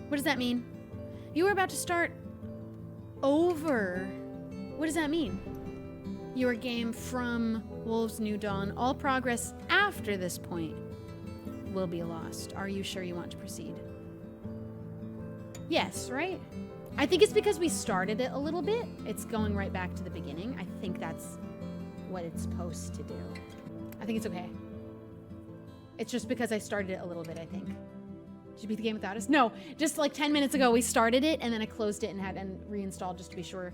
What does that mean? You were about to start over. What does that mean? Your game from Wolves New Dawn. All progress after this point will be lost. Are you sure you want to proceed? Yes, right? I think it's because we started it a little bit. It's going right back to the beginning. I think that's what it's supposed to do. I think it's okay. It's just because I started it a little bit, I think. Did you beat the game without us? No, just like 10 minutes ago we started it and then I closed it and reinstalled just to be sure.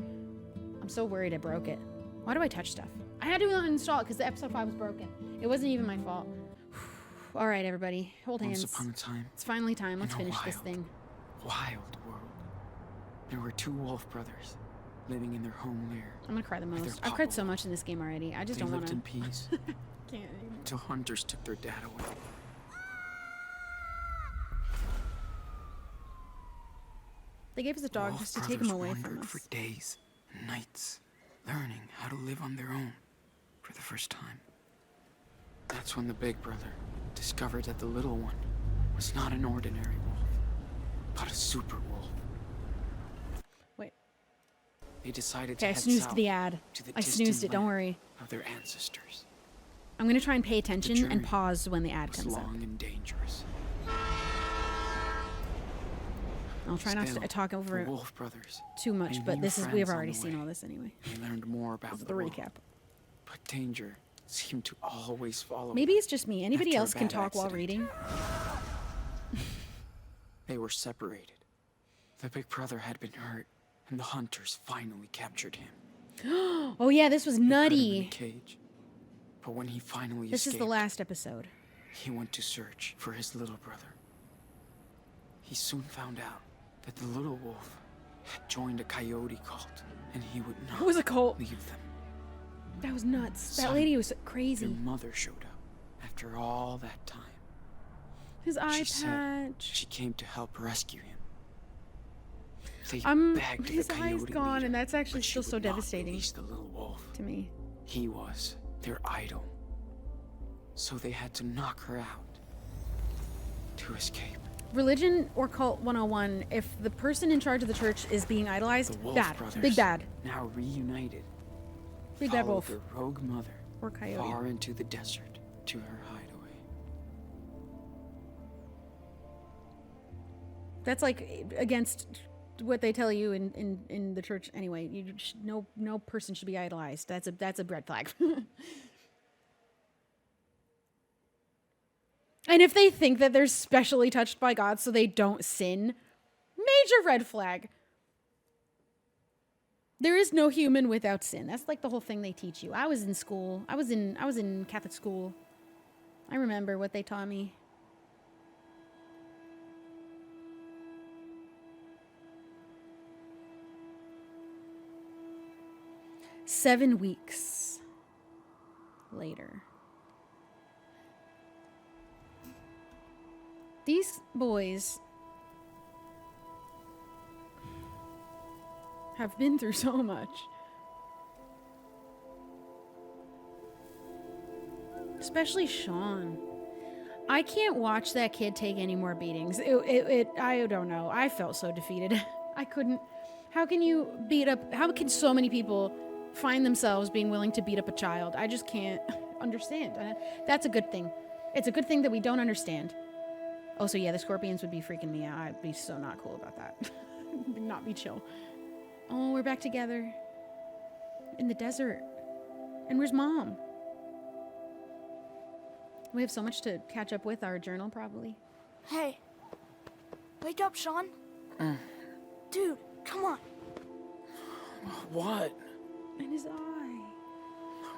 I'm so worried I broke it. Why do I touch stuff? I had to uninstall it because the episode 5 was broken. It wasn't even my fault. All right, everybody, hold hands. Once upon a time. It's finally time. Let's finish this thing. Wild world. There were 2 wolf brothers living in their home lair. I'm gonna cry the most. I've cried so much in this game already. I just don't want to. They lived in peace. Can't anymore. Until hunters took their dad away. They gave us a dog just to take him away from us. For days and nights, learning how to live on their own for the first time. That's when the big brother discovered that the little one was not an ordinary wolf, but a super wolf. Wait. They decided to Okay, I head snoozed south the ad. to the I snoozed it, don't worry. of their ancestors. I'm gonna try and pay attention and journey pause when the ad was comes up. long and dangerous. I'll try not Still, to talk over the it Wolf brothers too much, made but new this is, friends we've on already the seen way. all this anyway. They learned more about This is the the world, recap. but danger seemed to always follow. Maybe it's just me. Anybody After a else can bad talk while accident. reading? They were separated. The big brother had been hurt, and the hunters finally captured him. Oh yeah, this was They put him in a nutty. cage. But when he finally This is escaped, the last episode. he went to search for his little brother. He soon found out that the little wolf had joined a coyote cult, and he would not It was a cult. leave them. That was nuts. That Son, lady was Their crazy. mother showed up after all that time. His eye She said patch. she came to help rescue him. They begged His the eye's coyote gone, leader, and that's actually but she still so would not devastating release the little wolf. to me. He was their idol. So they had to knock her out to escape. Religion or cult 101, if the person in charge of the church is being idolized, The Wolf bad. brothers, Big bad. now reunited, Big bad followed wolf. their rogue mother Or coyote. far into the desert to her hideaway. That's like against what they tell you in the church anyway. No person should be idolized. That's a red flag. And if they think that they're specially touched by God so they don't sin, major red flag. There is no human without sin. That's like the whole thing they teach you. I was in school. I was in Catholic school. I remember what they taught me. Seven weeks later. These boys have been through so much. Especially Sean. I can't watch that kid take any more beatings. I don't know. I felt so defeated. I couldn't. How can so many people find themselves being willing to beat up a child? I just can't understand. That's a good thing. It's a good thing that we don't understand. Oh, so yeah, the scorpions would be freaking me out. I'd be so not cool about that. Not be chill. Oh, we're back together. In the desert. And where's Mom? We have so much to catch up with. Our journal, probably. Hey. Wake up, Sean. Dude, come on. What? And his eye.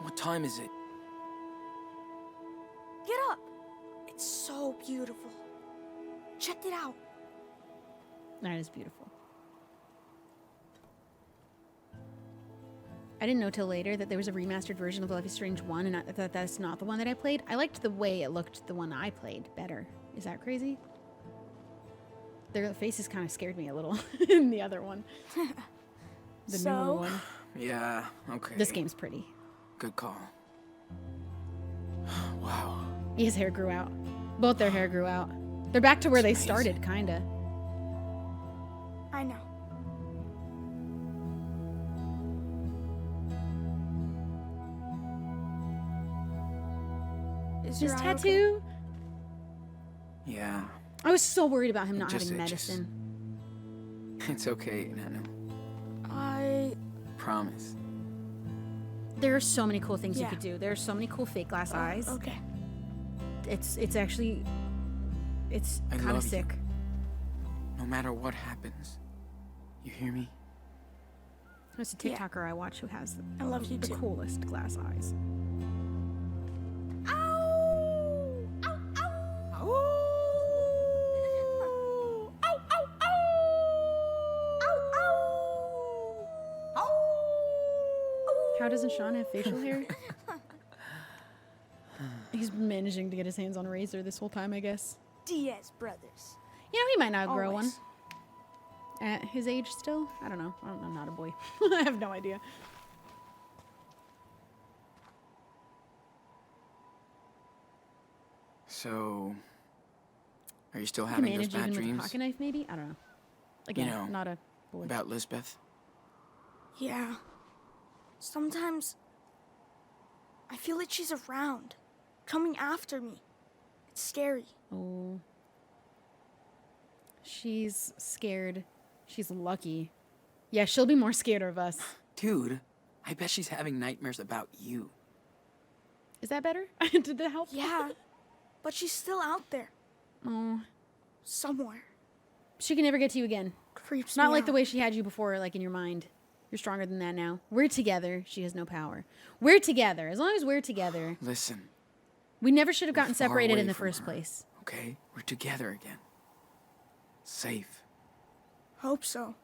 What time is it? Get up. It's so beautiful. Check it out. That is beautiful. I didn't know till later that there was a remastered version of Life is Strange 1, and I thought that's not the one that I played. I liked the way it looked, the one I played, better. Is that crazy? Their faces kind of scared me a little in the other one. The newer one. Yeah, okay. This game's pretty. Good call. Wow. His hair grew out. Both their hair grew out. They're back to where they It's started, amazing. kinda. I know. Is His your eye okay? tattoo? Yeah, I was so worried about him It not just having itches. medicine. it's okay, Nano. I... Promise. There are so many cool things you Yeah. could do. There are so many cool fake glass eyes. Okay. It's actually, it's I kind of love you. sick. No matter what happens. You hear me? There's a Yeah. TikToker I watch who has I love you the too. coolest glass eyes. Ow! Ow! Ow! Ow! Ow! Ow! Ow! Ow! Ow! How doesn't Sean have facial hair? He's been managing to get his hands on a razor this whole time, I guess. Diaz brothers. You know, he might not grow one. Always. At his age still? I don't know. I'm not a boy. I have no idea. So, are you still He having those managed bad even with a dreams pocket knife, maybe? I don't know. Again, know, not a boy. about Lisbeth? Yeah. Sometimes I feel like she's around, coming after me. It's scary. Oh. She's scared. She's lucky. Yeah, she'll be more scared of us. Dude, I bet she's having nightmares about you. Is that better? Did that help? Yeah, but she's still out there, Oh. somewhere. She can never get to you again. Creeps Not me like the out. way she had you before, like in your mind. You're stronger than that now. We're together. She has no power. We're together. As long as we're together. Listen, We never should have we're gotten far separated away in the from first her, place. Okay? We're together again. Safe. Hope so.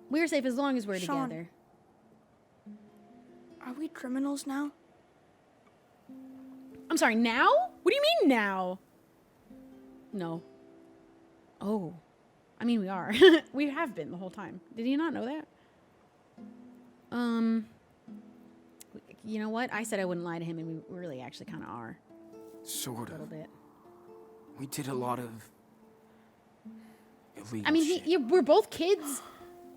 We're safe as long as we're Sean. together. Are we criminals now? I'm sorry, now? What do you mean now? No. Oh. I mean, we are. We have been the whole time. Did you not know that? You know what? I said I wouldn't lie to him, and we really actually kind of are. Sort A little of. bit. We did a lot of illegal I mean, shit. we're both kids.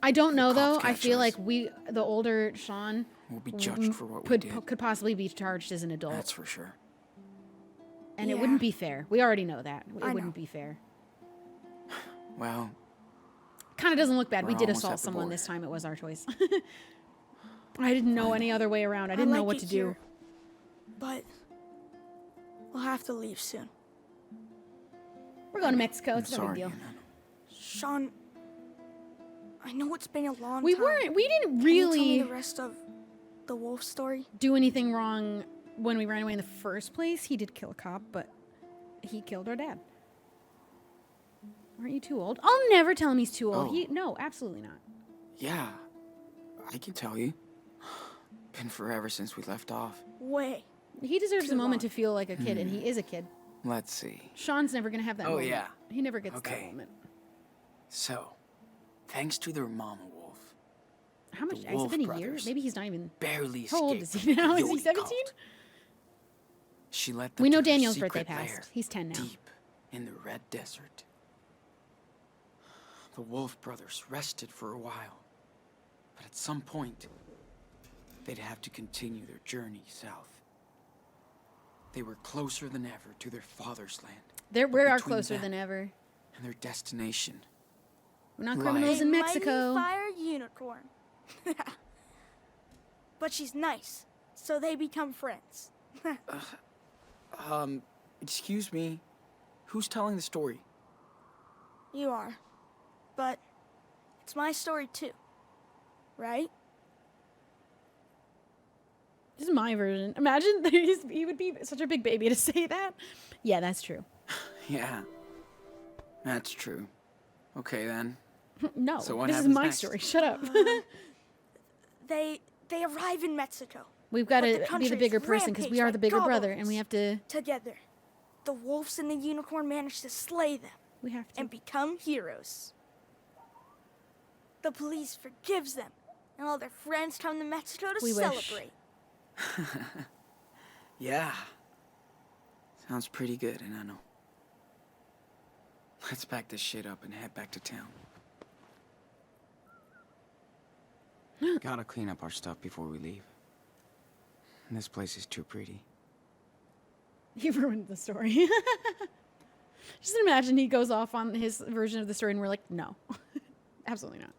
I don't know, though. cops I catch feel us. like the older Sean We'll be judged for what we could did. could possibly be charged as an adult. That's for sure. And it Yeah. wouldn't be fair. We already know that. It I know. wouldn't be fair. Well, Kind of doesn't look bad. We We're did almost assault at the someone border. this time. It was our choice. I didn't know any other way around. I didn't know like what it to do. here, but we'll have to leave soon. We're going to Mexico. I'm It's no big sorry, deal. Nano. Sean, I know it's been a long We time. we didn't Can you tell me really the rest of the wolf story? do anything wrong when we ran away in the first place. He did kill a cop, but he killed our dad. Aren't you too old? I'll never tell him he's too old. Oh. No, absolutely not. Yeah, I can tell you. Been forever since we left off. Way. He deserves Too a moment long. to feel like a kid, and he is a kid. Let's see. Sean's never gonna have that Oh, moment. yeah. He never gets that Okay. moment. So, thanks to their mama wolf, How much? The Has it Wolf been a year? brothers Maybe he's not even. barely escaped. How old is he now? Is he the Yodi 17? cult. She led them We know to their Daniel's birthday secret lair, passed. He's 10 now. Deep in the Red Desert. The Wolf brothers rested for a while, but at some point, they'd have to continue their journey south. They were closer than ever to their father's land. We But are between closer that than ever. And their destination. We're not Right. criminals in A Mexico. mighty fire unicorn. But she's nice, so they become friends. Excuse me, who's telling the story? You are. But it's my story too. Right? This is my version. Imagine that he would be such a big baby to say that. Yeah, that's true. Yeah, that's true. Okay then. No, So what this is happens my next? story. Shut up. They arrive in Mexico We've got But the to be the country's bigger person because we rampaged are by the bigger brother, and we goblins. have to. together. The wolves and the unicorn manage to slay them We have to. and become heroes. The police forgives them, and all their friends come to Mexico to We wish. celebrate. Yeah. Sounds pretty good, and I know. Let's pack this shit up and head back to town. Gotta clean up our stuff before we leave. This place is too pretty. He ruined the story. Just imagine he goes off on his version of the story and we're like, no. Absolutely not.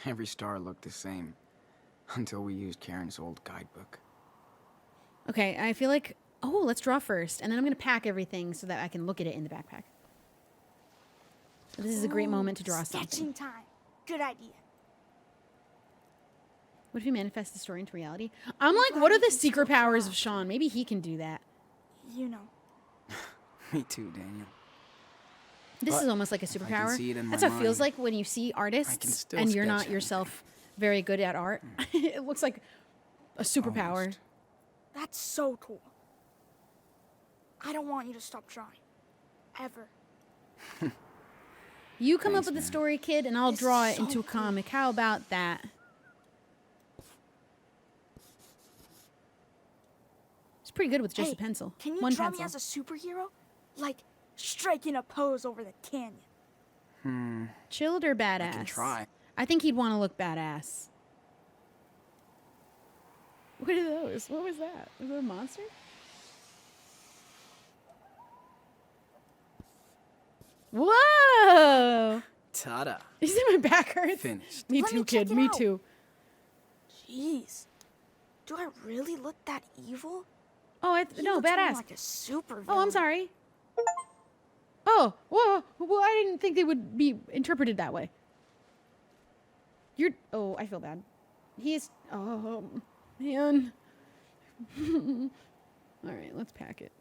Every star looked the same. Until we used Karen's old guidebook. Okay, I feel like... Oh, let's draw first. And then I'm going to pack everything so that I can look at it in the backpack. This is a great moment to draw something. Sketching time. Good idea. What if you manifest the story into reality? I'm like, what are the secret powers of Sean? Maybe he can do that. You know. Me too, Daniel. This But is almost like a if I can superpower. see it in That's my what it feels mind, like when you see artists still and you're sketch not anything. yourself very good at art. It looks like a superpower. Almost. That's so cool. I don't want you to stop drawing. Ever. You come Thanks, up with the man. story, kid, and I'll This draw is it so into a cool. comic. How about that? It's pretty good with just Hey, a pencil. Can you One draw pencil. me as a superhero? Like, striking a pose over the canyon. Chilled or badass? I can try. I think he'd want to look badass. What are those? What was that? Was that a monster? Whoa! Ta-da. You see my back hurts? Finished. Me Let too, me check kid. it Me out. too. Jeez. Do I really look that evil? Oh, He no, looks more badass. like a super Oh, I'm villain. sorry. Oh, whoa. Well, I didn't think they would be interpreted that way. Oh, I feel bad. Oh, man. All right, let's pack it.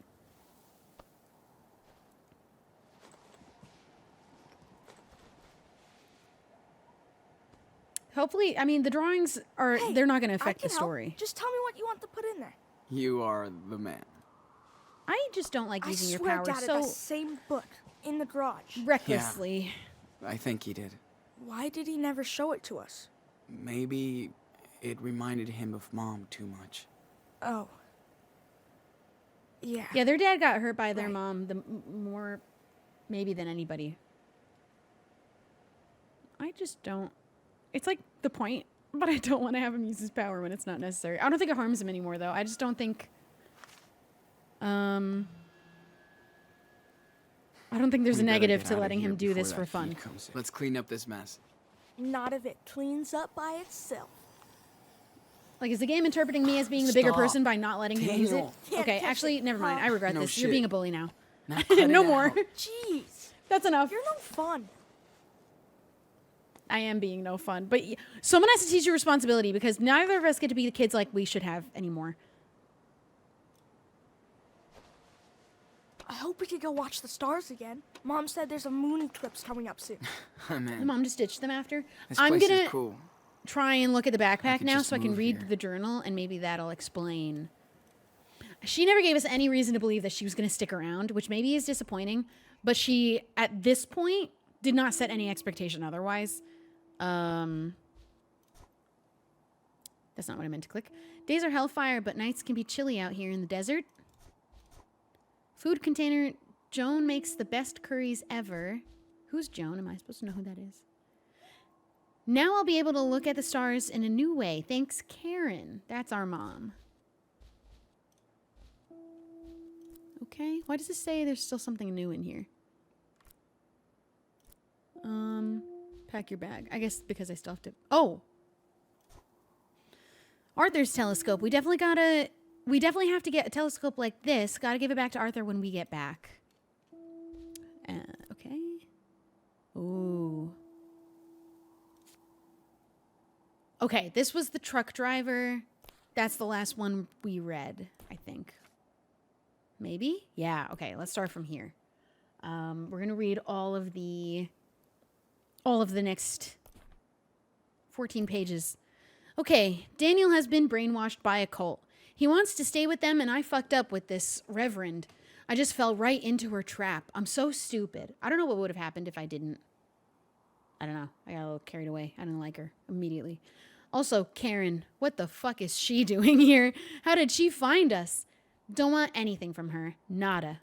Hopefully, I mean, the drawings Hey, they're not going to I affect the can help. story. Just tell me what you want to put in there. You are the man. I just don't like I using your swear powers Dad had so that same book in the garage. recklessly. I think he did. Why did he never show it to us? Maybe it reminded him of Mom too much. Oh. Yeah. Yeah, their dad got hurt by their Right. mom more maybe than anybody. I just don't. It's like the point, but I don't want to have him use his power when it's not necessary. I don't think it harms him anymore, though. I just don't think. I don't think there's We a better negative get to outta letting here him do before this that for heat fun. comes in. Let's clean up this mess. Not if it cleans up by itself. Like, is the game interpreting me as being the bigger Stop. person by not letting him use it? Daniel. Can't Okay, catch actually, it, never mind. huh? I regret No this. You're shit. being a bully now. Now cut it No out. more. Jeez. That's enough. You're no fun. I am being no fun. But someone has to teach you responsibility because neither of us get to be the kids like we should have anymore. I hope we could go watch the stars again. Mom said there's a moon eclipse coming up soon. I'm The in. mom just ditched them after. This I'm place gonna is cool. try and look at the backpack could now just so I can move read here. the journal and maybe that'll explain. She never gave us any reason to believe that she was going to stick around, which maybe is disappointing. But she, at this point, did not set any expectation otherwise. That's not what I meant to click. Days are hellfire, but nights can be chilly out here in the desert. Food container. Joan makes the best curries ever. Who's Joan? Am I supposed to know who that is? Now I'll be able to look at the stars in a new way. Thanks, Karen. That's our mom. Okay. Why does it say there's still something new in here? Pack your bag. I guess because I still have to... Oh! Arthur's telescope. We definitely have to get a telescope like this. Gotta give it back to Arthur when we get back. Okay. Ooh. Okay, this was the truck driver. That's the last one we read, I think. Maybe? Yeah, okay, let's start from here. We're gonna read all of the next 14 pages. Okay, Daniel has been brainwashed by a cult. He wants to stay with them, and I fucked up with this reverend. I just fell right into her trap. I'm so stupid. I don't know what would have happened if I didn't. I don't know. I got a little carried away. I didn't like her immediately. Also, Karen, what the fuck is she doing here? How did she find us? Don't want anything from her. Nada.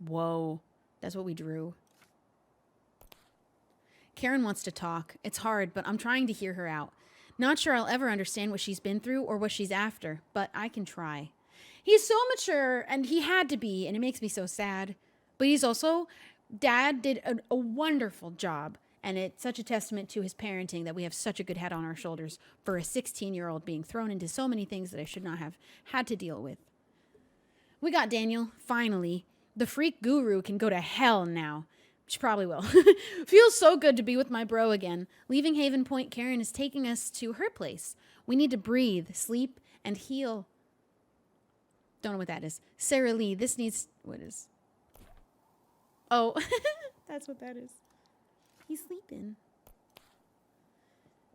Whoa. That's what we drew. Karen wants to talk. It's hard, but I'm trying to hear her out. Not sure I'll ever understand what she's been through or what she's after, but I can try. He's so mature, and he had to be, and it makes me so sad. But he's also, Dad did a wonderful job, and it's such a testament to his parenting that we have such a good head on our shoulders for a 16-year-old being thrown into so many things that I should not have had to deal with. We got Daniel, finally. The freak guru can go to hell now. She probably will. Feels so good to be with my bro again. Leaving Haven Point, Karen is taking us to her place. We need to breathe, sleep, and heal. Don't know what that is. Sarah Lee, this needs... What is... Oh, that's what that is. He's sleeping.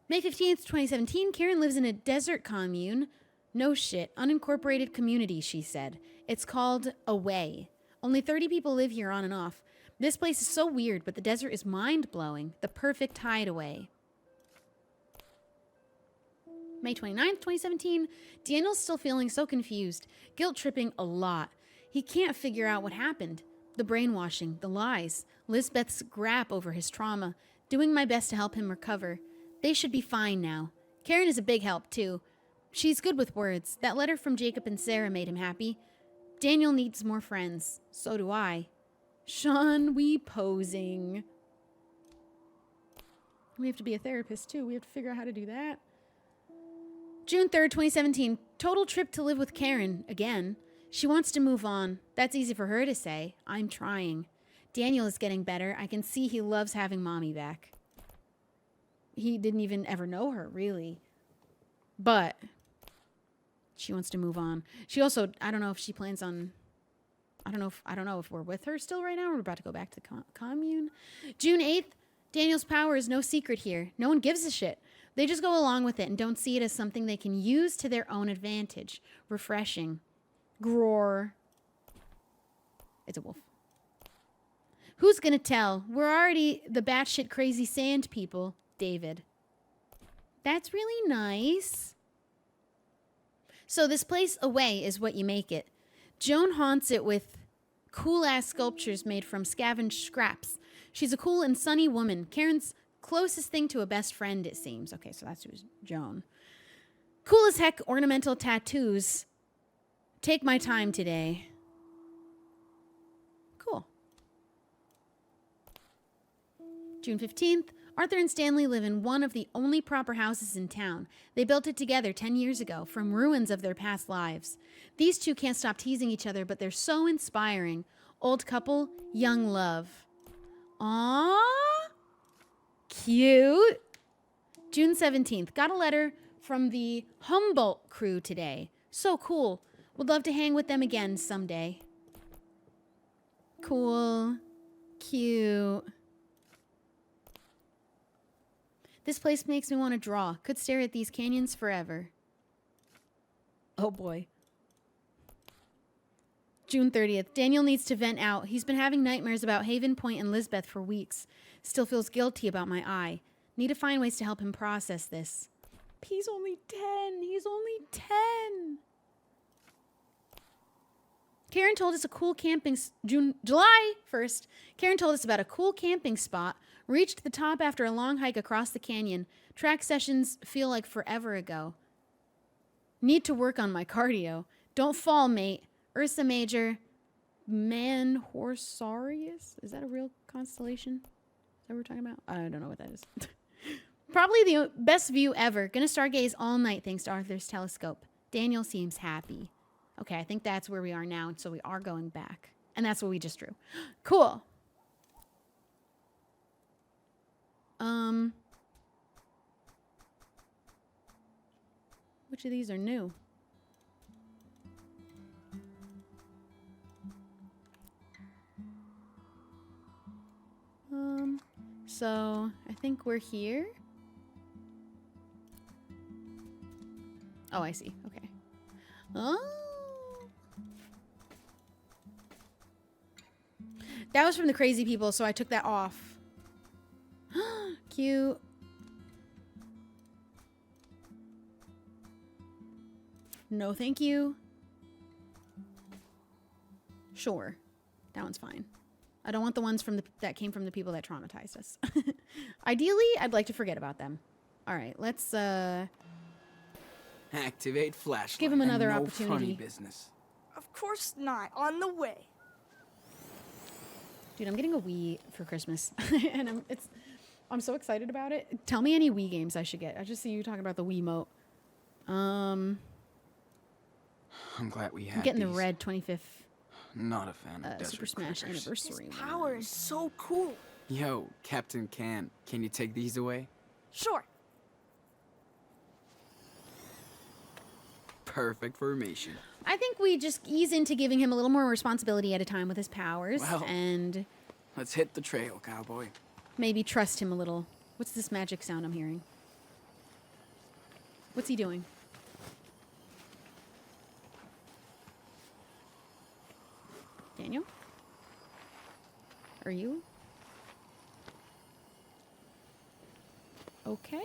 May 15th, 2017, Karen lives in a desert commune. No shit. Unincorporated community, she said. It's called Away. Only 30 people live here on and off. This place is so weird, but the desert is mind-blowing. The perfect hideaway. May 29th, 2017, Daniel's still feeling so confused. Guilt-tripping a lot. He can't figure out what happened. The brainwashing, the lies, Lisbeth's grap over his trauma. Doing my best to help him recover. They should be fine now. Karen is a big help, too. She's good with words. That letter from Jacob and Sarah made him happy. Daniel needs more friends. So do I. Sean, we posing. We have to be a therapist, too. We have to figure out how to do that. June 3rd, 2017. Total trip to live with Karen. Again. She wants to move on. That's easy for her to say. I'm trying. Daniel is getting better. I can see he loves having mommy back. He didn't even ever know her, really. But she wants to move on. She also, I don't know if she plans on... I don't know if we're with her still right now. We're about to go back to the commune. June 8th, Daniel's power is no secret here. No one gives a shit. They just go along with it and don't see it as something they can use to their own advantage. Refreshing. Groar. It's a wolf. Who's gonna tell? We're already the batshit crazy sand people. David. That's really nice. So this place Away is what you make it. Joan haunts it with cool-ass sculptures made from scavenged scraps. She's a cool and sunny woman. Karen's closest thing to a best friend, it seems. Okay, so that's who's Joan. Cool as heck ornamental tattoos. Take my time today. Cool. June 15th. Arthur and Stanley live in one of the only proper houses in town. They built it together 10 years ago from ruins of their past lives. These two can't stop teasing each other, but they're so inspiring. Old couple, young love. Aww. Cute. June 17th. Got a letter from the Humboldt crew today. So cool. Would love to hang with them again someday. Cool. Cute. This place makes me want to draw. Could stare at these canyons forever. Oh boy. June 30th. Daniel needs to vent out. He's been having nightmares about Haven Point and Lisbeth for weeks. Still feels guilty about my eye. Need to find ways to help him process this. He's only 10. He's only 10. Karen told us a cool camping... July 1st. Karen told us about a cool camping spot. Reached the top after a long hike across the canyon. Track sessions feel like forever ago. Need to work on my cardio. Don't fall, mate. Ursa Major. Manhorsarius? Is that a real constellation? Is that what we're talking about? I don't know what that is. Probably the best view ever. Gonna stargaze all night thanks to Arthur's telescope. Daniel seems happy. Okay, I think that's where we are now, so we are going back. And that's what we just drew. Cool. Which of these are new? So I think we're here. Oh, I see. Okay. Oh. That was from the crazy people, so I took that off. Cute. No, thank you. Sure. That one's fine. I don't want the ones that came from the people that traumatized us. Ideally, I'd like to forget about them. All right, let's Activate flashlight. give him and another no opportunity. Funny business. Of course not. On the way. Dude, I'm getting a Wii for Christmas, and I'm so excited about it. Tell me any Wii games I should get. I just see you talking about the Wiimote. I'm glad we had I'm getting the these. red 25th Not a fan of desert Super Smash critters. anniversary. This one. power is so cool. Yo, Captain Can you take these away? Sure. Perfect formation. I think we just ease into giving him a little more responsibility at a time with his powers, Well. and Let's hit the trail, cowboy. maybe trust him a little. What's this magic sound I'm hearing? What's he doing? Daniel? Are you? Okay.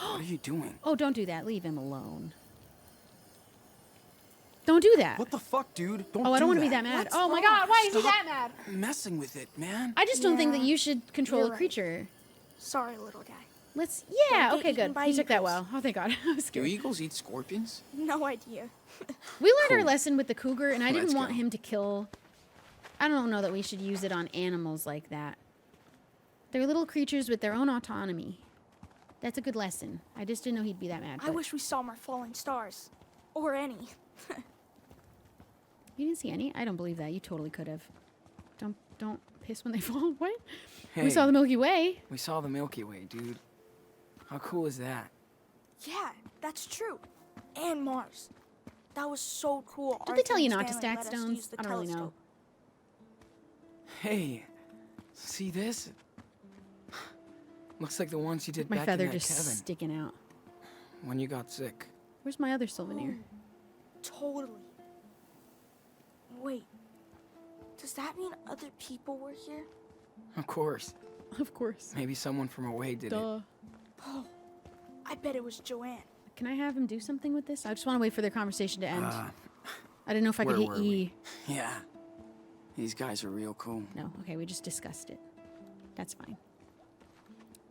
What are you doing? Oh, don't do that. Leave him alone. Don't do that. What the fuck, dude? Don't Oh, I don't want to be that. that mad. What's Oh my wrong? god, why is he Stop that mad? messing with it, man. I just don't think that Yeah, you should control a you're right. creature. Sorry, little guy. Let's. Don't Yeah. get Okay. eaten Good. by He took that eagles. well. Oh, thank God. I was Do scared. eagles eat scorpions? No idea. We learned our Cool. lesson with the cougar, and I didn't Let's want go. him to kill. I don't know that we should use it on animals like that. They're little creatures with their own autonomy. That's a good lesson. I just didn't know he'd be that mad. I but- wish we saw more falling stars. Or any. You didn't see any? I don't believe that. You totally could have. Don't piss when they fall. What? Hey, We saw the Milky Way. we saw the Milky Way, dude. How cool is that? Yeah, that's true. And Mars. That was so cool. Did they tell you Arthur not to and stack Stanley let us use stones? the I don't really know. telescope. Hey, see this? Looks like the ones you did My back feather in that just cabin sticking out. when you got sick. Where's my other souvenir? Totally. Wait. Does that mean other people were here? Of course. Of course. Maybe someone from away did it. Duh. Oh, I bet it was Joanne. Can I have him do something with this? I just want to wait for their conversation to end. Uh, I didn't know if I could where hit were E. we? Yeah. These guys are real cool. No, okay, we just discussed it. That's fine.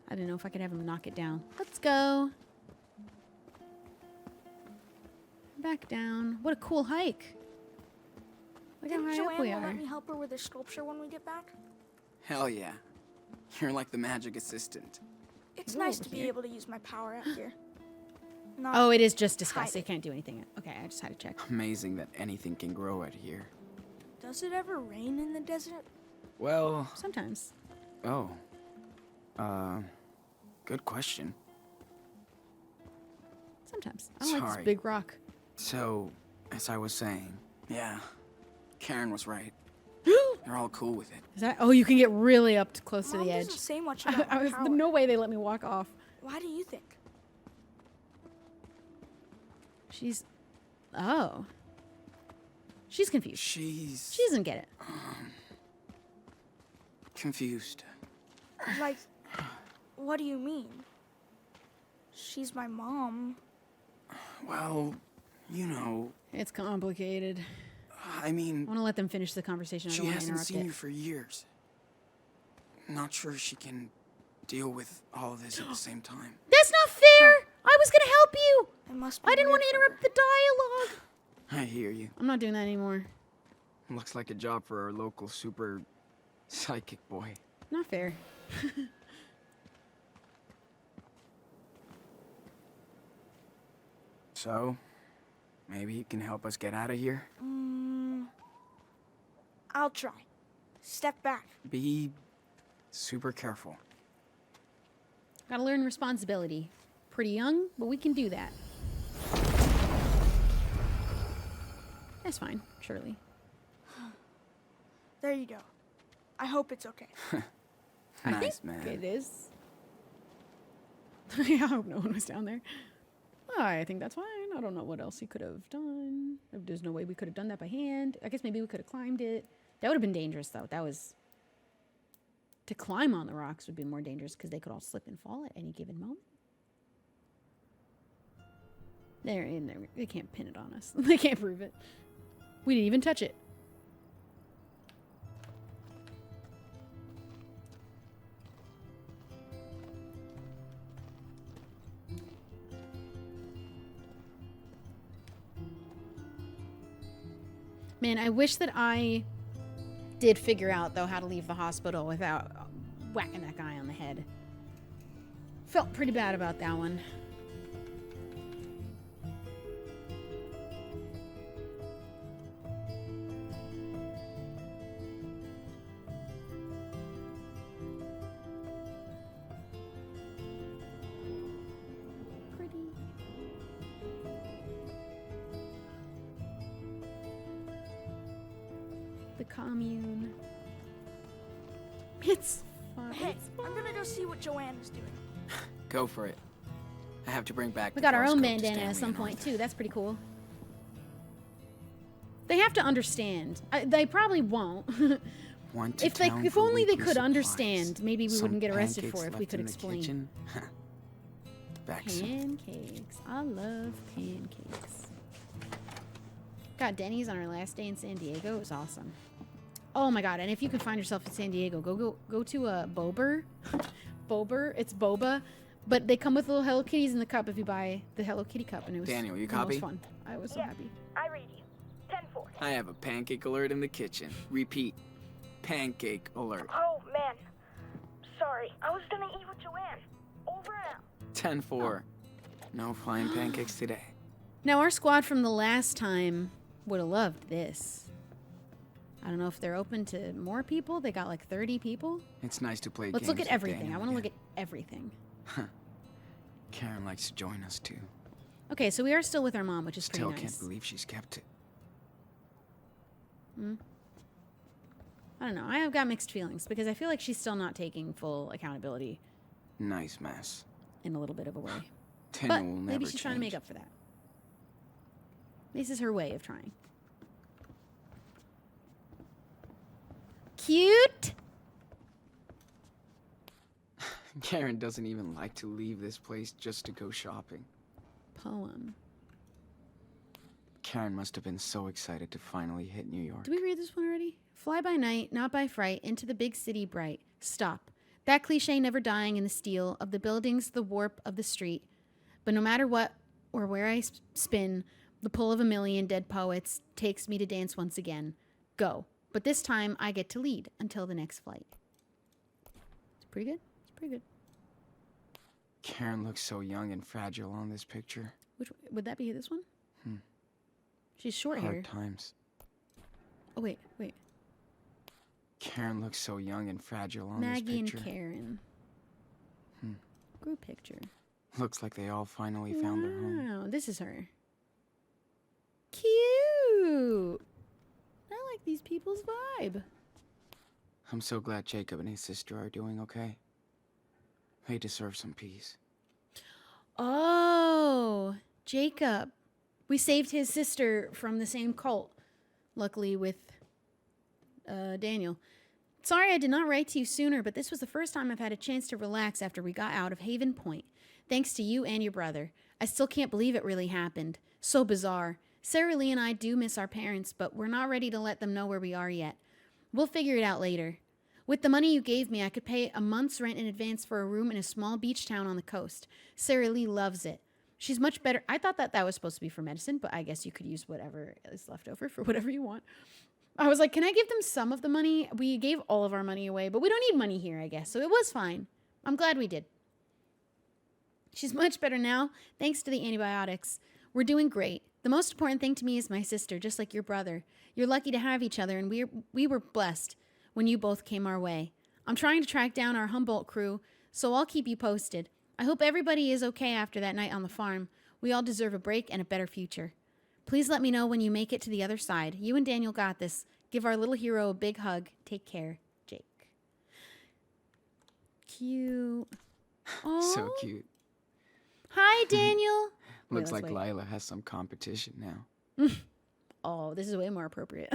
I didn't know if I could have him knock it down. Let's go. Back down. What a cool hike. Look how Didn't high Joanne up we want to are. let me help her with her sculpture when we get back? Hell yeah. You're like the magic assistant. It's Go nice over to be here. able to use my power out here. Not Oh, it is just discussed. hide They it. can't do anything. Okay, I just had to check. Amazing that anything can grow out here. Does it ever rain in the desert? Well, Sometimes. oh. Good question. Sometimes. I don't like this Sorry. big rock. So, as I was saying, yeah, Karen was right. They're all cool with it. Is that? Oh, you can get really up to close to Mom the edge. doesn't say much about my power. No way they let me walk off. Why do you think? She's. Oh. She's confused. She's She doesn't get it. confused. Like, what do you mean? She's my mom. Well, you know, It's complicated. I mean, I want to let them finish the conversation. I she don't want to hasn't interrupt seen it. you for years. Not sure she can deal with all of this at the same time. That's not fair! I was going to help you! It must be I didn't want weird to for interrupt the dialogue. I hear you. I'm not doing that anymore. Looks like a job for our local super psychic boy. Not fair. So, maybe you can help us get out of here? I'll try. Step back. Be super careful. Gotta learn responsibility. Pretty young, but we can do that. That's fine, surely. There you go. I hope it's okay. I Nice, think man. it is. I hope no one was down there. I think that's fine. I don't know what else he could have done. There's no way we could have done that by hand. I guess maybe we could have climbed it. That would have been dangerous, though. That was... To climb on the rocks would be more dangerous because they could all slip and fall at any given moment. They're in there. They can't pin it on us. They can't prove it. We didn't even touch it. Man, I wish that I did figure out, though, how to leave the hospital without whacking that guy on the head. Felt pretty bad about that one. The commune. It's fun. Hey, I'm gonna go see what Joanne is doing. Go for it. I have to bring back We the got our own telescope to bandana Stanley at some and point, Arthur. too. That's pretty cool. They have to understand. They probably won't. Want to If they, town if for only they weekly could supplies. understand, maybe we Some wouldn't get arrested pancakes for it if we left could in the explain. kitchen. Back soon. Pancakes. I love pancakes. Got Denny's on our last day in San Diego. It was awesome. Oh my god! And if you can find yourself in San Diego, go to a Bober. Bober. It's boba, but they come with little Hello Kitties in the cup if you buy the Hello Kitty cup, and it was Daniel, you the most copy? fun. I was so happy. I read you. 10-4. I have a pancake alert in the kitchen. Repeat. Pancake alert. Oh, man. Sorry. I was gonna eat with Joanne. Over and out. 10-4. No flying pancakes today. Now our squad from the last time would have loved this. I don't know if they're open to more people. They got like 30 people. It's nice to play Let's games look at with everything. Daniel I want to look again. at everything. Karen likes to join us too. Okay, so we are still with our mom, which is Still pretty nice. can't believe she's kept it. I don't know. I have got mixed feelings because I feel like she's still not taking full accountability Nice mess. in a little bit of a way. Daniel But will never maybe she's trying to make change. up for that. This is her way of trying. Cute. Karen doesn't even like to leave this place just to go shopping. Poem. Karen must have been so excited to finally hit New York. Did we read this one already? Fly by night, not by fright, into the big city bright. Stop. That cliche never dying in the steel of the buildings, the warp of the street. But no matter what or where I spin, the pull of a million dead poets takes me to dance once again. Go. But this time I get to lead until the next flight. It's pretty good. It's pretty good. Karen looks so young and fragile on this picture. Which would that be this one? She's short Hard haired. times. Oh wait. Karen looks so young and fragile on Maggie this picture. and Karen. Group picture. Looks like they all finally found their home. Wow, this is her. Cute. I like these people's vibe. I'm so glad Jacob and his sister are doing okay. They deserve some peace. Oh, Jacob. We saved his sister from the same cult. Luckily with Daniel. Sorry I did not write to you sooner, but this was the first time I've had a chance to relax after we got out of Haven Point. Thanks to you and your brother. I still can't believe it really happened. So bizarre. Sarah Lee and I do miss our parents, but we're not ready to let them know where we are yet. We'll figure it out later. With the money you gave me, I could pay a month's rent in advance for a room in a small beach town on the coast. Sarah Lee loves it. She's much better. I thought that was supposed to be for medicine, but I guess you could use whatever is left over for whatever you want. I was like, can I give them some of the money? We gave all of our money away, but we don't need money here, I guess. So it was fine. I'm glad we did. She's much better now, thanks to the antibiotics. We're doing great. The most important thing to me is my sister, just like your brother. You're lucky to have each other, and we were blessed when you both came our way. I'm trying to track down our Humboldt crew, so I'll keep you posted. I hope everybody is okay after that night on the farm. We all deserve a break and a better future. Please let me know when you make it to the other side. You and Daniel got this. Give our little hero a big hug. Take care, Jake. Cute. Aww. So cute. Hi, Daniel. Wait, Looks let's like wait. Lila has some competition now. Oh, this is way more appropriate.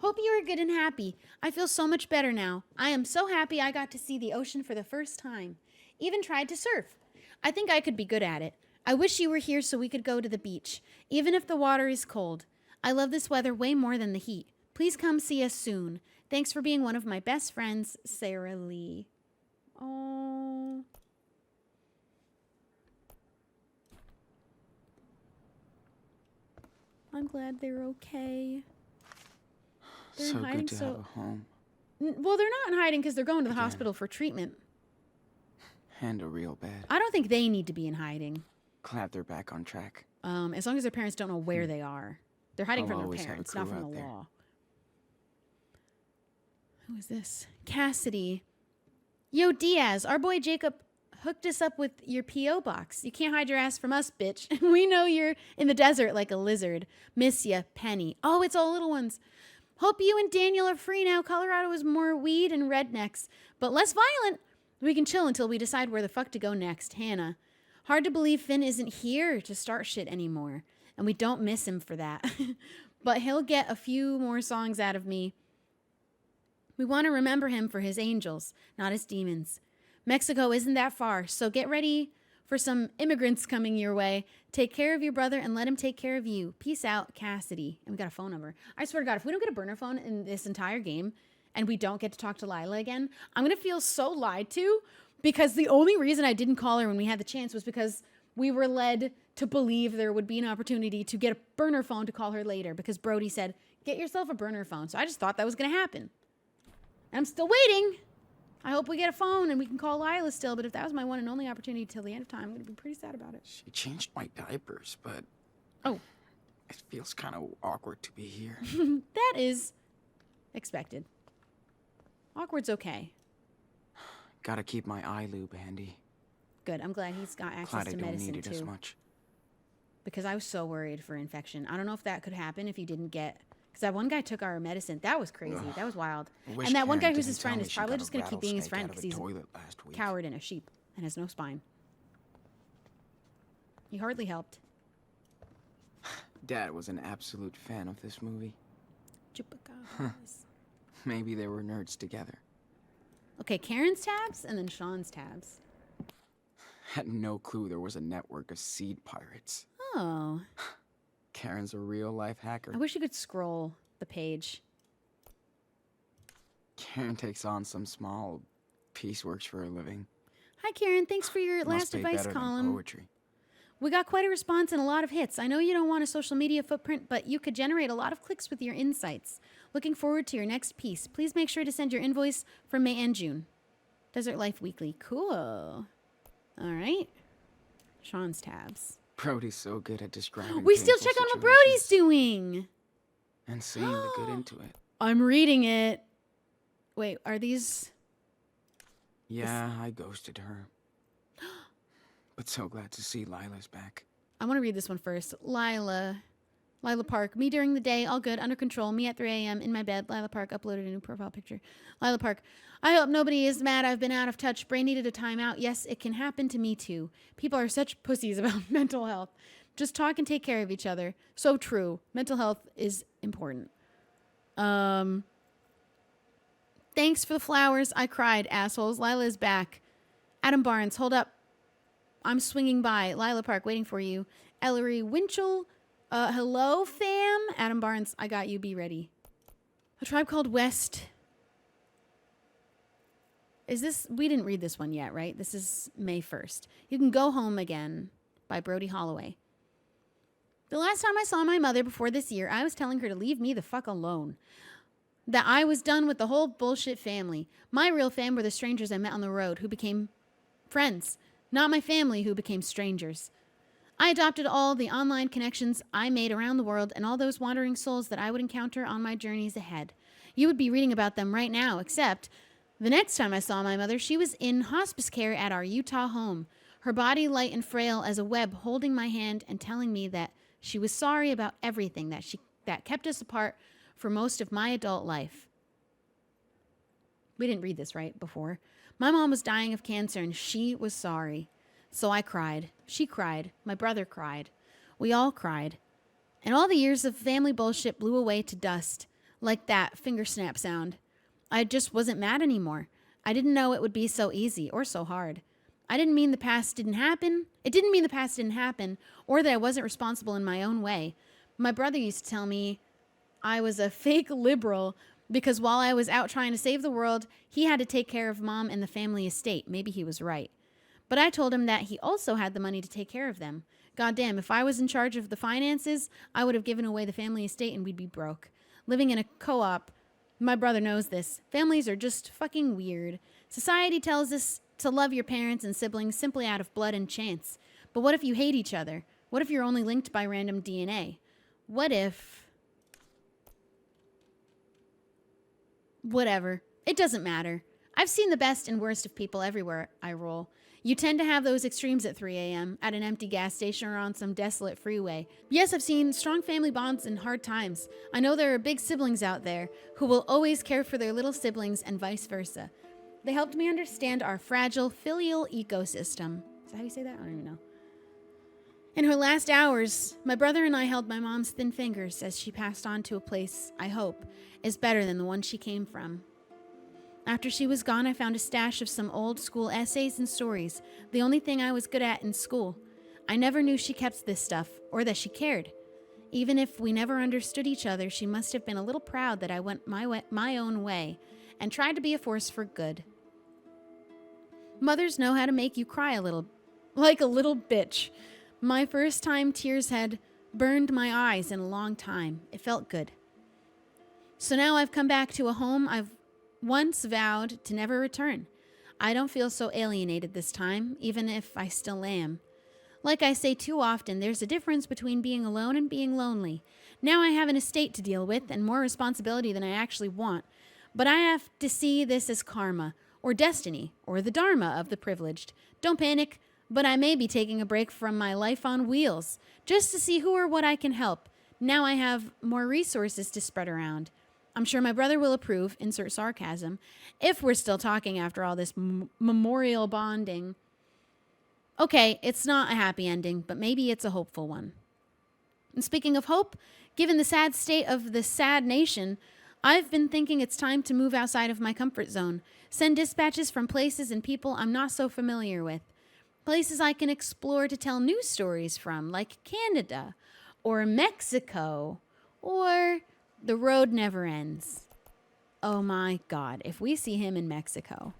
Hope you are good and happy. I feel so much better now. I am so happy I got to see the ocean for the first time. Even tried to surf. I think I could be good at it. I wish you were here so we could go to the beach, even if the water is cold. I love this weather way more than the heat. Please come see us soon. Thanks for being one of my best friends, Sarah Lee. Oh. I'm glad they're okay. They're So in hiding, good to have a home. Well, they're not in hiding because they're going to the Again. hospital for treatment. And a real bed. I don't think they need to be in hiding. Glad they're back on track. As long as their parents don't know where they are. They're hiding I'll from their always have a parents, not crew from out the there. law. Who is this? Cassidy. Yo, Diaz, our boy Jacob hooked us up with your P.O. box. You can't hide your ass from us, bitch. We know you're in the desert like a lizard. Miss ya, Penny. Oh, it's all little ones. Hope you and Daniel are free now. Colorado is more weed and rednecks, but less violent. We can chill until we decide where the fuck to go next. Hannah. Hard to believe Finn isn't here to start shit anymore, and we don't miss him for that. But he'll get a few more songs out of me. We want to remember him for his angels, not his demons. Mexico isn't that far, so get ready for some immigrants coming your way. Take care of your brother and let him take care of you. Peace out, Cassidy. And we got a phone number. I swear to God, if we don't get a burner phone in this entire game and we don't get to talk to Lila again, I'm going to feel so lied to, because the only reason I didn't call her when we had the chance was because we were led to believe there would be an opportunity to get a burner phone to call her later, because Brody said, get yourself a burner phone. So I just thought that was going to happen. And I'm still waiting. I hope we get a phone and we can call Lila still, but if that was my one and only opportunity till the end of time, I'm going to be pretty sad about it. She changed my diapers, but Oh, it feels kind of awkward to be here. that is expected. Awkward's okay. Gotta keep my eye lube handy. Good. I'm glad he's got access Glad I to don't medicine need it as too. much. Because I was so worried for infection. I don't know if that could happen if you didn't get. Because that one guy took our medicine. That was crazy. That was wild. Wish And that one guy Karen who's didn't his tell friend me is she probably got a just going to keep being his friend rattlesnake because out of he's a toilet last a week. coward and a sheep and has no spine. He hardly helped. Dad was an absolute fan of this movie. Chupacabras. Maybe they were nerds together. Okay, Karen's tabs and then Sean's tabs. Had no clue there was a network of seed pirates. Oh. Karen's a real-life hacker. I wish you could scroll the page. Karen takes on some small pieceworks for a living. Hi, Karen. Thanks for your Must last pay advice better than column. poetry. We got quite a response and a lot of hits. I know you don't want a social media footprint, but you could generate a lot of clicks with your insights. Looking forward to your next piece. Please make sure to send your invoice for May and June. Desert Life Weekly. Cool. All right. Sean's tabs. Brody's so good at describing We still painful check on what Brody's situations doing. and seeing the good into it. I'm reading it. Wait, are these... Yeah, I ghosted her. But so glad to see Lila's back. I want to read this one first. Lila Park. Me during the day, all good, under control. Me at 3 a.m. in my bed. Lila Park uploaded a new profile picture. Lila Park. I hope nobody is mad I've been out of touch. Brain needed a timeout. Yes, it can happen to me too. People are such pussies about mental health. Just talk and take care of each other. So true. Mental health is important. Thanks for the flowers. I cried, assholes. Lila is back. Adam Barnes, hold up. I'm swinging by. Lila Park, waiting for you. Ellery Winchell. Hello, fam. Adam Barnes, I got you. Be ready. A Tribe Called West. Is this... We didn't read this one yet, right? This is May 1st. You Can Go Home Again by Brody Holloway. The last time I saw my mother before this year, I was telling her to leave me the fuck alone. That I was done with the whole bullshit family. My real fam were the strangers I met on the road who became friends. Not my family who became strangers. I adopted all the online connections I made around the world and all those wandering souls that I would encounter on my journeys ahead. You would be reading about them right now, except the next time I saw my mother, she was in hospice care at our Utah home, her body light and frail as a web, holding my hand and telling me that she was sorry about everything that kept us apart for most of my adult life. We didn't read this right before. My mom was dying of cancer and she was sorry. So I cried. She cried. My brother cried. We all cried. And all the years of family bullshit blew away to dust, like that finger snap sound. I just wasn't mad anymore. I didn't know it would be so easy or so hard. I didn't mean the past didn't happen. It didn't mean the past didn't happen or that I wasn't responsible in my own way. My brother used to tell me I was a fake liberal because while I was out trying to save the world, he had to take care of mom and the family estate. Maybe he was right. But I told him that he also had the money to take care of them. Goddamn, if I was in charge of the finances, I would have given away the family estate and we'd be broke. Living in a co-op My brother knows this. Families are just fucking weird. Society tells us to love your parents and siblings simply out of blood and chance. But what if you hate each other? What if you're only linked by random DNA? What if... Whatever. It doesn't matter. I've seen the best and worst of people everywhere I roll. You tend to have those extremes at 3 a.m., at an empty gas station or on some desolate freeway. Yes, I've seen strong family bonds in hard times. I know there are big siblings out there who will always care for their little siblings and vice versa. They helped me understand our fragile filial ecosystem. Is that how you say that? I don't even know. In her last hours, my brother and I held my mom's thin fingers as she passed on to a place, I hope, is better than the one she came from. After she was gone, I found a stash of some old school essays and stories, the only thing I was good at in school. I never knew she kept this stuff, or that she cared. Even if we never understood each other, she must have been a little proud that I went my own way and tried to be a force for good. Mothers know how to make you cry a little, like a little bitch. My first time tears had burned my eyes in a long time. It felt good. So now I've come back to a home I've once vowed to never return. I don't feel so alienated this time, even if I still am. Like I say too often, there's a difference between being alone and being lonely. Now I have an estate to deal with and more responsibility than I actually want. But I have to see this as karma, or destiny, or the dharma of the privileged. Don't panic, but I may be taking a break from my life on wheels, just to see who or what I can help. Now I have more resources to spread around. I'm sure my brother will approve, insert sarcasm, if we're still talking after all this memorial bonding. Okay, it's not a happy ending, but maybe it's a hopeful one. And speaking of hope, given the sad state of the sad nation, I've been thinking it's time to move outside of my comfort zone, send dispatches from places and people I'm not so familiar with, places I can explore to tell news stories from, like Canada, or Mexico, or... The road never ends. Oh my God, if we see him in Mexico,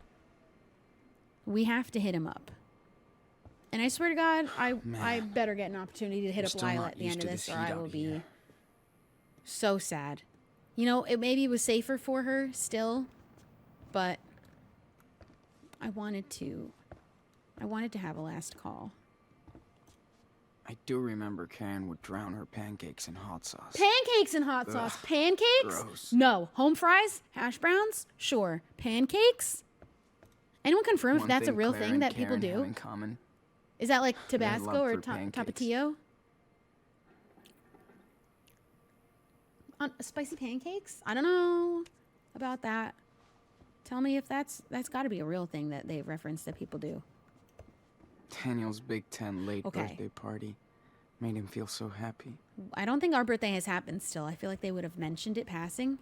we have to hit him up. And I swear to God, I better get an opportunity to hit up Lila at the end of this, or I will be so sad. You know, it maybe was safer for her still, but I wanted to have a last call. I do remember Karen would drown her pancakes in hot sauce. Pancakes in hot sauce. Pancakes? Gross. No. Home fries? Hash browns? Sure. Pancakes? Anyone confirm if that's a real thing that people do? In common. Is that like Tabasco or Tapatio? Spicy pancakes? I don't know about that. Tell me if that's got to be a real thing that they've referenced that people do. Daniel's Big Ten late birthday party made him feel so happy. I don't think our birthday has happened still. I feel like they would have mentioned it passing.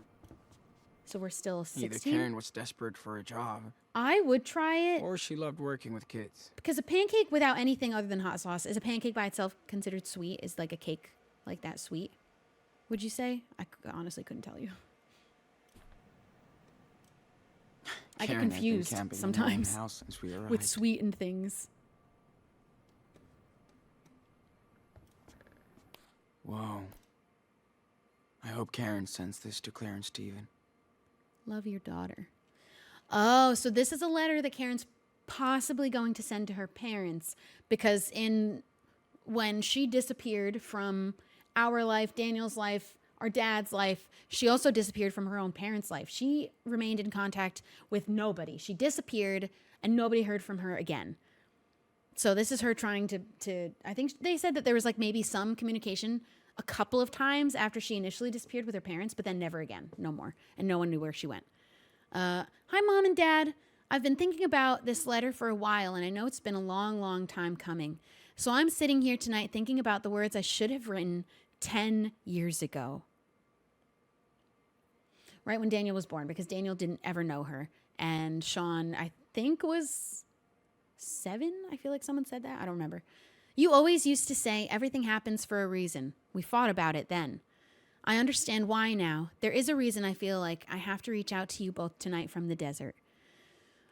So we're still 16. Either Karen was desperate for a job. I would try it. Or she loved working with kids. Because a pancake without anything other than hot sauce, is a pancake by itself considered sweet? Is like a cake like that sweet? Would you say? I honestly couldn't tell you. I get confused sometimes with sweetened things. Whoa. I hope Karen sends this to Claire and Steven. Love your daughter. Oh, so this is a letter that Karen's possibly going to send to her parents because when she disappeared from our life, Daniel's life, our dad's life, she also disappeared from her own parents' life. She remained in contact with nobody. She disappeared and nobody heard from her again. So this is her trying to I think they said that there was like maybe some communication a couple of times after she initially disappeared with her parents, but then never again, no more. And no one knew where she went. Hi, Mom and Dad. I've been thinking about this letter for a while, and I know it's been a long, long time coming. So I'm sitting here tonight thinking about the words I should have written 10 years ago. Right when Daniel was born, because Daniel didn't ever know her. And Sean, I think, was 7? I feel like someone said that. I don't remember. You always used to say everything happens for a reason. We fought about it then. I understand why now. There is a reason I feel like I have to reach out to you both tonight from the desert.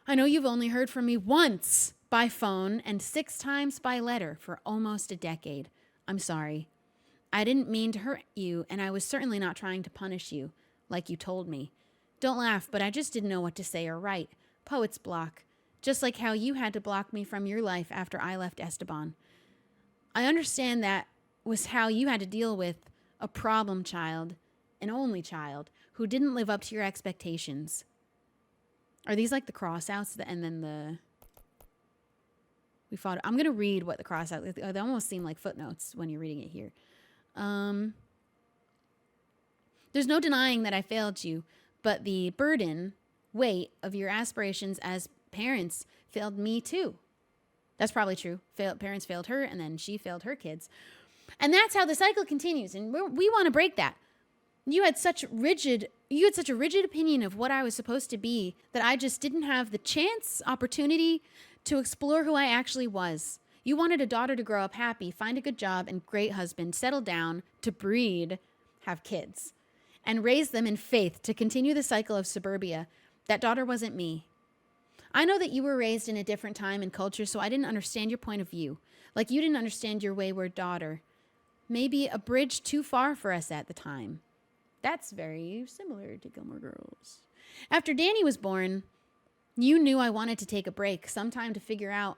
I know you've only heard from me once by phone and 6 times by letter for almost a decade. I'm sorry. I didn't mean to hurt you, and I was certainly not trying to punish you, like you told me. Don't laugh, but I just didn't know what to say or write. Poet's block. Just like how you had to block me from your life after I left Esteban. I understand that was how you had to deal with a problem child, an only child, who didn't live up to your expectations. Are these like the cross-outs and then the... We fought... I'm going to read what the cross-outs... They almost seem like footnotes when you're reading it here. There's no denying that I failed you, but the burden, weight of your aspirations as parents failed me too. That's probably true. Parents failed her, and then she failed her kids. And that's how the cycle continues, and we want to break that. You had such a rigid opinion of what I was supposed to be that I just didn't have the opportunity to explore who I actually was. You wanted a daughter to grow up happy, find a good job and great husband, settle down, to breed, have kids, and raise them in faith to continue the cycle of suburbia. That daughter wasn't me. I know that you were raised in a different time and culture, so I didn't understand your point of view. Like you didn't understand your wayward daughter. Maybe a bridge too far for us at the time. That's very similar to Gilmore Girls. After Danny was born, you knew I wanted to take a break, some time to figure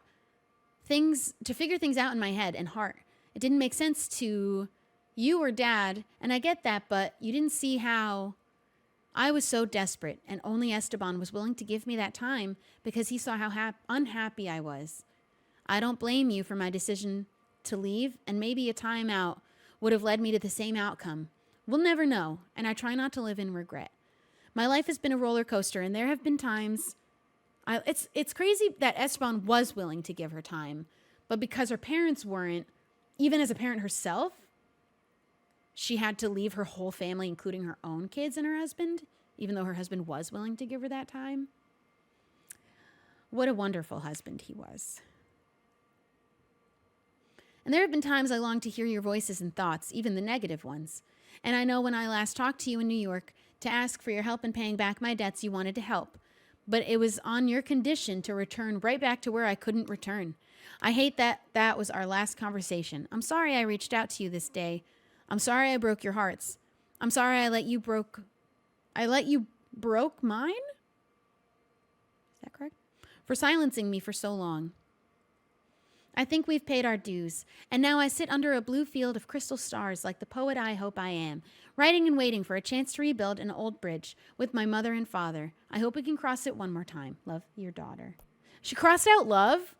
things out in my head and heart. It didn't make sense to you or Dad, and I get that, but you didn't see how I was so desperate, and only Esteban was willing to give me that time because he saw how unhappy I was. I don't blame you for my decision to leave, and maybe a time out would have led me to the same outcome. We'll never know, and I try not to live in regret. My life has been a roller coaster, and there have been times... It's crazy that Esteban was willing to give her time, but because her parents weren't, even as a parent herself, she had to leave her whole family, including her own kids and her husband, even though her husband was willing to give her that time. What a wonderful husband he was. And there have been times I longed to hear your voices and thoughts, even the negative ones. And I know when I last talked to you in New York to ask for your help in paying back my debts, you wanted to help. But it was on your condition to return right back to where I couldn't return. I hate that was our last conversation. I'm sorry I reached out to you this day. I'm sorry I broke your hearts. I'm sorry I let you broke mine? Is that correct? For silencing me for so long. I think we've paid our dues, and now I sit under a blue field of crystal stars like the poet I hope I am, writing and waiting for a chance to rebuild an old bridge with my mother and father. I hope we can cross it one more time. Love, your daughter. She crossed out love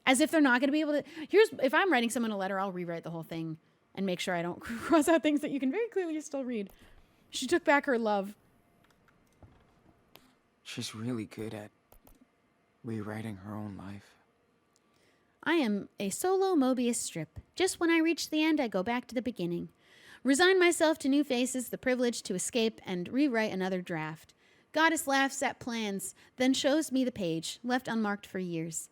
as if they're not going to be able to... If I'm writing someone a letter, I'll rewrite the whole thing and make sure I don't cross out things that you can very clearly still read. She took back her love. She's really good at rewriting her own life. I am a solo Mobius strip. Just when I reach the end, I go back to the beginning. Resign myself to new faces, the privilege to escape and rewrite another draft. Goddess laughs at plans, then shows me the page, left unmarked for years.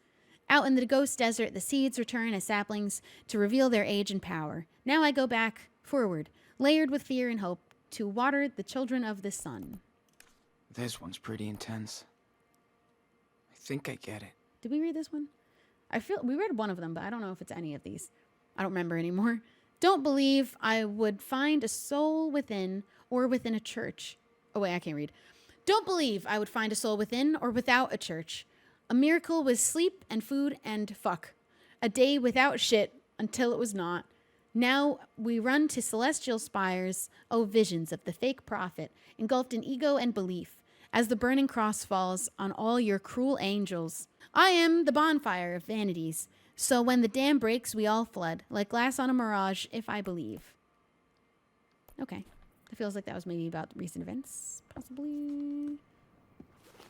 Out in the ghost desert, the seeds return as saplings to reveal their age and power. Now I go back, forward, layered with fear and hope, to water the children of the sun. This one's pretty intense. I think I get it. Did we read this one? I feel we read one of them, but I don't know if it's any of these. I don't remember anymore. Don't believe I would find a soul within or within a church. Oh, wait, I can't read. Don't believe I would find a soul within or without a church. A miracle was sleep and food and fuck. A day without shit until it was not. Now we run to celestial spires, oh visions of the fake prophet, engulfed in ego and belief, as the burning cross falls on all your cruel angels. I am the bonfire of vanities, so when the dam breaks, we all flood, like glass on a mirage, if I believe. Okay. It feels like that was maybe about recent events, possibly.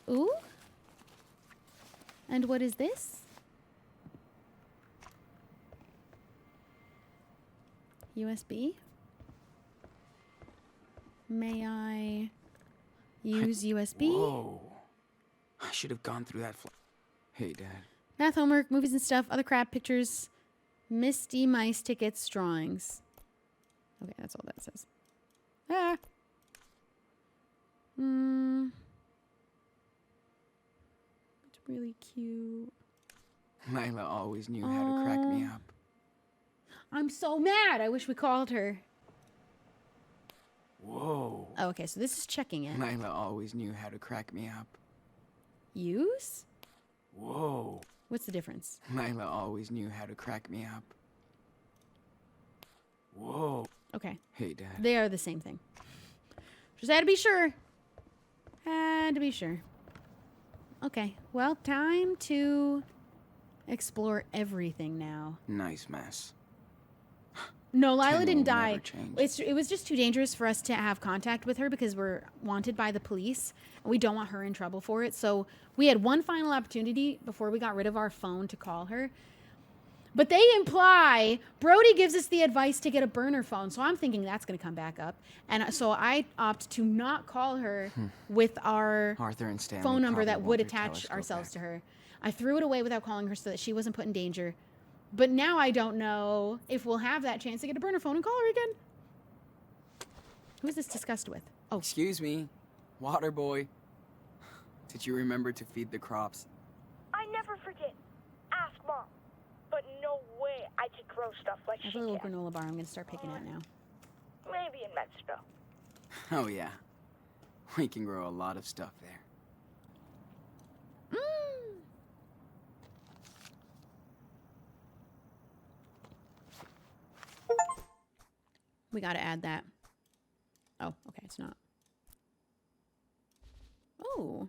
Ooh. And what is this? USB? May I use USB? Whoa. I should have gone through that. Hey, Dad. Math homework, movies and stuff, other crap, pictures, Misty Mice tickets, drawings. Okay, that's all that says. Ah. It's really cute. Lila always knew how to crack me up. I'm so mad. I wish we called her. Whoa. Oh, okay, so this is checking it. Lila always knew how to crack me up. Use? Whoa. What's the difference? Lila always knew how to crack me up. Whoa. Okay, Hey, Dad. they are the same thing. Just had to be sure. Had to be sure. Okay, well, time to explore everything now. Nice mess. No, Lila Daniel didn't will die. never change. It was just too dangerous for us to have contact with her because we're wanted by the police and we don't want her in trouble for it. So we had one final opportunity before we got rid of our phone to call her. But they imply Brody gives us the advice to get a burner phone. So I'm thinking that's going to come back up. And so I opt to not call her with our Arthur and Stanley phone number probably that want would their attach telescope ourselves back. to her. I threw it away without calling her so that she wasn't put in danger. But now I don't know if we'll have that chance to get a burner phone and call her again. Who is this discussed with? Oh, Excuse me, water boy. Did you remember to feed the crops? I never forget. Ask Mom. But no way I could grow stuff like I have she a little can. granola bar I'm going to start picking at now. Maybe in Mexico. Oh yeah. We can grow a lot of stuff there. We got to add that. Oh, okay, it's not. Oh,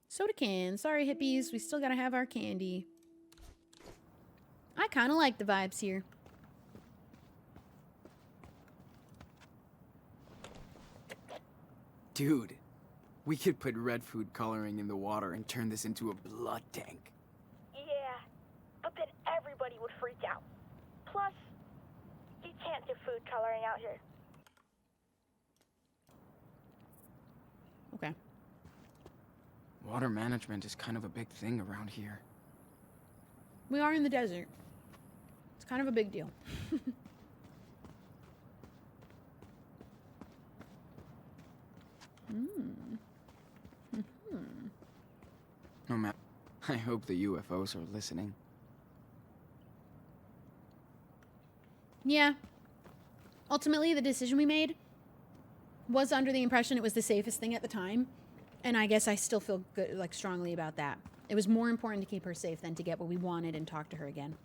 soda can. Sorry, hippies. We still got to have our candy. I kind of like the vibes here. Dude, we could put red food coloring in the water and turn this into a blood tank. Yeah, but then everybody would freak out. Plus, you can't do food coloring out here. Okay. Water management is kind of a big thing around here. We are in the desert. It's kind of a big deal. No matter. I hope the UFOs are listening. Yeah. Ultimately, the decision we made was under the impression it was the safest thing at the time. And I guess I still feel good, like strongly about that. It was more important to keep her safe than to get what we wanted and talk to her again.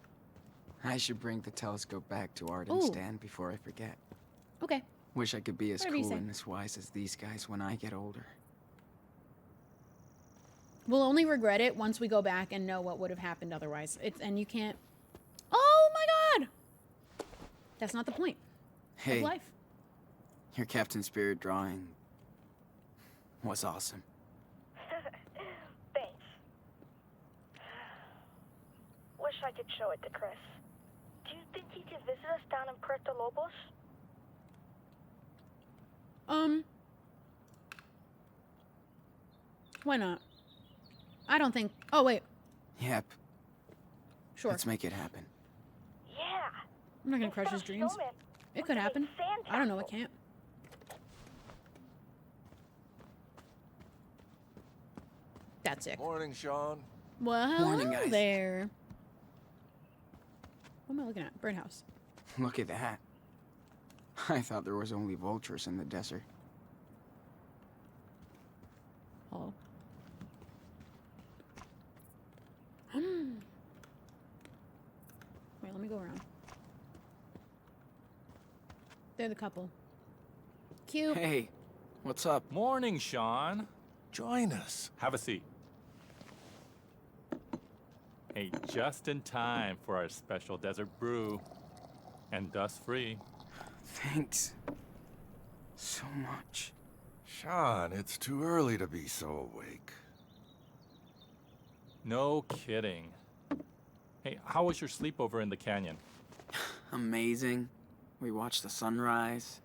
I should bring the telescope back to Art Ooh. and Stan before I forget. Okay. Wish I could be as Whatever you cool say. and as wise as these guys when I get older. We'll only regret it once we go back and know what would have happened otherwise. And you can't... Oh my god! That's not the point Hey, of life. your Captain Spirit drawing was awesome. Thanks. Wish I could show it to Chris. Do you think he could visit us down in Puerto Lobos? Why not? I don't think... Oh, wait. Yep, Sure. let's make it happen. Yeah. I'm not gonna crush his Instead of dreams. snowman, It we could make happen. sand I don't know, it castles. can't. That's sick. Morning, Sean. Well, hello Morning, guys. there. What am I looking at? Birdhouse. Look at that. I thought there was only vultures in the desert. Hello. Wait, let me go around. They're the couple. Cute. Hey, what's up? Morning, Sean. Join us. Have a seat. Hey, just in time for our special desert brew. And dust-free. Thanks so much. Sean, it's too early to be so awake. No kidding. Hey, how was your sleepover in the canyon? Amazing. We watched the sunrise.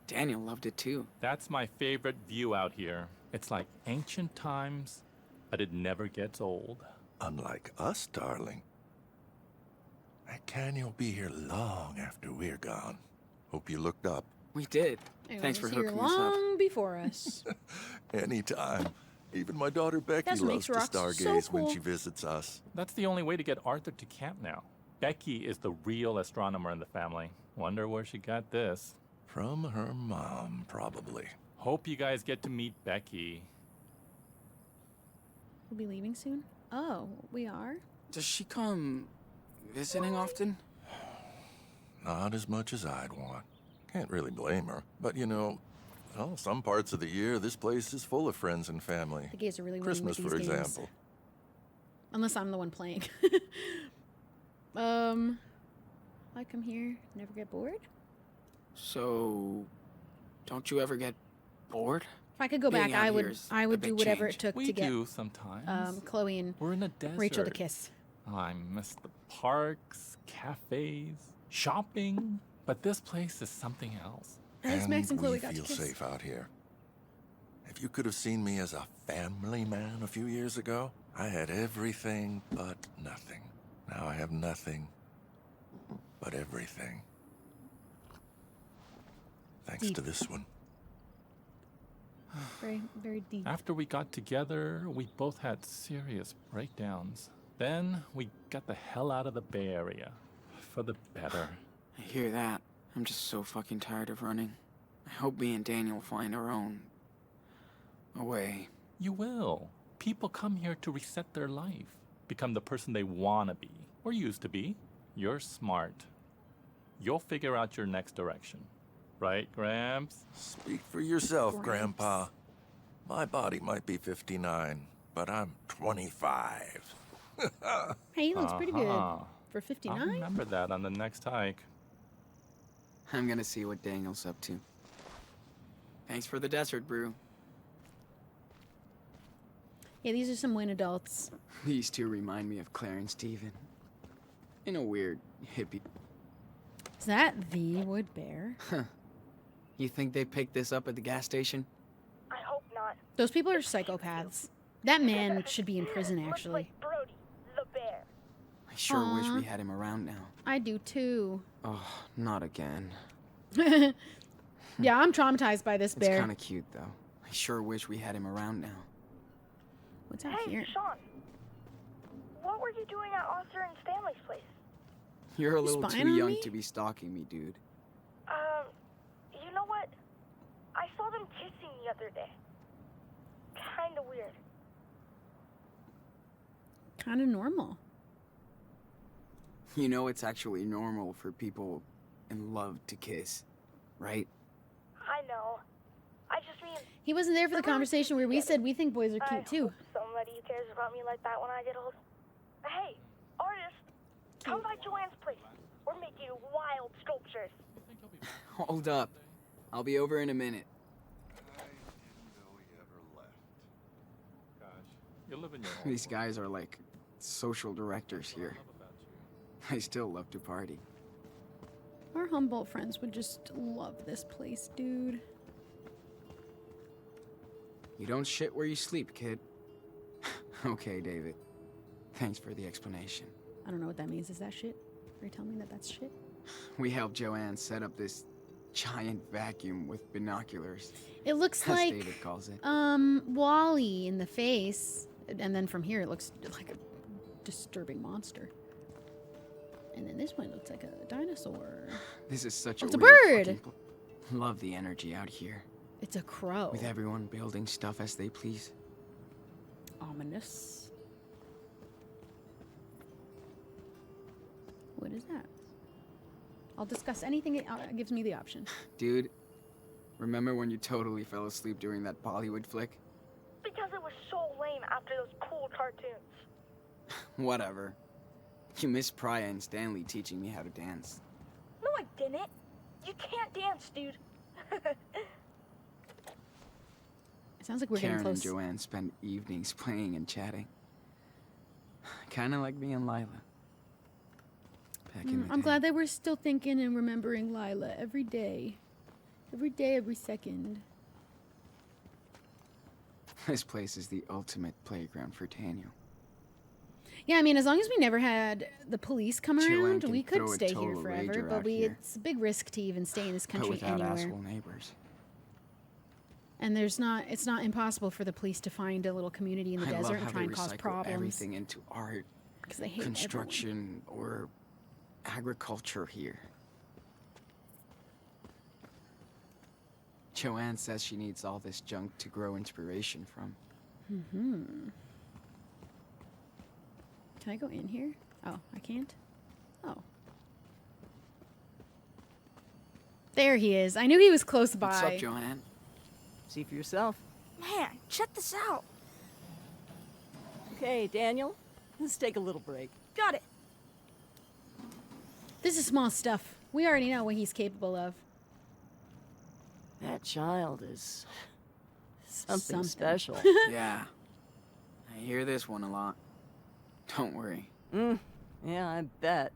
Daniel loved it too. That's my favorite view out here. It's like ancient times, but it never gets old. Unlike us, darling. That canyon will be here long after we're gone. Hope you looked up. We did. It Thanks for was here hooking us up. long before us. Anytime. Even my daughter Becky That's what loves makes to rocks so stargaze when cool. she visits us. That's the only way to get Arthur to camp now. Becky is the real astronomer in the family. Wonder where she got this. From her mom, probably. Hope you guys get to meet Becky. We'll be leaving soon? Oh, we are? Does she come visiting often? Not as much as I'd want. Can't really blame her. But you know, well, some parts of the year, this place is full of friends and family. The gays are really winning Christmas, with for these games. example. Unless I'm the one playing. I come here, never get bored? So, don't you ever get bored? If I could go Being back, out I here would is I a would do big whatever change. it took We to get do sometimes. Chloe and We're in a desert. Rachel to kiss. I miss the parks, cafes, shopping. But this place is something else. As Max and Chloe we got to feel kiss. safe out here. If you could have seen me as a family man a few years ago, I had everything but nothing. Now I have nothing but everything. Thanks Deep. to this one. Very, very deep. After we got together, we both had serious breakdowns. Then we got the hell out of the Bay Area. For the better. I hear that. I'm just so fucking tired of running. I hope me and Daniel find our own way. You will. People come here to reset their life. Become the person they want to be. Or used to be. You're smart. You'll figure out your next direction. Right, Gramps? Speak for yourself, Gramps. Grandpa. My body might be 59, but I'm 25. Hey, he looks pretty good. Uh-huh. For I'll 59? remember that on the next hike. I'm gonna see what Daniel's up to. Thanks for the desert brew. Yeah, these are some win adults. These two remind me of Claire and Steven. In a weird, hippie. Is that the wood bear? You think they picked this up at the gas station? I hope not. Those people are psychopaths. That man should be in prison, Looks actually. like Brody, the bear. I sure wish Aw. we had him around now. I do too. Oh, not again. Yeah, I'm traumatized by this It's bear. kind of cute, though. I sure wish we had him around now. What's out Hey, here? Sean. What were you doing at Arthur and Stanley's place? You're a little spying too on young me? to be stalking me, dude. You know what? I saw them kissing the other day. Kinda weird. Kind of normal. You know it's actually normal for people in love to kiss, right? I know. I just mean, He wasn't there for the conversation where we said we think boys are I cute too. hope somebody cares about me like that when I get old. Hey, artist, come by Joanne's place. We're making wild sculptures. Hold up. I'll be over in a minute. I didn't know he ever left. Gosh, you live in your own These world. guys are like social directors here. Love about you. I still love to party. Our Humboldt friends would just love this place, dude. You don't shit where you sleep, kid. Okay, David. Thanks for the explanation. I don't know what that means. Is that shit? Are you telling me that that's shit? We helped Joanne set up this giant vacuum with binoculars, It looks as like David calls it. Wally in the face, and then from here it looks like a disturbing monster. And then this one looks like a dinosaur. This is such Oh, a it's a weird bird! fucking love the energy out here, It's a crow. with everyone building stuff as they please. Ominous. What is that? I'll discuss anything it gives me the option. Dude, remember when you totally fell asleep during that Bollywood flick? Because it was so lame after those cool cartoons. Whatever. You missed Priya and Stanley teaching me how to dance. No, I didn't. You can't dance, dude. It sounds like we're Karen getting and close. Joanne spend evenings playing and chatting. Kinda like me and Lila. Back in the I'm day. glad that we're still thinking and remembering Lila every day. Every day, every second. This place is the ultimate playground for Daniel. Yeah, I mean, as long as we never had the police come Joanne around, can we could throw a stay here total forever. rager But out here. it's a big risk to even stay in this But country without anywhere. asshole neighbors. And it's not impossible for the police to find a little community in the I love desert how and try they and cause recycle problems everything into art, because they hate construction, or agriculture here. Joanne says she needs all this junk to grow inspiration from. Can I go in here? Oh, I can't? Oh. There he is. I knew he was close by. What's up, Joanne? See for yourself. Man, check this out. Okay, Daniel, let's take a little break. Got it. This is small stuff. We already know what he's capable of. That child is something Something. special. Yeah. I hear this one a lot. Don't worry. Yeah, I bet.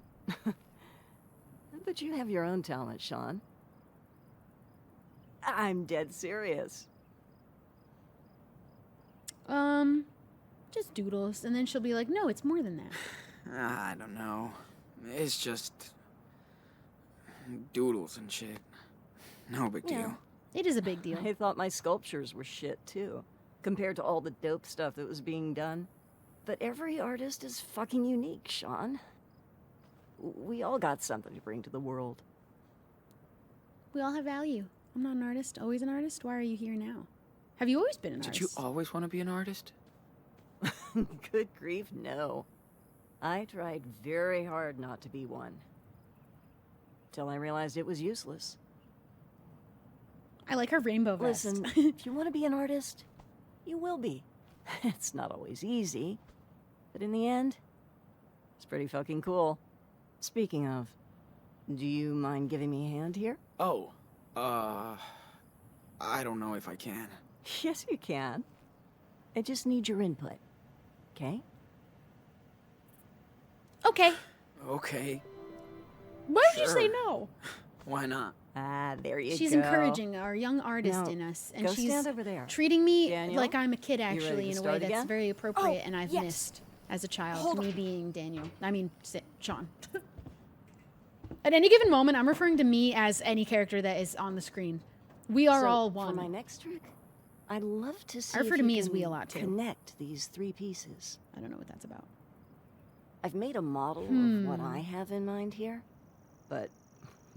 But you have your own talent, Sean. I'm dead serious. Just doodles, and then she'll be like, no, it's more than that. I don't know. It's just doodles and shit. No big deal. It is a big deal. I thought my sculptures were shit, too, compared to all the dope stuff that was being done. But every artist is fucking unique, Sean. We all got something to bring to the world. We all have value. I'm not an artist, always an artist. Why are you here now? Have you always been an Did artist? you always want to be an artist? Good grief, no. I tried very hard not to be one. Till I realized it was useless. I like her rainbow vest. Listen, if you want to be an artist, you will be. It's not always easy, but in the end, it's pretty fucking cool. Speaking of, do you mind giving me a hand here? Oh, I don't know if I can. Yes, you can. I just need your input, okay? Okay. Okay, Why did you say Sure. no? why not? Ah, there you She's go. encouraging our young artist Now, in us, and go she's stand over there. treating me Daniel, like I'm a kid, ready actually, to in a way start that's again? very appropriate, Oh, and I've yes. missed as a child. Hold me on. being Daniel. I mean, Sean. At any given moment, I'm referring to me as any character that is on the screen. We are So, all For one. my next trick, I'd love to see refer if to you me as can we a lot, too. Connect these three pieces. I don't know what that's about. I've made a model of what I have in mind here, but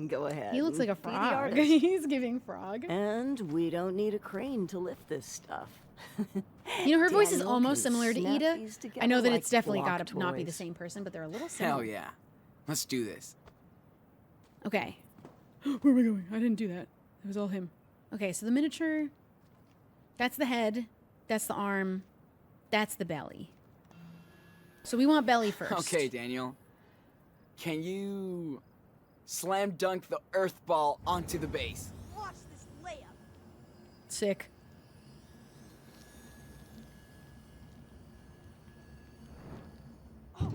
go ahead. He looks like a be the frog. artist. He's giving frog. And we don't need a crane to lift this stuff. You know, her voice is Daniel almost can similar to snap Ida. these I know together that like it's definitely block got to not be the toys. same person, but they're a little similar. Hell yeah. Let's do this. Okay. Where am I going? I didn't do that. It was all him. Okay, so the miniature, that's the head, that's the arm, that's the belly. So we want belly first. Okay, Daniel. Can you slam dunk the earth ball onto the base? Watch this layup. Sick. Oh,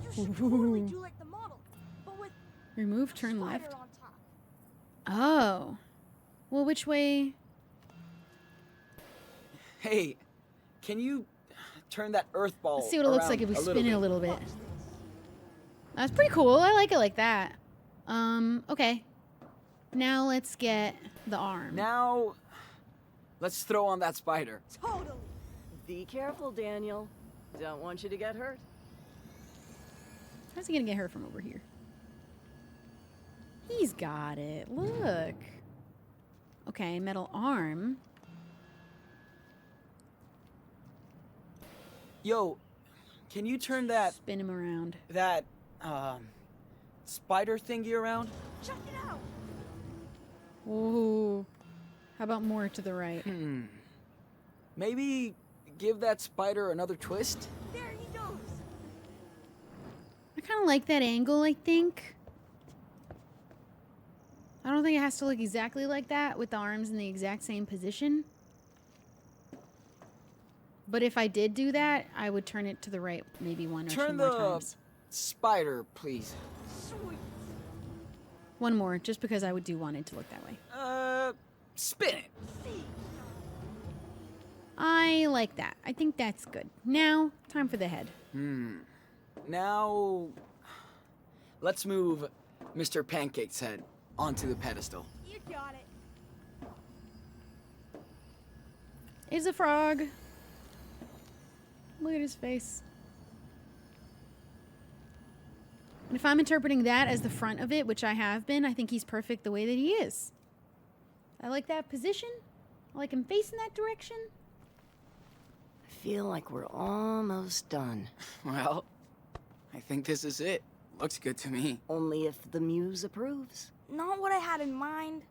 you should totally do like the model, but with Remove, turn spider left. on top. Oh. Well, which way? Hey, can you turn that earth ball Let's see what it looks like if we around spin it a bit? little bit. That's pretty cool. I like it like that. Okay. Now let's get the arm. Now, let's throw on that spider. Totally. Be careful, Daniel. Don't want you to get hurt. How's he gonna get her from over here? He's got it. Look. Okay, metal arm. Yo, can you turn that Spin him around. spider thingy around? Check it out. Ooh. How about more to the right? Maybe give that spider another twist? There he goes. I kind of like that angle, I think. I don't think it has to look exactly like that with the arms in the exact same position. But if I did do that, I would turn it to the right maybe one or Turn two more the times. spider, please. Sweet. One more, just because I would do want it to look that way. Spin it. See. I like that. I think that's good. Now, time for the head. Now, let's move Mr. Pancake's head onto the pedestal. You got it. Is a frog. Look at his face. And if I'm interpreting that as the front of it, which I have been, I think he's perfect the way that he is. I like that position. I like him facing that direction. I feel like we're almost done. Well, I think this is it. Looks good to me. Only if the muse approves. Not what I had in mind,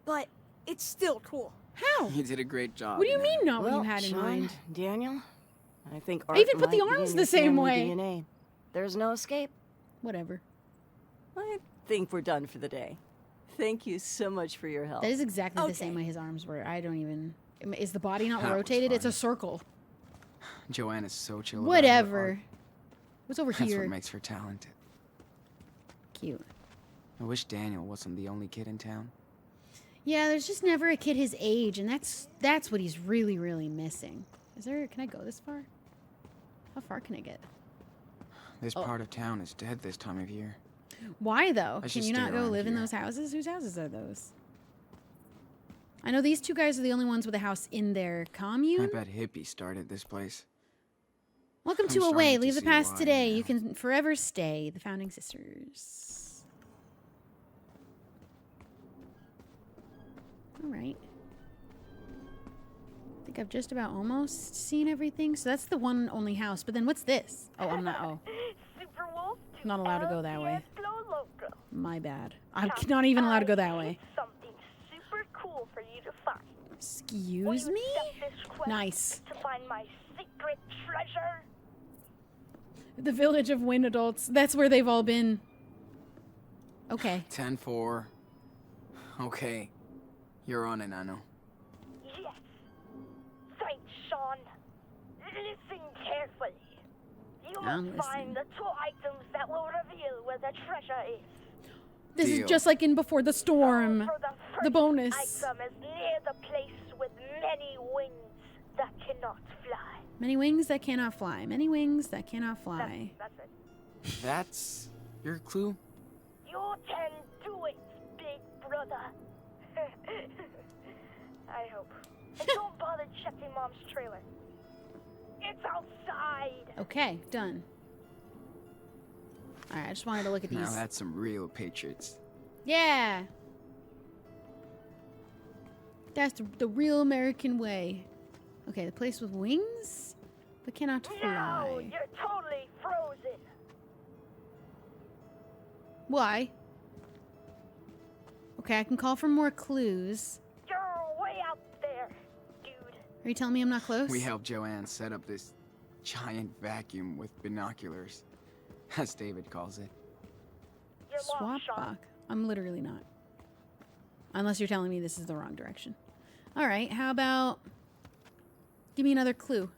but it's still cool. How? You did a great job. What do you man. mean not Well, what you had in Sean, mind? Daniel, I think I even art put the might be arms in the your same family way. DNA. There's no escape. Whatever. I think we're done for the day. Thank you so much for your help. That is exactly the Okay. same way his arms were. I don't even... Is the body not That was rotated? It's a fun. circle. Joanne is so chill. about her Whatever. art. What's over That's here? what makes her talented. Cute. I wish Daniel wasn't the only kid in town. Yeah, there's just never a kid his age, and that's what he's really, really missing. Is there... Can I go this far? How far can I get? This Oh. part of town is dead this time of year. Why, though? I Can should you not stay go around live in here. those houses? Whose houses are those? I know these two guys are the only ones with a house in their I commune. bet hippies started this place. Welcome I'm to starting Away. to Leave the see past why today. now. You can forever stay. The Founding Sisters. All right. I think I've just about almost seen everything. So that's the one only house. But then what's this? Oh, I'm not. Oh, Super Wolf to Not allowed to go that way. El Diablo Loco. my bad. I'm not even allowed to go that way. Something super cool for you to find. Will Excuse you me? accept this quest Nice. To find my secret treasure. The village of Wind Adults. That's where they've all been. Okay. 10-4. Okay. You're on it, Nano. Yes. Thanks, Sean. Listen carefully. You I'm will find the two items that will reveal where the treasure is. This is Deal. just like in Before the Storm. For the The first bonus. item is near the place with many wings that cannot fly. Many wings that cannot fly. Many wings that cannot fly. That's it. That's your clue? You can do it, big brother. I hope. And don't bother checking Mom's trailer. It's outside. Okay, done. Alright, I just wanted to look at Now these. that's some real patriots. Yeah! That's the real American way. Okay, the place with wings, but cannot No, fly. you're totally frozen. Why? Okay, I can call for more clues. You're way out there, dude. Are you telling me I'm not close? We helped Joanne set up this giant vacuum with binoculars, as David calls it. You're Swap lost, Sean. buck. I'm literally not. Unless you're telling me this is the wrong direction. Alright, how about... Give me another clue.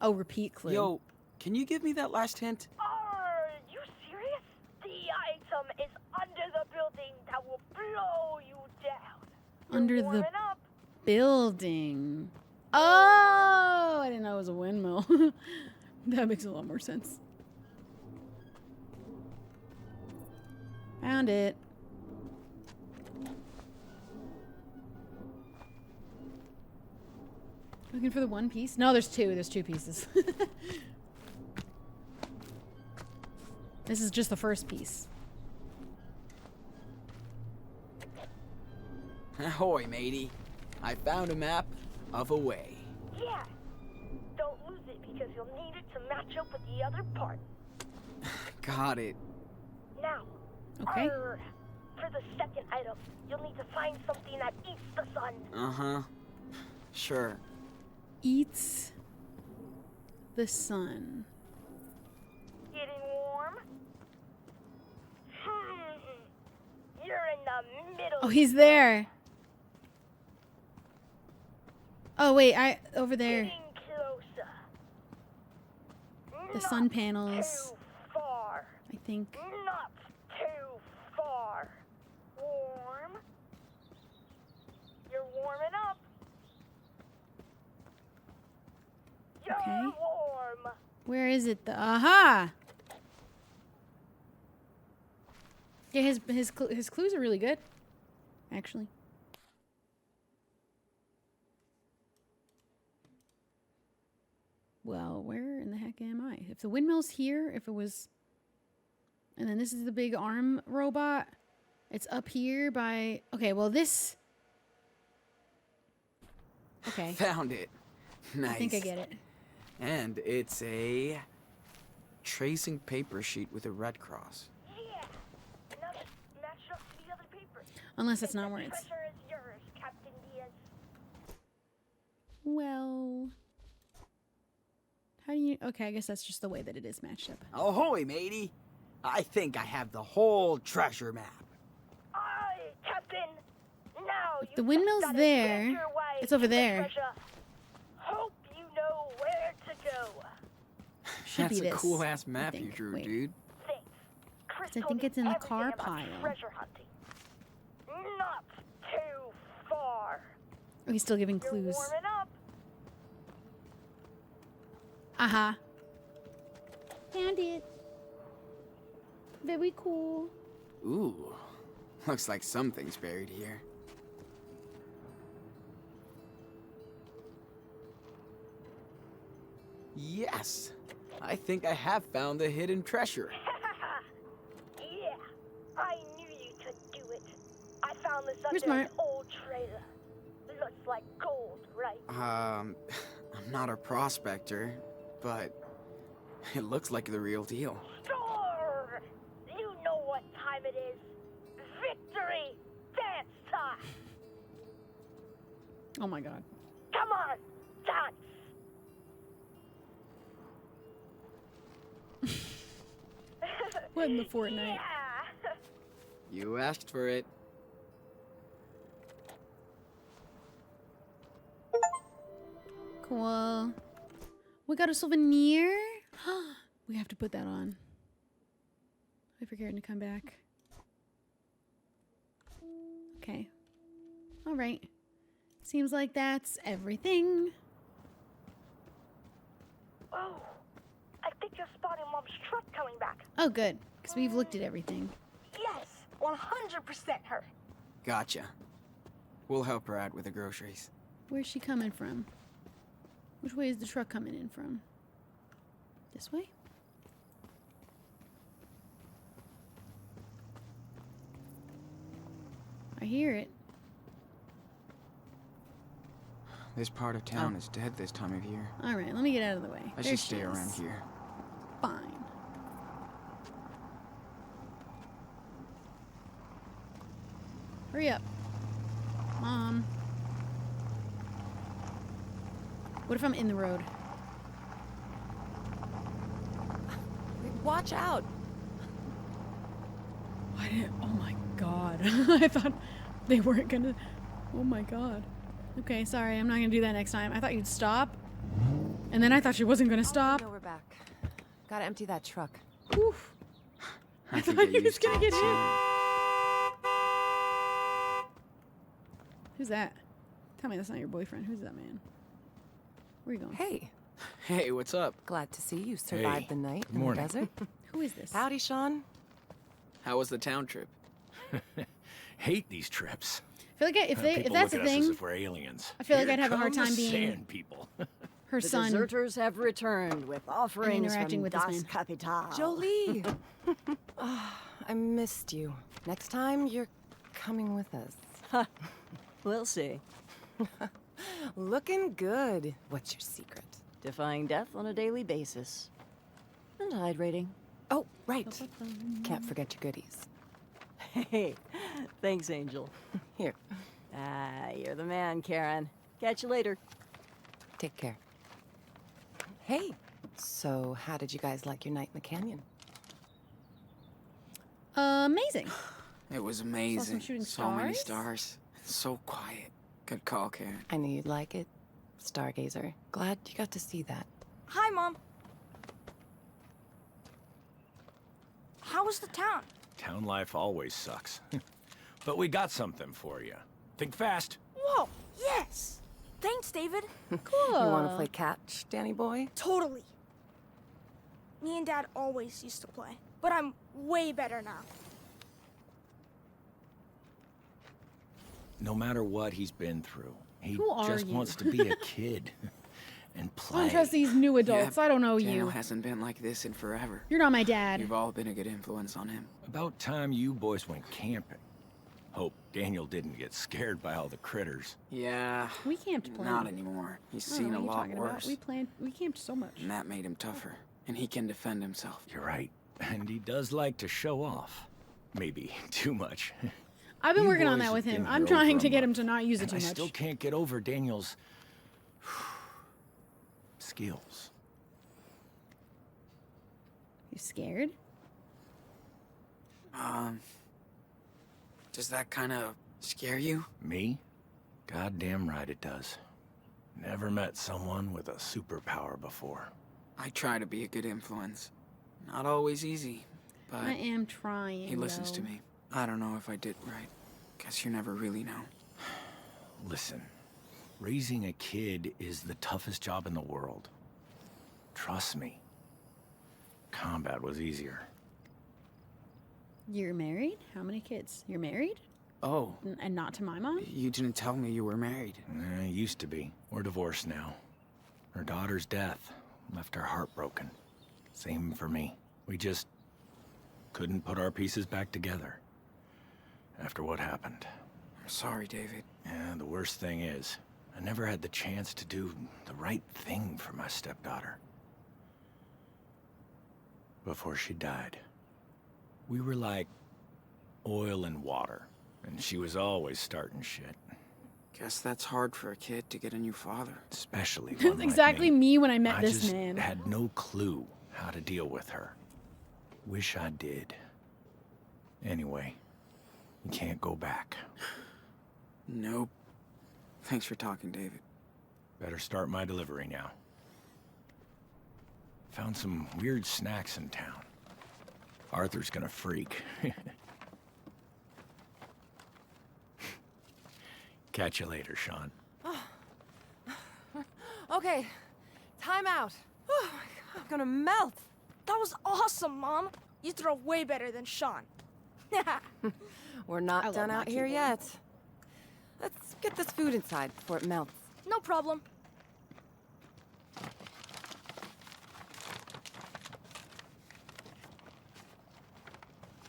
Oh, repeat clue. Yo, can you give me that last hint? Are you serious? The item is under the building that will blow you down. You're Under warming the up. building. Oh! I didn't know it was a windmill. That makes a lot more sense. Found it. Looking for the one piece? No, there's two. There's two pieces. This is just the first piece. Ahoy, matey. I found a map of a way. Yeah. Don't lose it because you'll need it to match up with the other part. Got it. Now, Okay. for the second item, you'll need to find something that eats the sun. Uh-huh. Sure. Eats the sun. Getting warm? You're in the middle. Oh, he's there. Oh, wait, over there. Getting closer. The Not sun panels, Too far. I think. Not too far. Warm. You're warming up. You're Okay. warm. Where is it? Aha! Yeah, his clues are really good, actually. Well, where in the heck am I? If the windmill's here, if it was... And then this is the big arm robot. It's up here by... Okay, well this... Okay. Found it. Nice. I think I get it. And it's a tracing paper sheet with a red cross. Yeah. And now just match it up to the other paper. Unless that's not where it's. Treasure is yours, Captain Diaz. Well. How do you. Okay, I guess that's just the way that it is matched up. Ahoy, matey. I think I have the whole treasure map. Aye, Captain. Now The windmill's gotta there. get your way It's over to the there. treasure. Hope you know where to go. Should That's be a this. cool ass I map you think. drew, Wait. dude. Thanks. Chris I told think me it's in the everything car about pile. treasure hunting. Not too far. Oh, he's still giving You're clues. warming up. Uh-huh. Found it. Very cool. Ooh. Looks like something's buried here. Yes. I think I have found the hidden treasure. Yeah, I knew you could do it. I found this You're under smart. an old trailer. Looks like gold, right? I'm not a prospector, but it looks like the real deal. Sure! You know what time it is. Victory dance time. Oh my god. Come on, dance. What in the Fortnite? Yeah. You asked for it. Cool. We got a souvenir. We have to put that on. I forget to come back. Okay. All right. Seems like that's everything. Oh, I think you're spotting Mom's truck coming back. Oh, good. Because we've looked at everything. Yes, 100% her. Gotcha. We'll help her out with the groceries. Where's she coming from? Which way is the truck coming in from? This way? I hear it. This part of town is dead this time of year. All right, let me get out of the way. I There should she stay around is. here. Fine. Hurry up. Mom. What if I'm in the road? Watch out. Why did? Oh my god. I thought they weren't gonna. Oh my god. Okay, sorry. I'm not gonna do that next time. I thought you'd stop. And then I thought she wasn't gonna stop. No, we're back. Gotta empty that truck. Oof. I thought could he get was used to gonna it get hit. soon. Who's that? Tell me that's not your boyfriend. Who's that man? Where are you going? Hey, Hey, what's up? glad to see you survived Hey, the night good in morning. the desert. Who is this? Howdy, Sean. How was the town trip? Hate these trips. I feel like if People that's look the at us as thing, if we're aliens. I feel like Here I'd have a hard come time the being sand people. her The son. deserters have returned with offerings interacting from with this Das man. Kapital. Jolie. Ah, I missed you. Next time, you're coming with us. We'll see. Looking good. What's your secret? Defying death on a daily basis. And hydrating. Oh, right. Can't forget your goodies. Hey, thanks, Angel. Here, Ah, you're the man, Karen. Catch you later. take care. Hey, so how did you guys like your night in the canyon? Amazing. It was amazing. shooting So many stars? stars. So quiet. Good call, Karen. I knew you'd like it. Stargazer. Glad you got to see that. Hi, Mom. How was the town? Town life always sucks. But we got something for you. Think fast. Whoa, yes. Thanks, David. Cool. You want to play catch, Danny boy? Totally. Me and Dad always used to play, but I'm way better now. No matter what he's been through, he Who are just you? wants to be a kid and I play. don't trust these new adults. Yeah, I don't know Daniel you. hasn't been like this in forever. You're not my dad. You've all been a good influence on him. About time you boys went camping. Hope Daniel didn't get scared by all the critters. Yeah. We camped plenty. Not anymore. He's I don't seen know a what lot you're talking worse. about. We camped so much. And that made him tougher. And he can defend himself. You're right. And he does like to show off. Maybe too much. I've been You working on boys that with have him. been I'm here trying over to a get him month, to not use it and too I much. still can't get over Daniel's skills. You scared? Does that kind of scare you? Me? Goddamn right it does. Never met someone with a superpower before. I try to be a good influence. Not always easy, but I am trying. he listens to though. me. I don't know if I did right. Guess you never really know. Listen, raising a kid is the toughest job in the world. Trust me. Combat was easier. You're married? How many kids? You're married? Oh, And not to my mom? you didn't tell me you were married. Used to be. We're divorced now. Her daughter's death left her heartbroken. Same for me. We just couldn't put our pieces back together after what happened. I'm sorry, David. Yeah, the worst thing is, I never had the chance to do the right thing for my stepdaughter. Before she died, we were like oil and water, and she was always starting shit. Guess that's hard for a kid to get a new father. Especially one That's like exactly me. me when I met I this just man. had no clue how to deal with her. Wish I did. Anyway, you can't go back. Nope. Thanks for talking, David. Better start my delivery now. Found some weird snacks in town. Arthur's gonna freak. Catch you later, Sean. Okay, time out. Oh my God, I'm gonna melt. That was awesome, Mom. You throw way better than Sean. We're I not love done my out here keyboard. yet. Let's get this food inside before it melts. No problem.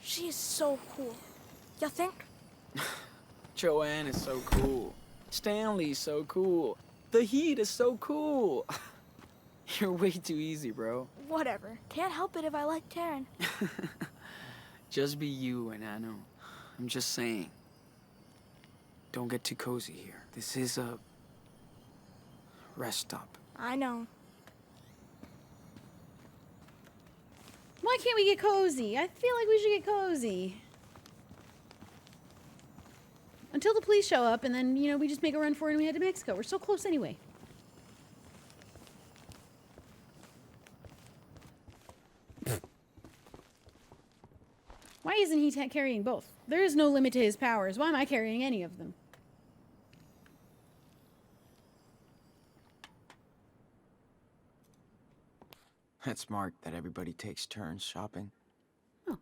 She is so cool. You think? Joanne is so cool. Stanley's so cool. The Heat is so cool. You're way too easy, bro. Whatever. Can't help it if I like Taryn. Just be you and I know. I'm just saying. Don't get too cozy here. This is a rest stop. I know. Why can't we get cozy? I feel like we should get cozy. Until the police show up, and then, you know, we just make a run for it and we head to Mexico. We're so close anyway. Why isn't he carrying both? There is no limit to his powers. Why am I carrying any of them? It's smart that everybody takes turns shopping. Oh.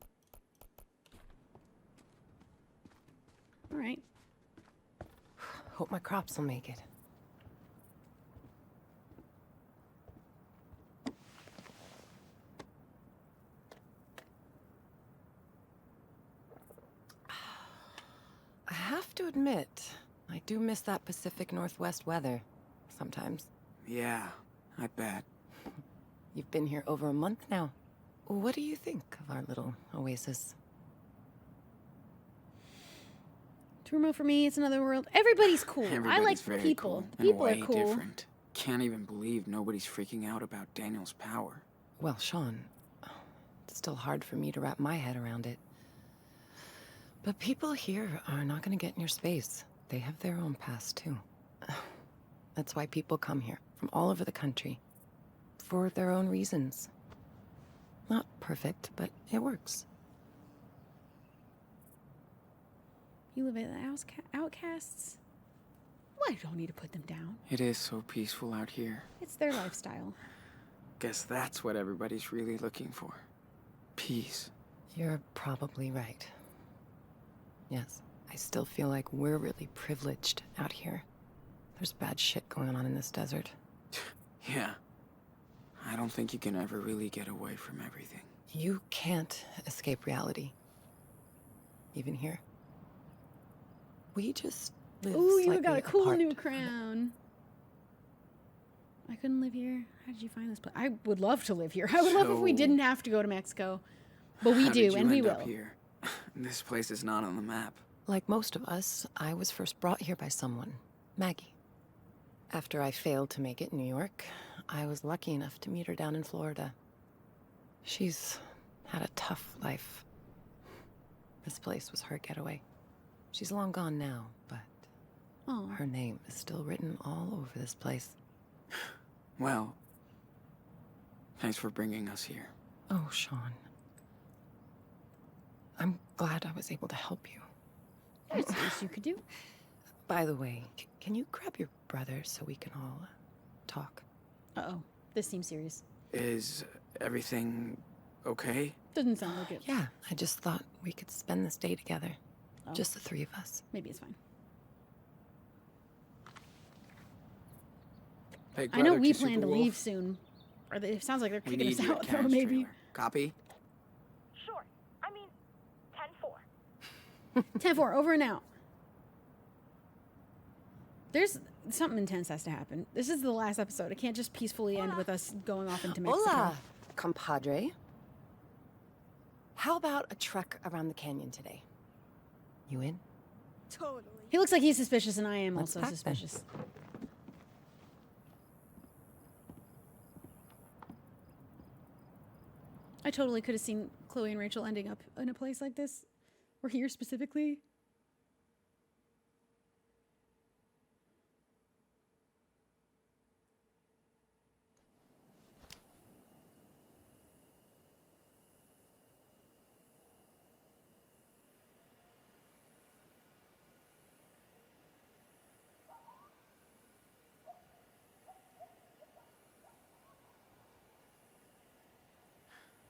All right. Hope my crops will make it. I have to admit, I do miss that Pacific Northwest weather sometimes. Yeah, I bet. You've been here over a month now. What do you think of our little oasis? Turmo for me, it's another world. Everybody's cool. I Everybody's like very people. cool and People are way cool. different. Can't even believe nobody's freaking out about Daniel's power. Well, Sean, it's still hard for me to wrap my head around it. But people here are not going to get in your space. They have their own past, too. That's why people come here from all over the country. For their own reasons. Not perfect, but it works. You live at the outcasts? Well, I don't need to put them down. It is so peaceful out here. It's their lifestyle. Guess that's what everybody's really looking for. Peace. You're probably right. Yes, I still feel like we're really privileged out here. There's bad shit going on in this desert. Yeah. I don't think you can ever really get away from everything. You can't escape reality. Even here. We just live Ooh, you slightly got a cool apart. new crown. I couldn't live here. How did you find this place? I would love to live here. I would love if we So- didn't have to go to Mexico. But we How did do, you and we end will. up here? This place is not on the map. Like most of us, I was first brought here by someone, Maggie. After I failed to make it in New York, I was lucky enough to meet her down in Florida. She's had a tough life. This place was her getaway. She's long gone now, but Oh. her name is still written all over this place. Well, thanks for bringing us here. Oh, Sean. I'm glad I was able to help you. There's things you could do. By the way, can you grab your brother so we can all talk? Uh-oh. This seems serious. Is everything okay? Doesn't sound like it. Yeah, I just thought we could spend this day together. Oh. Just the three of us. Maybe it's fine. Big I know brother we to plan to Super leave Wolf. soon. Or it sounds like they're We kicking need us you at out, though, Karen's maybe. trailer. Copy? Sure. I mean, 10-4. 10-4, over and out. There's something intense has to happen. This is the last episode. It can't just peacefully end with us going off into Mexico. Hola, compadre. How about a trek around the canyon today? You in? Totally. He looks like he's suspicious, and I am Let's also pack then. suspicious. I totally could have seen Chloe and Rachel ending up in a place like this. Or here specifically.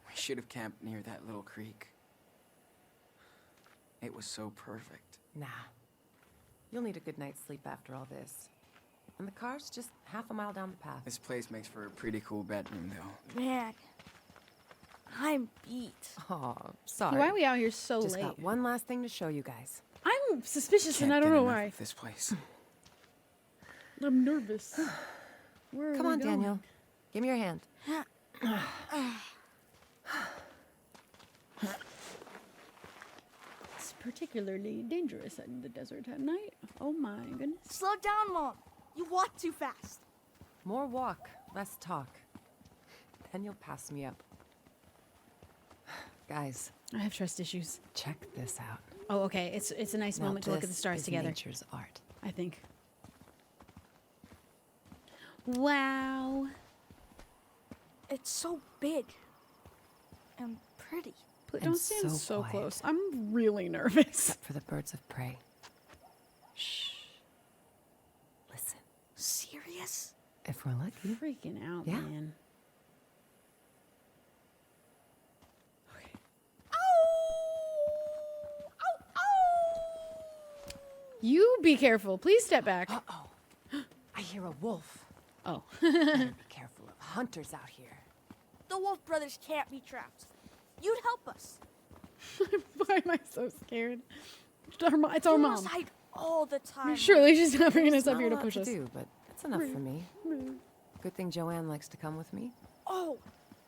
We should have camped near that little creek. It was so perfect. Nah. You'll need a good night's sleep after all this. And the car's just half a mile down the path. This place makes for a pretty cool bedroom, though. Man, I'm beat. Oh, sorry. Why are we out here so Just late? got one last thing to show you guys. I'm suspicious and Can't I don't get know enough why. of this place. I'm nervous. Where are Come we on, going? Daniel. Give me your hand. It's particularly dangerous in the desert at night. Oh my goodness. Slow down, Mom. You walk too fast. More walk, less talk. Then you'll pass me up. Guys, I have trust issues. check this out. Oh, okay. It's a nice Now moment to look at the this stars is together. Nature's art. I think. Wow. It's so big and pretty. But And don't stand so so quiet. close. I'm really nervous. Except for the birds of prey. Shh. Listen, Serious? if we're lucky. Freaking out, Yeah. man. You be careful. Please step back. Uh-oh. I hear a wolf. Oh. Better be careful of hunters out here. The Wolf Brothers can't be trapped. You'd help us. Why am I so scared? It's our You mom. must hide all the time. Surely she's not bringing us Not up here a to lot push us. do, but it's enough for me. Good thing Joanne likes to come with me. Oh,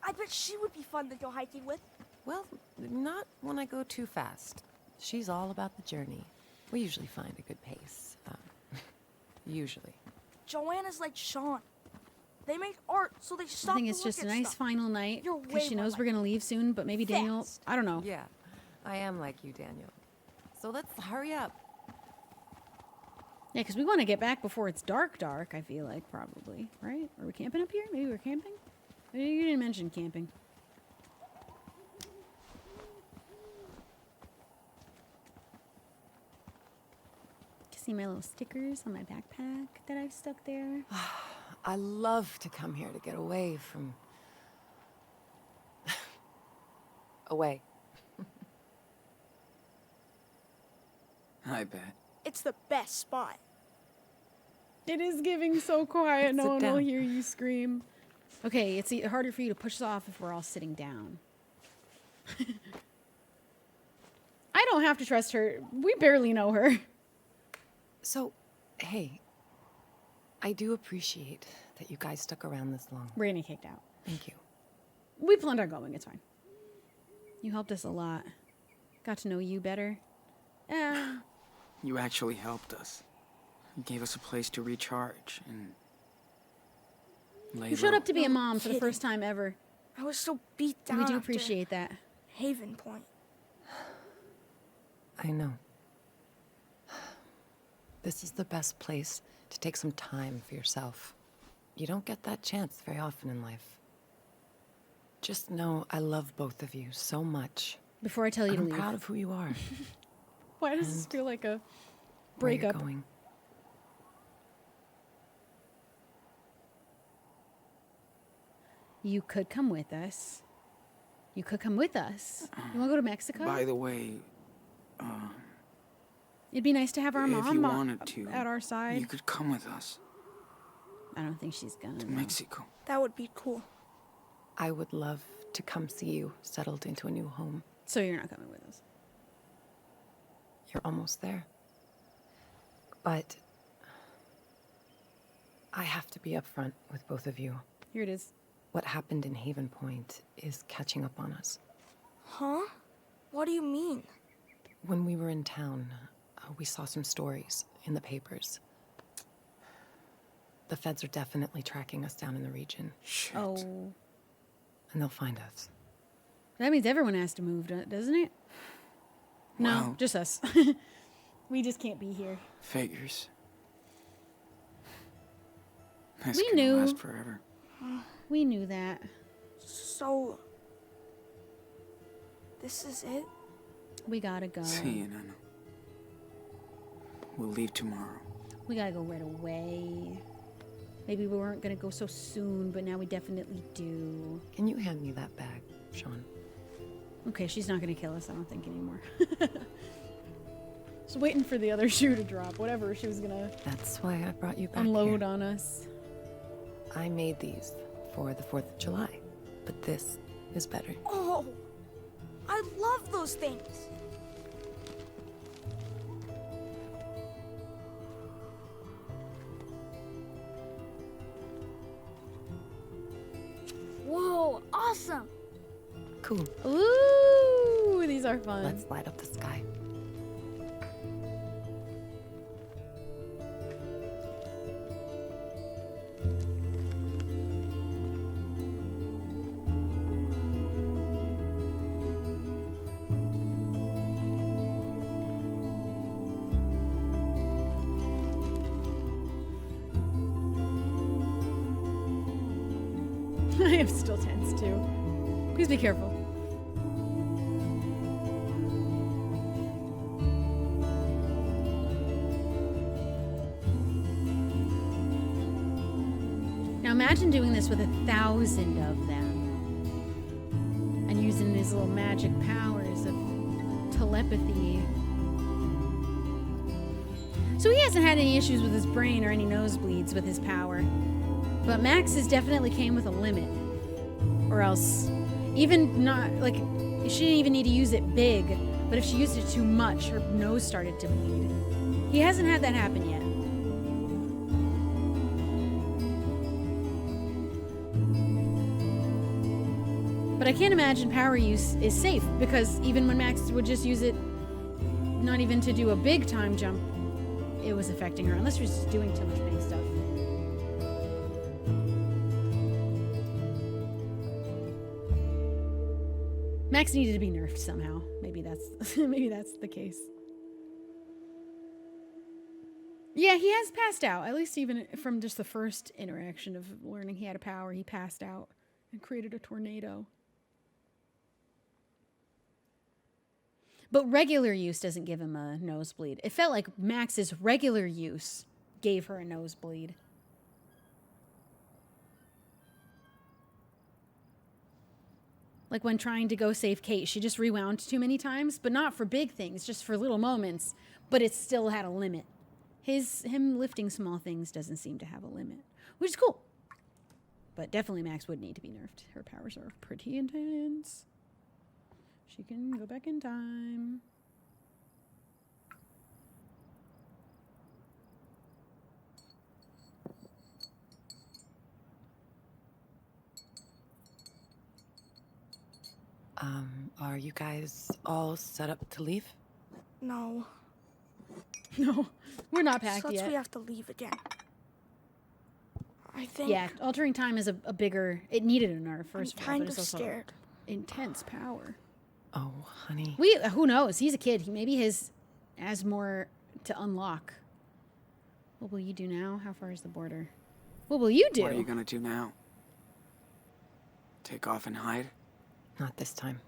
I bet she would be fun to go hiking with. Well, not when I go too fast. She's all about the journey. We usually find a good pace. Usually. Joanna's like Sean. They make art, so they I stop think to it's look just a at nice stuff. final night You're because she way more knows we're like gonna leave soon. But maybe Daniel. Fast. I don't know. Yeah, I am like you, Daniel. So let's hurry up. Yeah, because we want to get back before it's dark. I feel like probably right. Are we camping up here? Maybe we're camping. Maybe you didn't mention camping. See my little stickers on my backpack that I've stuck there. I love to come here to get away from... away. I bet. It's the best spot. It is giving so quiet. No Sit one will down. hear you scream. Okay, it's harder for you to push us off if we're all sitting down. I don't have to trust her. We barely know her. So, hey, I do appreciate that you guys stuck around this long. We're getting kicked out. Thank you. We planned on going. It's fine. You helped us a lot. Got to know you better. You actually helped us. You gave us a place to recharge and lay You showed low. up to be a mom for the kidding. first time ever. I was so beat down. We do after appreciate that. Haven Point. I know. This is the best place to take some time for yourself. You don't get that chance very often in life. Just know I love both of you so much. Before I tell you to I'm leave. proud of who you are. Why does this feel like a Where breakup? you're going. You could come with us. You could come with us. You want to go to Mexico? By the way, It'd be nice to have our if mom you wanted to, at our side. you could come with us I don't think she's gonna. to though. Mexico. That would be cool. I would love to come see you settled into a new home. So you're not coming with us. You're almost there. But I have to be upfront with both of you. Here it is. What happened in Haven Point is catching up on us. Huh? What do you mean? When we were in town, we saw some stories in the papers. The feds are definitely tracking us down in the region, Shit. Oh, and they'll find us. that means everyone has to move, doesn't it? No, Well- just us. We just can't be here. Figures. This We couldn't knew. last forever. We knew that. So, this is it? We gotta go. See you, Nana. We'll leave tomorrow. We gotta go right away. Maybe we weren't gonna go so soon, but now we definitely do. Can you hand me that bag, Sean? Okay, she's not gonna kill us, I don't think, anymore. Just waiting for the other shoe to drop, whatever she was gonna That's why I brought you back unload here. on us. I made these for the 4th of July, but this is better. Oh, I love those things. Whoa, awesome! Cool. Ooh, these are fun. Let's light up the sky. I am still tense too. Please be careful. Now imagine doing this with 1,000 of them and using these little magic powers of telepathy. So he hasn't had any issues with his brain or any nosebleeds with his power. But Max's definitely came with a limit. Or else, even not, like, she didn't even need to use it big, but if she used it too much, her nose started to bleed. He hasn't had that happen yet. But I can't imagine power use is safe, because even when Max would just use it, not even to do a big time jump, it was affecting her, unless she was just doing too much big stuff. Max needed to be nerfed somehow. Maybe that's maybe that's the case. Yeah, he has passed out. At least even from just the first interaction of learning he had a power, he passed out and created a tornado. But regular use doesn't give him a nosebleed. It felt like Max's regular use gave her a nosebleed. Like when trying to go save Kate, she just rewound too many times, but not for big things, just for little moments, but it still had a limit. Him lifting small things doesn't seem to have a limit, which is cool. But definitely Max would need to be nerfed. Her powers are pretty intense. She can go back in time. Are you guys all set up to leave? No. No, we're not packed Sucks yet. we have to leave again. I think. Yeah, altering time is a bigger. It needed a nerf first I'm of all, kind but of it's also scared. intense power. Oh, honey. Who knows? He's a kid. Maybe his has more to unlock. What will you do now? How far is the border? What will you do? What are you gonna do now? Take off and hide? Not this time.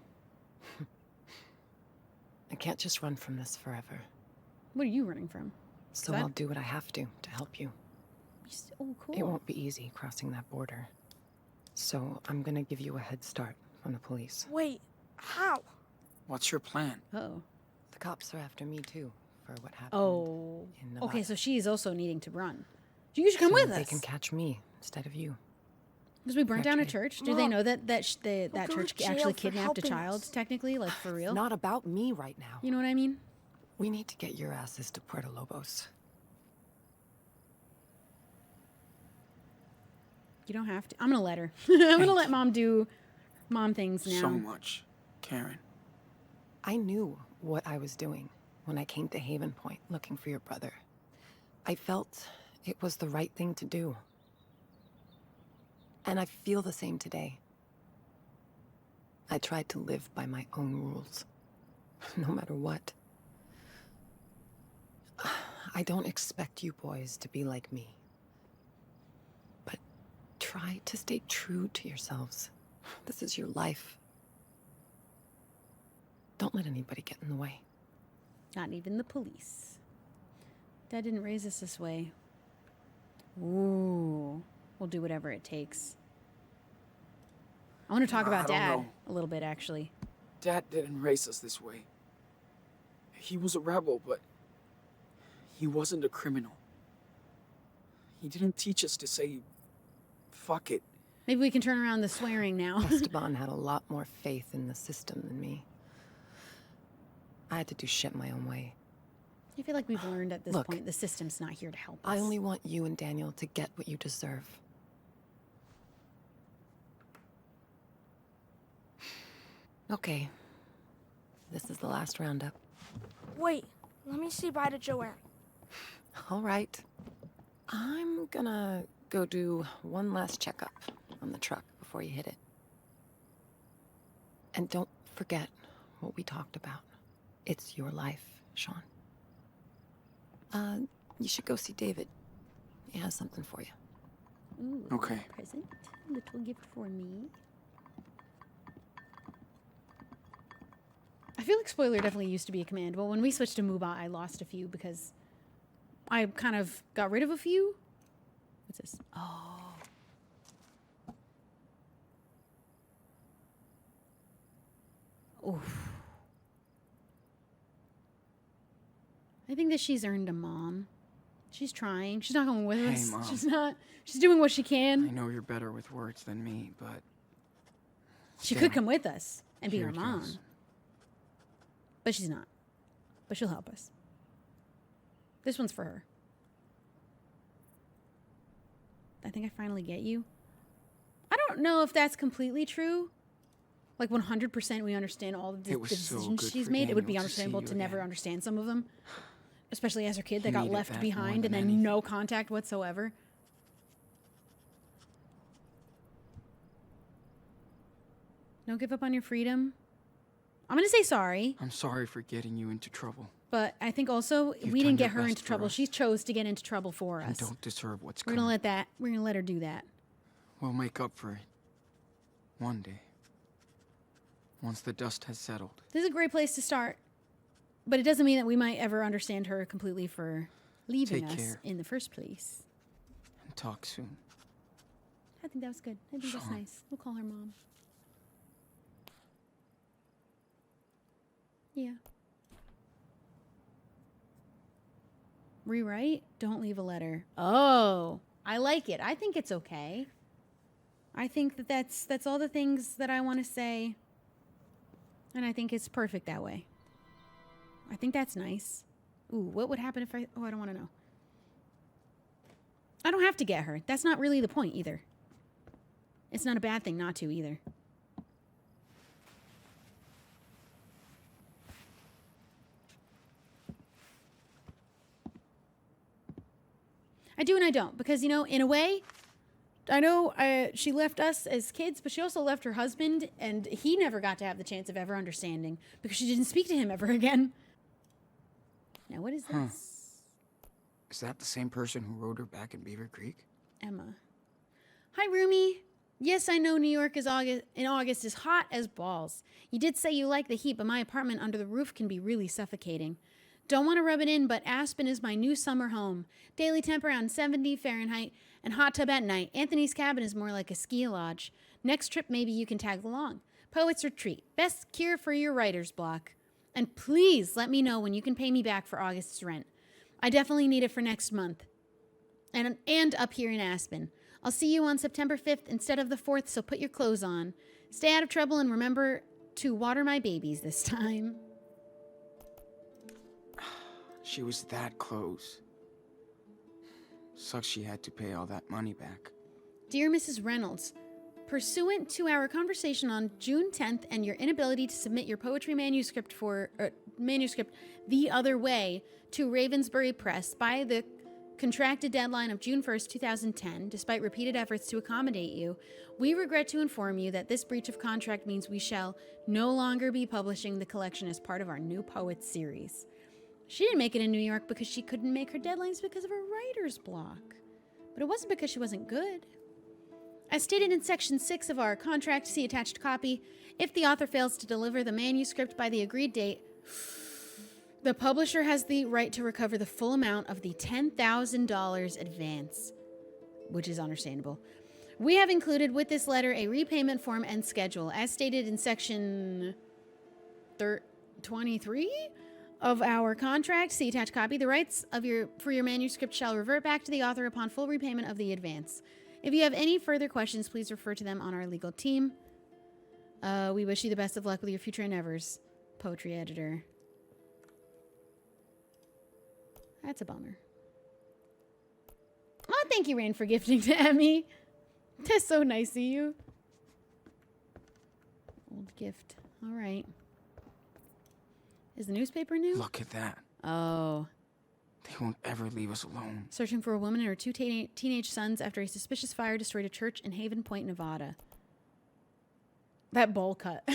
I can't just run from this forever. What are you running from? So I'll do what I have to help you. Oh, cool. It won't be easy crossing that border. So I'm gonna give you a head start on the police. Wait, how? What's your plan? Uh-oh. The cops are after me too for what happened. Oh. in Okay, Nevada. so she's also needing to run. You should come So with they us. can catch me instead of you. Because we burnt down a Okay. church. Do they Mom, know that that we'll that go church to jail actually for kidnapped a helping child? us. Technically, like for real. It's not about me right now. You know what I mean? We need to get your asses to Puerto Lobos. You don't have to. I'm gonna let her. I'm gonna let mom do mom things now. So much, Karen. I knew what I was doing when I came to Haven Point looking for your brother. I felt it was the right thing to do. And I feel the same today. I tried to live by my own rules, no matter what. I don't expect you boys to be like me. But try to stay true to yourselves. This is your life. Don't let anybody get in the way. Not even the police. Dad didn't raise us this way. Ooh. We'll do whatever it takes. I want to talk about I don't Dad know. a little bit, actually. Dad didn't raise us this way. He was a rebel, but he wasn't a criminal. He didn't teach us to say, fuck it. Maybe we can turn around the swearing now. Esteban had a lot more faith in the system than me. I had to do shit my own way. I feel like we've learned at this Look, point the system's not here to help us. I only want you and Daniel to get what you deserve. Okay. This is the last roundup. Wait, let me say bye to Joanne. All right. I'm gonna go do one last checkup on the truck before you hit it. And don't forget what we talked about. It's your life, Sean. You should go see David. He has something for you. Ooh, Okay. present. Little gift for me. I feel like spoiler definitely used to be a command. Well, when we switched to Muba, I lost a few because I kind of got rid of a few. What's this? Oh. Oof. I think that she's earned a mom. She's trying. She's not going with Hey, us. Mom. She's not. She's doing what she I can. know you're better with words than me, but She still, could come with us and be here our it mom. goes. But she's not. But she'll help us. This one's for her. I think I finally get you. I don't know if that's completely true. Like 100% we understand all of the It was so decisions good she's for made. It would be Daniel to see understandable you to never again. understand some of them. Especially as her kid that He got needed left that more behind and than then anything. no contact whatsoever. Don't give up on your freedom. I'm going to say sorry. I'm sorry for getting you into trouble. But I think also You've we done didn't get your her best into for trouble. us. She chose to get into trouble for You us. don't deserve what's We're coming. gonna let her do that. We'll make up for it. One day. Once the dust has settled. This is a great place to start. But it doesn't mean that we might ever understand her completely for leaving Take us care. in the first place. And talk soon. I think that was good. I think that's Sean. nice. We'll call her mom. Yeah. Rewrite? Don't leave a letter. Oh, I like it. I think it's okay. I think that that's all the things that I want to say. And I think it's perfect that way. I think that's nice. Ooh, what would happen if I... Oh, I don't want to know. I don't have to get her. That's not really the point either. It's not a bad thing not to either. I do and I don't, because, you know, in a way, I know she left us as kids, but she also left her husband, and he never got to have the chance of ever understanding because she didn't speak to him ever again. Now, what is this? Is that the same person who rode her back in Beaver Creek? Emma. Hi, Rumi. Yes, I know New York in August is hot as balls. You did say you like the heat, but my apartment under the roof can be really suffocating. Don't want to rub it in, but Aspen is my new summer home. Daily temp around 70 Fahrenheit and hot tub at night. Anthony's cabin is more like a ski lodge. Next trip, maybe you can tag along. Poet's Retreat. Best cure for your writer's block. And please let me know when you can pay me back for August's rent. I definitely need it for next month. And up here in Aspen. I'll see you on September 5th instead of the 4th, so put your clothes on. Stay out of trouble and remember to water my babies this time. She was that close. Sucks she had to pay all that money back. Dear Mrs. Reynolds, pursuant to our conversation on June 10th and your inability to submit your poetry manuscript The Other Way to Ravensbury Press by the contracted deadline of June 1st, 2010, despite repeated efforts to accommodate you, we regret to inform you that this breach of contract means we shall no longer be publishing the collection as part of our new poets series. She didn't make it in New York because she couldn't make her deadlines because of her writer's block. But it wasn't because she wasn't good. As stated in Section 6 of our contract, see attached copy, if the author fails to deliver the manuscript by the agreed date, the publisher has the right to recover the full amount of the $10,000 advance, which is understandable. We have included with this letter a repayment form and schedule, as stated in Section 23 of our contract. See attached copy. The rights for your manuscript shall revert back to the author upon full repayment of the advance. If you have any further questions, please refer to them on our legal team. We wish you the best of luck with your future endeavors. Poetry editor. That's a bummer. Oh, thank you, Rain, for gifting to Emmy. That's so nice of you. Old gift. All right. Is the newspaper new? Look at that. Oh. They won't ever leave us alone. Searching for a woman and her two teenage sons after a suspicious fire destroyed a church in Haven Point, Nevada. That bowl cut.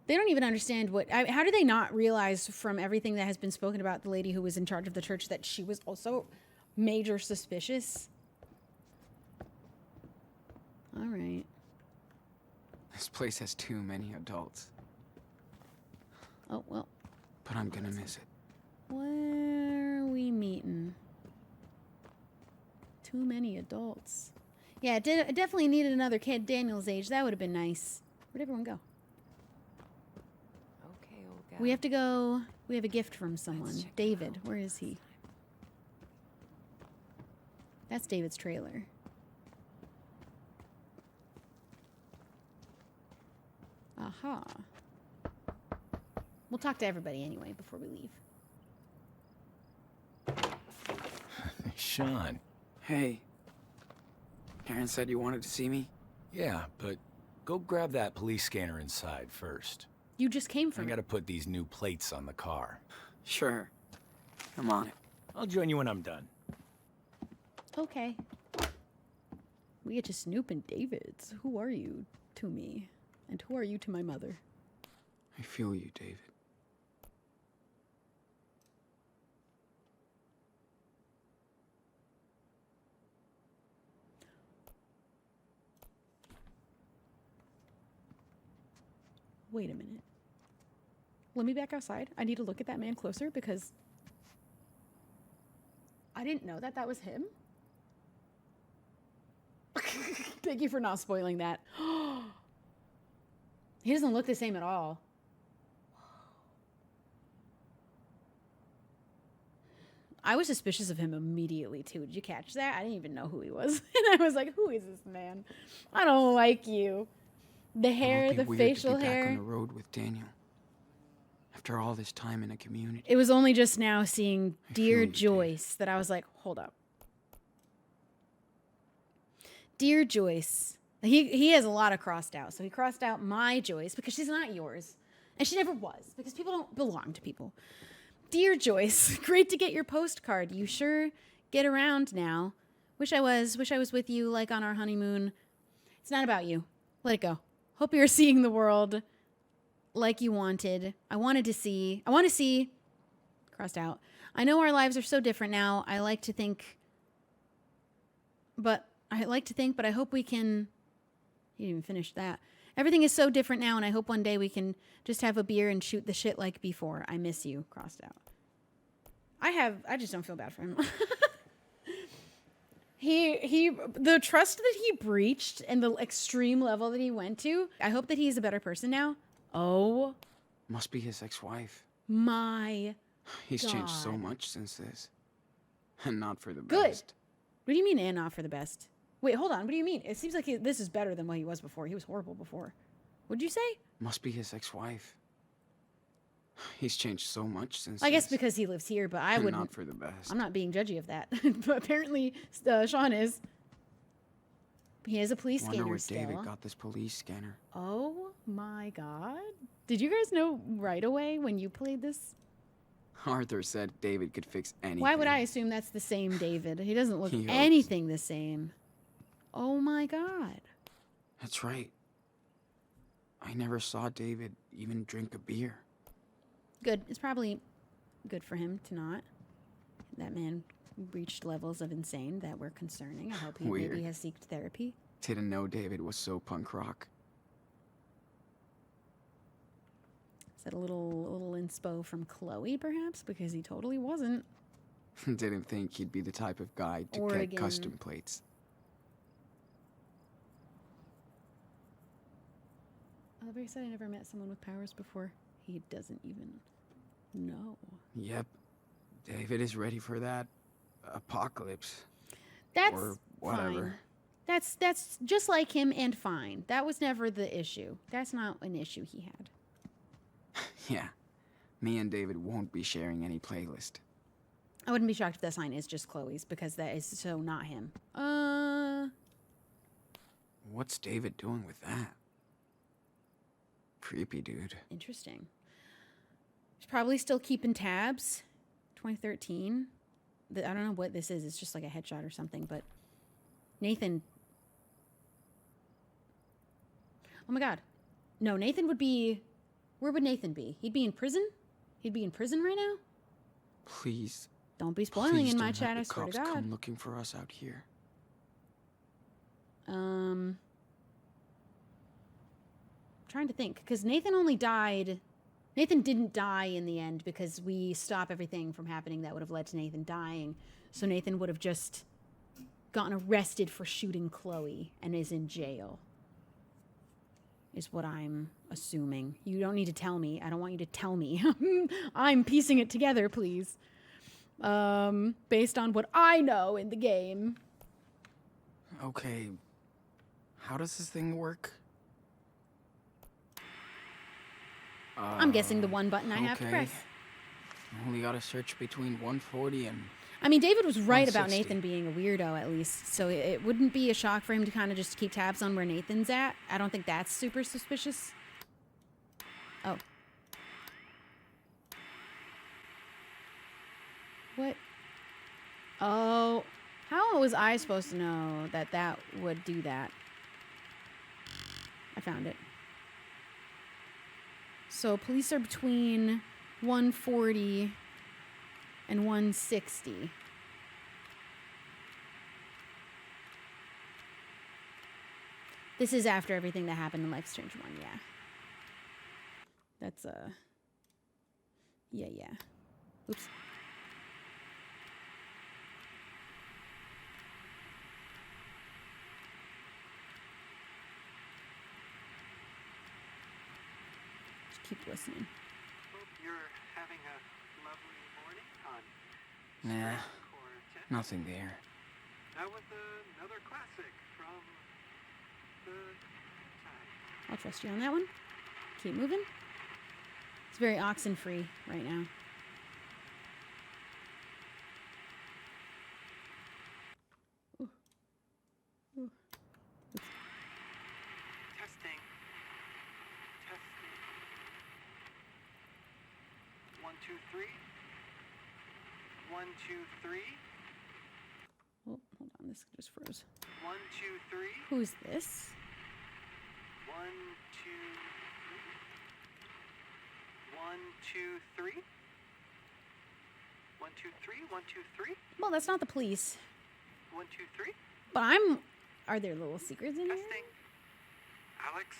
They don't even understand how do they not realize from everything that has been spoken about the lady who was in charge of the church that she was also major suspicious? All right. This place has too many adults. Oh, well. But I'm gonna miss it. Where are we meeting? Too many adults. Yeah, it definitely needed another kid Daniel's age. That would have been nice. Where'd everyone go? Okay, old guy. We have to go. We have a gift from someone. David, where is he? That's David's trailer. Aha. We'll talk to everybody anyway before we leave. Sean. Hey. Aaron said you wanted to see me? Yeah, but go grab that police scanner inside first. You just came from I gotta put these new plates on the car. Sure. I'm on it. I'll join you when I'm done. Okay. We get to snoop in David's. Who are you to me? And who are you to my mother? I feel you, David. Wait a minute. Let me back outside. I need to look at that man closer because I didn't know that was him. Thank you for not spoiling that. He doesn't look the same at all. I was suspicious of him immediately, too. Did you catch that? I didn't even know who he was. And I was like, who is this man? I don't like you. The hair, the facial hair. Back on the road with Daniel. After all this time in a community. It was only just now seeing Dear Joyce that I was like, hold up. Dear Joyce. He has a lot of crossed out. So he crossed out my Joyce because she's not yours. And she never was because people don't belong to people. Dear Joyce, great to get your postcard. You sure get around now. Wish I was with you like on our honeymoon. It's not about you. Let it go. Hope you're seeing the world like you wanted. I want to see, crossed out. I know our lives are so different now. I like to think, but I hope we can, you didn't even finish that. Everything is so different now, and I hope one day we can just have a beer and shoot the shit like before. I miss you. Crossed out. I just don't feel bad for him. The trust that he breached and the extreme level that he went to, I hope that he's a better person now. Oh. Must be his ex-wife. My He's God. changed so much since this. And not for the Good. best. What do you mean and not for the best? Wait, hold on. What do you mean? It seems like this is better than what he was before. He was horrible before. What'd you say? Must be his ex-wife. He's changed so much since I guess this. because he lives here, but I And wouldn't. not for the best. I'm not being judgy of that. But apparently, Sean is. He has a police Wonder scanner where still. David got this police scanner. Oh my God. Did you guys know right away when you played this? Arthur said David could fix anything. Why would I assume that's the same David? He doesn't look He hopes. anything the same. Oh my God. That's right. I never saw David even drink a beer. Good. It's probably good for him to not. That man reached levels of insane that were concerning. I hope he Weird. maybe has seeked therapy. Didn't know David was so punk rock. Is that a little inspo from Chloe, perhaps? Because he totally wasn't. Didn't think he'd be the type of guy to Oregon. get custom plates. Oliver said I never met someone with powers before. He doesn't even know. Yep. David is ready for that apocalypse. That's or whatever. Fine. That's just like him and fine. That was never the issue. That's not an issue he had. Yeah. Me and David won't be sharing any playlist. I wouldn't be shocked if that sign is just Chloe's because that is so not him. What's David doing with that? Creepy dude. Interesting. He's probably still keeping tabs. 2013. I don't know what this is. It's just like a headshot or something, but Nathan. Oh my God. No, Nathan would be. Where would Nathan be? He'd be in prison? He'd be in prison right now? Please. Don't be spoiling Please in my don't chat, have I the swear to cops God. come looking for us out here. Trying to think, because Nathan only died. Nathan didn't die in the end because we stop everything from happening that would have led to Nathan dying. So Nathan would have just gotten arrested for shooting Chloe and is in jail. Is what I'm assuming. You don't need to tell me. I don't want you to tell me. I'm piecing it together, please. Based on what I know in the game. Okay. How does this thing work? I'm guessing the one button I have to okay. press. Only gotta search between 140 and... I mean, David was right about 160. Nathan being a weirdo, at least. So it wouldn't be a shock for him to kind of just keep tabs on where Nathan's at. I don't think that's super suspicious. Oh. What? Oh. How was I supposed to know that that would do that? I found it. So police are between 140 and 160. This is after everything that happened in Life is Strange 1, yeah. That's, yeah. Oops. Just keep listening. Hope you're having a lovely morning on Nah, Quartet. nothing there. That was another classic from the time. I'll trust you on that one. Keep moving. It's very oxen-free right now. Ooh. Ooh. Oops. Testing. Testing. 1, 2, 3. 1, 2, 3. Oh, hold on, this just froze. 1, 2, 3. Who's this? 1, 2, 1, 2, 3. 1, 2, 3. 1, 2, 3. Well, that's not the police. 1, 2, 3. But are there little secrets in here? Testing. Alex?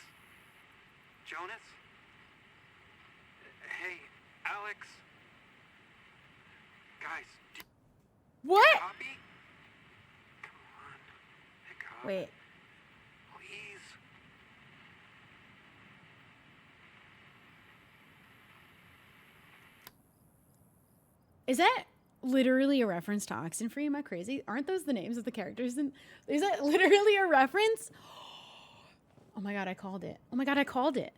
Jonas? Hey, Alex? Guys, do you What? copy? Come on. Pick up. Wait. Please. Is that literally a reference to Oxenfree? Am I crazy? Aren't those the names of the characters? Is that literally a reference? Oh my god, I called it. Oh my god, I called it.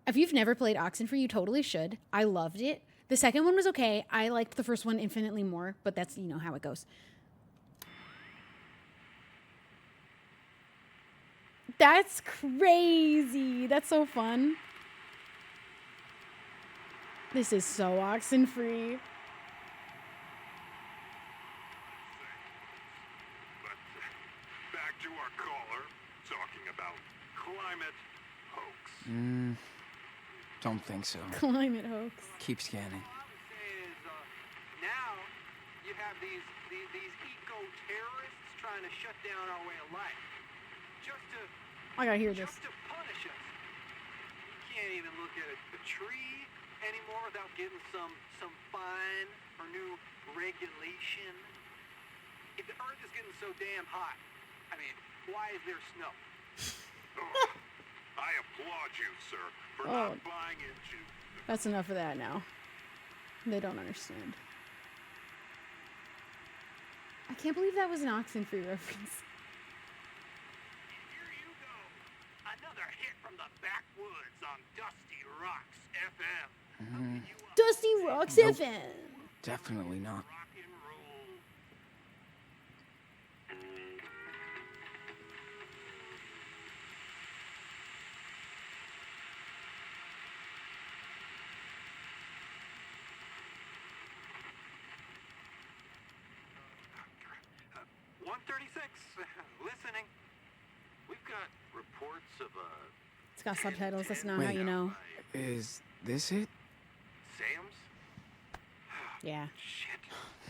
If you've never played Oxenfree, you totally should. I loved it. The second one was okay. I liked the first one infinitely more, but that's, you know, how it goes. That's crazy. That's so fun. This is so Oxenfree. But back to our caller, talking about climate hoax. Don't think so. Climate hoax. Keep scanning. All I would say is, now you have these eco-terrorists trying to shut down our way of life. Just to I gotta hear this. Just to punish us. You can't even look at a tree anymore without getting some fine or new regulation. If the earth is getting so damn hot, I mean, why is there snow? I applaud you, sir, for Oh. not buying into That's enough of that now. They don't understand. I can't believe that was an Oxenfree reference. Here you go. Another hit from the backwoods on Dusty Rocks FM. Dusty Rocks FM. Definitely not. Rock and roll. Uh, 136, listening. We've got reports of It's got subtitles. That's not how you know. Is this it? Sam's? Yeah. Shit.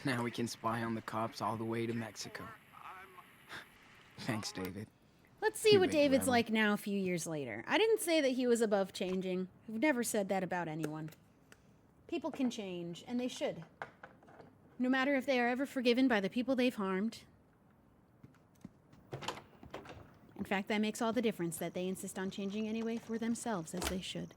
Now we can spy on the cops all the way to Mexico. I'm Thanks, David. Let's see You what big David's rebel. like now a few years later. I didn't say that he was above changing. I've never said that about anyone. People can change, and they should. No matter if they are ever forgiven by the people they've harmed. In fact, that makes all the difference that they insist on changing anyway for themselves, as they should.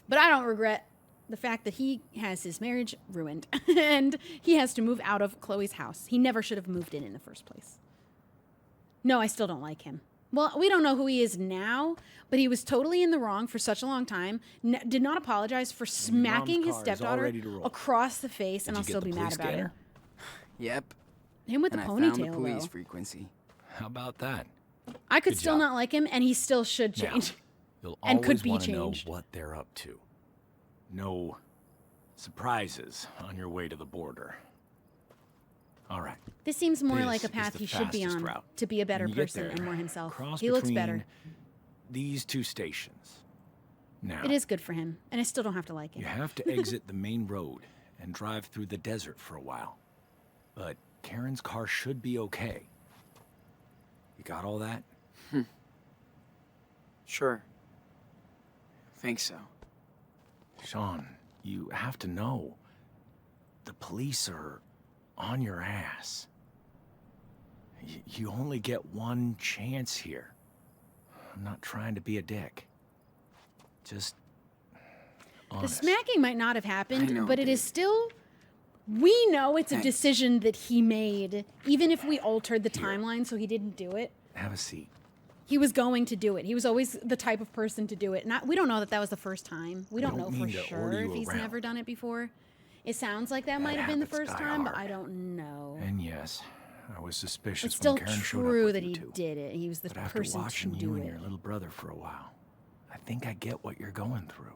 But I don't regret the fact that he has his marriage ruined and he has to move out of Chloe's house. He never should have moved in the first place. No, I still don't like him. Well, we don't know who he is now, but he was totally in the wrong for such a long time. Did not apologize for smacking his car is all stepdaughter ready to roll. across the face, and Did I'll you get still the be mad police about scanner? it. Yep. Him with And the I found the ponytail, police though. frequency. How about that? I could Good still job. not like him, and he still should Now, change. You'll And always could be want to know changed. what they're up to. No surprises on your way to the border. All right. This seems more This like a is path the he should be fastest on route. to be a better When you get person and there, more himself. cross He looks between better. these two stations. Now, It is good for him, and I still don't have to like him. you have to exit the main road and drive through the desert for a while. But Karen's car should be okay. You got all that? Sure. Think so. Sean, you have to know. The police are on your ass. You only get one chance here. I'm not trying to be a dick. Just The honest. smacking might not have I happened, know, but it is dude. still. We know it's a Thanks. decision that he made, even if we altered the timeline so he didn't do it. Have a seat. He was going to do it. He was always the type of person to do it. We don't know that was the first time. We don't don't know for mean to sure order if you he's around. never done it before. It sounds like that Bad might have been the habits first die time, but hard. I don't know. And yes, I was suspicious It's still when Karen showed up true with that you he two. did it. He was the But after person to watching do you and it. your little brother for a while, I think I get what you're going through.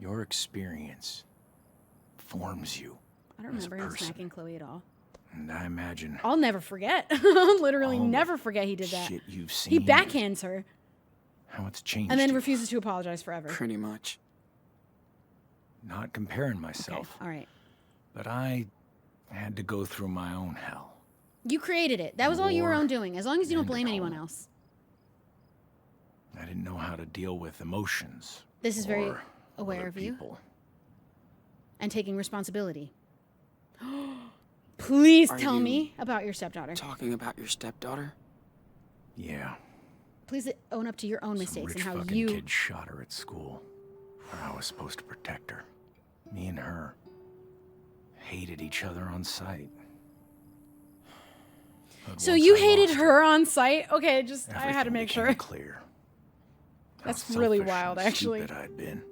Your experience forms you. I don't as a remember him person. smacking Chloe at all. And I imagine I'll never forget. I'll literally all the never forget he did that. shit you've He seen, backhands her how it's changed and then you. refuses to apologize forever. Pretty much. Not comparing myself, All right. but I had to go through my own hell. You created it. That was all your War own doing, as long as you don't and blame anyone home. else. I didn't know how to deal with emotions. This is very or aware other of you. people. And taking responsibility. Please Are tell you me about your stepdaughter. Talking about your stepdaughter? Yeah. Please own up to your own Some mistakes and rich how fucking you... kid shot her at school. Where I was supposed to protect her. Me and her hated each other on sight. But So once you I hated lost her on site? Okay, just I had to everything make became sure. clear. How That's really selfish wild, and actually. Stupid I'd been.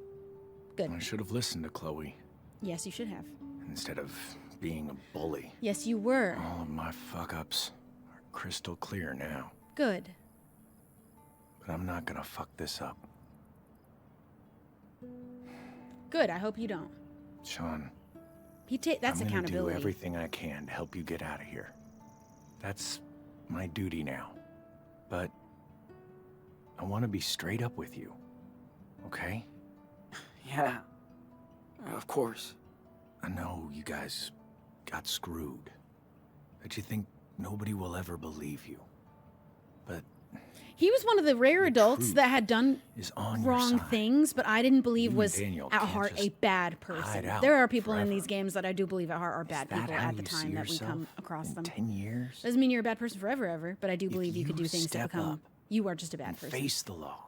Good. I should have listened to Chloe Yes, you should have. instead of being a bully. Yes, you were. All of my fuck-ups are crystal clear now. Good. But I'm not gonna fuck this up. Good. I hope you don't. Sean, That's I'm gonna accountability. do everything I can to help you get out of here. That's my duty now. But I want to be straight up with you. Okay? Yeah. Of course. I know you guys got screwed. That you think nobody will ever believe you. But He was one of the rare adults truth that had done is on your wrong side. things, but I didn't believe You and was Daniel at can't heart a just bad person. out There are people in forever. these games that I do believe at heart are bad that people how at the you see time that we come yourself across in them. 10 years? Doesn't mean you're a bad person forever, ever, but I do believe you could do you things to step become. up You are just a bad and person. face the law.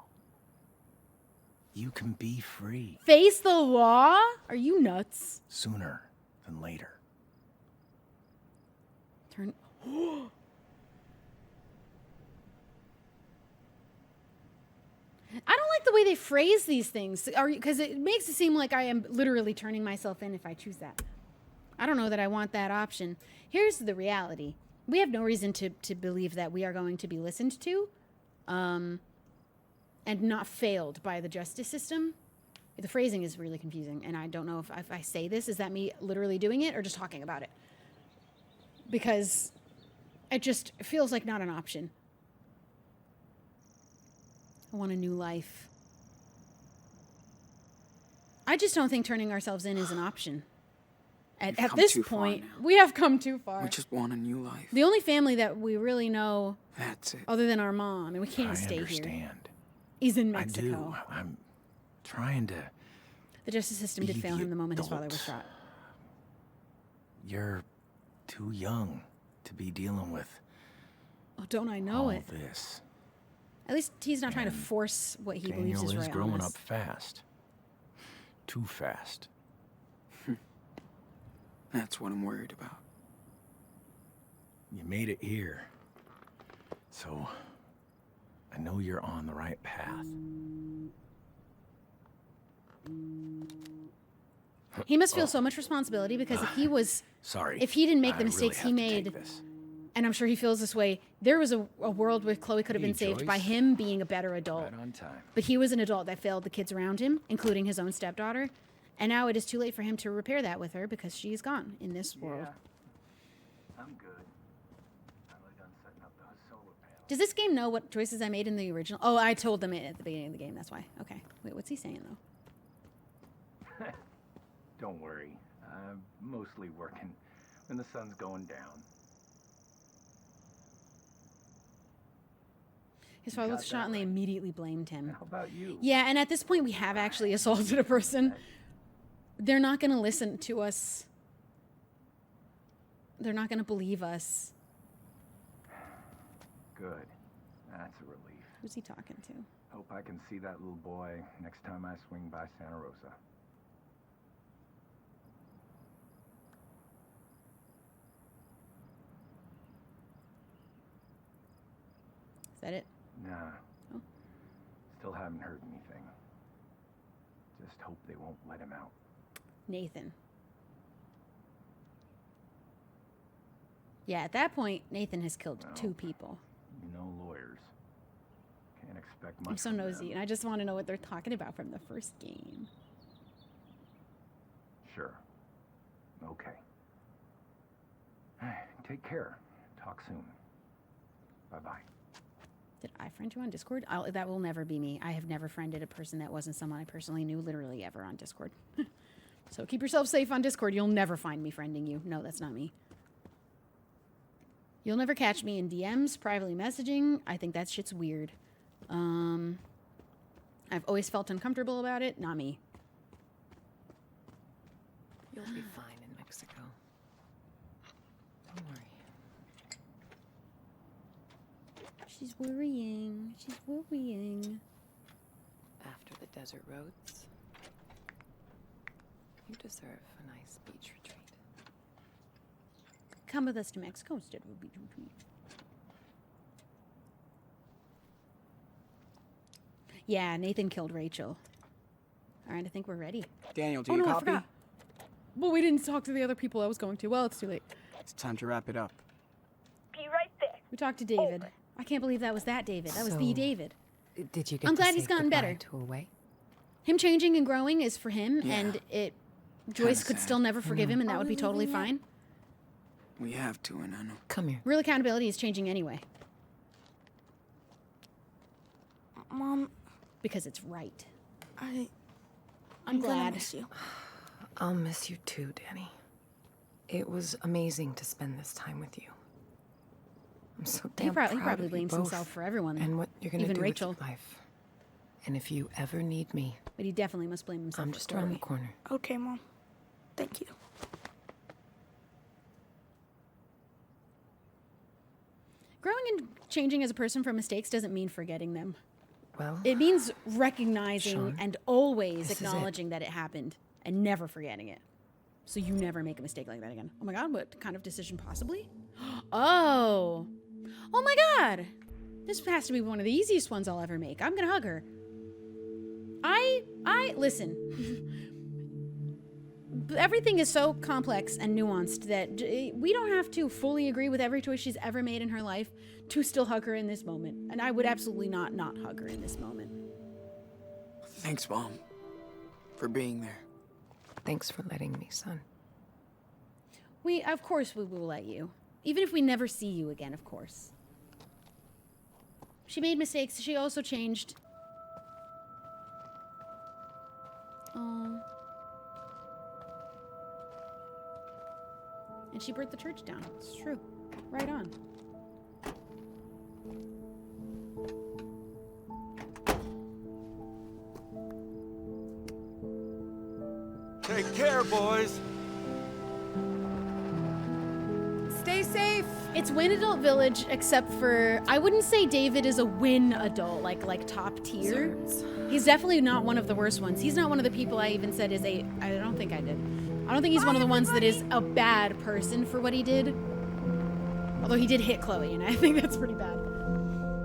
You can be free Face the law? Are you nuts? sooner than later. Turn. I don't like the way they phrase these things, because it makes it seem like I am literally turning myself in if I choose that. I don't know that I want that option. Here's the reality: we have no reason to believe that we are going to be listened to, and not failed by the justice system. The phrasing is really confusing, and I don't know if I say this, is that me literally doing it or just talking about it? Because it just feels like not an option. I want a new life. I just don't think turning ourselves in is an option. At come this too far point, now. we have come too far. We just want a new life. The only family that we really know, That's it. other than our mom, and we can't I stay here, understand. is in I Mexico. do. I'm trying to. The justice system did Be fail the him the moment his father was adult. shot. You're too young to be dealing with Oh, don't I know all it? this. At least he's not trying to And force what he believes Daniel is is right on growing us. up fast. Too fast. That's what I'm worried about. You made it here. So I know you're on the right path. He must feel so much responsibility because if he was, Sorry. if he didn't make I the really mistakes he have to take made, this. and I'm sure he feels this way, there was a world where Chloe could have Hey, been saved by Joyce. him being a better adult. Right on time. But he was an adult that failed the kids around him, including his own stepdaughter. And now it is too late for him to repair that with her because she's gone in this world. I'm good. Finally done setting up those solar panels. Does this game know what choices I made in the original? Oh, I told them it at the beginning of the game. That's why. Okay. Wait, what's he saying, though? Don't worry. I'm mostly working when the sun's going down. His father was got shot that and they right. immediately blamed him. How about you? Yeah, and at this point, we have actually assaulted a person. They're not going to listen to us. They're not going to believe us. Good. That's a relief. Who's he talking to? Hope I can see that little boy next time I swing by Santa Rosa. Is that it? Nah. Oh. Still haven't heard anything. Just hope they won't let him out. Nathan. Yeah, at that point, Nathan has killed Well, 2 people. You know lawyers. Can't expect much. I'm so from nosy, them. and I just want to know what they're talking about from the first game. 'Cause I don't know. Well, I guess Sure. Okay. Take care. Talk soon. Bye-bye. Did I friend you on Discord? That will never be me. I have never friended a person that wasn't someone I personally knew literally ever on Discord. So keep yourself safe on Discord. You'll never find me friending you. No, that's not me. You'll never catch me in DMs, privately messaging. I think that shit's weird. I've always felt uncomfortable about it. Not me. You'll be fine in Mexico. Don't worry. She's worrying. She's worrying. After the desert roads, you deserve a nice beach retreat. Come with us to Mexico instead of a beach retreat. Yeah, Nathan killed Rachel. All right, I think we're ready. Daniel, do you I copy? forgot. Well, we didn't talk to the other people I was going to. Well, it's too late. It's time to wrap it up. Be right there. We talked to David. I can't believe that was that David. That was the So, David. Did you get I'm to glad say he's gotten goodbye better. to a way? Him changing and growing is for him, Yeah. and Joyce could sad. still never forgive him, and that Are would we be totally leaving yet? fine. We have to, and I know. Come here. Real accountability is changing anyway, Mom, because it's right. I'm I'm gonna glad. miss you. I'll miss you too, Danny. It was amazing to spend this time with you. I'm so damn He proud probably of you blames both himself for everyone, and what you're gonna even do Rachel. with your life. And if you ever need me, But he definitely must blame himself. I'm for just around the Chloe. corner. Okay, Mom. Thank you. Growing and changing as a person from mistakes doesn't mean forgetting them. Well, It means recognizing Sean, and always this is it. acknowledging that it happened and never forgetting it. So you never make a mistake like that again. Oh my god, what kind of decision possibly? Oh. Oh my god. This has to be one of the easiest ones I'll ever make. I'm gonna hug her. Listen. Everything is so complex and nuanced that we don't have to fully agree with every choice she's ever made in her life to still hug her in this moment. And I would absolutely not hug her in this moment. Thanks, Mom, for being there. thanks for letting me, son. Of course we will let you. Even if we never see you again, of course. She made mistakes. She also changed. Oh. And she burnt the church down. It's true. Right on. Take care, boys. Stay safe. It's Win Adult Village, except for I wouldn't say David is a win adult, like top tier. He's definitely not one of the worst ones. He's not one of the people I even said is I don't think I did. I don't think he's one of the ones that is a bad person for what he did. Although he did hit Chloe, and I think that's pretty bad.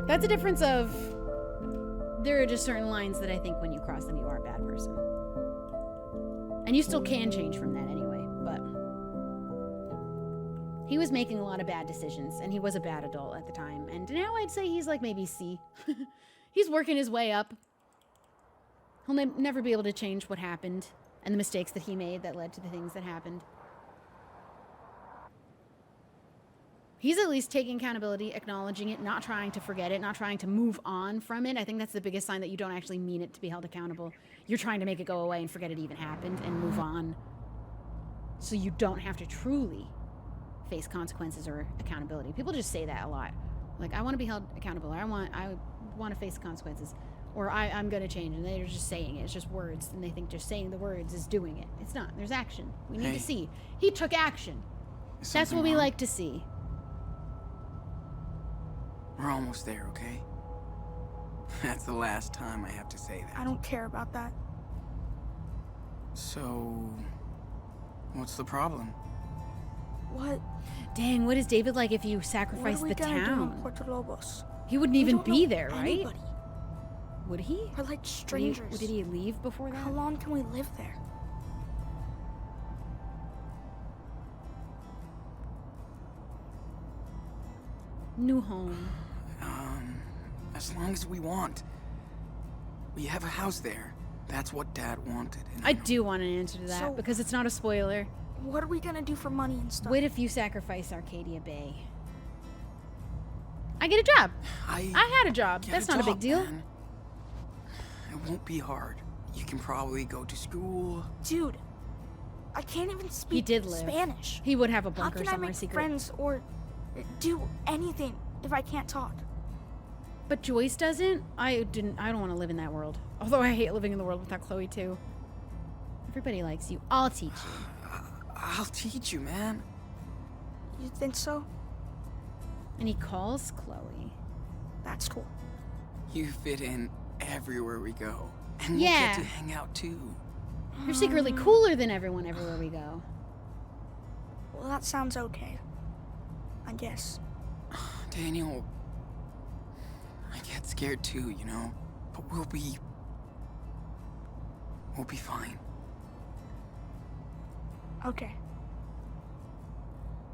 That's a difference of there are just certain lines that I think when you cross them, you are a bad person. And you still can change from that anyway, but he was making a lot of bad decisions, and he was a bad adult at the time. And now I'd say he's like maybe C. He's working his way up. He'll never be able to change what happened and the mistakes that he made that led to the things that happened. He's at least taking accountability, acknowledging it, not trying to forget it, not trying to move on from it. I think that's the biggest sign that you don't actually mean it to be held accountable. You're trying to make it go away and forget it even happened and move on. So you don't have to truly face consequences or accountability. People just say that a lot. Like, I want to be held accountable, or I want to face consequences, or I'm going to change, and they're just saying it. It's just words, and they think just saying the words is doing it. It's not. There's action. We need to see. He took action. That's what we like to see. We're almost there, okay? That's the last time I have to say that. I don't care about that. So, what's the problem? What? Dang, what is David like if you sacrifice the What are we gonna do in town? Puerto Lobos? He wouldn't We even don't be know there, right? anybody. Would he? We're like strangers. Did he leave before that? How long can we live there? New home. As long as we want. We have a house there. That's what Dad wanted. And I do want an answer to that So- because it's not a spoiler. What are we gonna do for money and stuff? What if you sacrifice Arcadia Bay? I get a job. I had a job. Get That's a not a big job, deal. man. It won't be hard. You can probably go to school. Dude, I can't even speak He did live. Spanish. He would have a How bunker can I somewhere make secret. friends or do anything if I can't talk? But Joyce doesn't. I don't want to live in that world. Although I hate living in the world without Chloe too. Everybody likes you. I'll teach you. I'll teach you, man. You think so? And he calls Chloe. That's cool. You fit in everywhere we go. And Yeah. we'll get to hang out too. You're secretly cooler than everyone everywhere we go. Well, that sounds okay. I guess. Daniel, I get scared too, you know? But we'll be fine. Okay.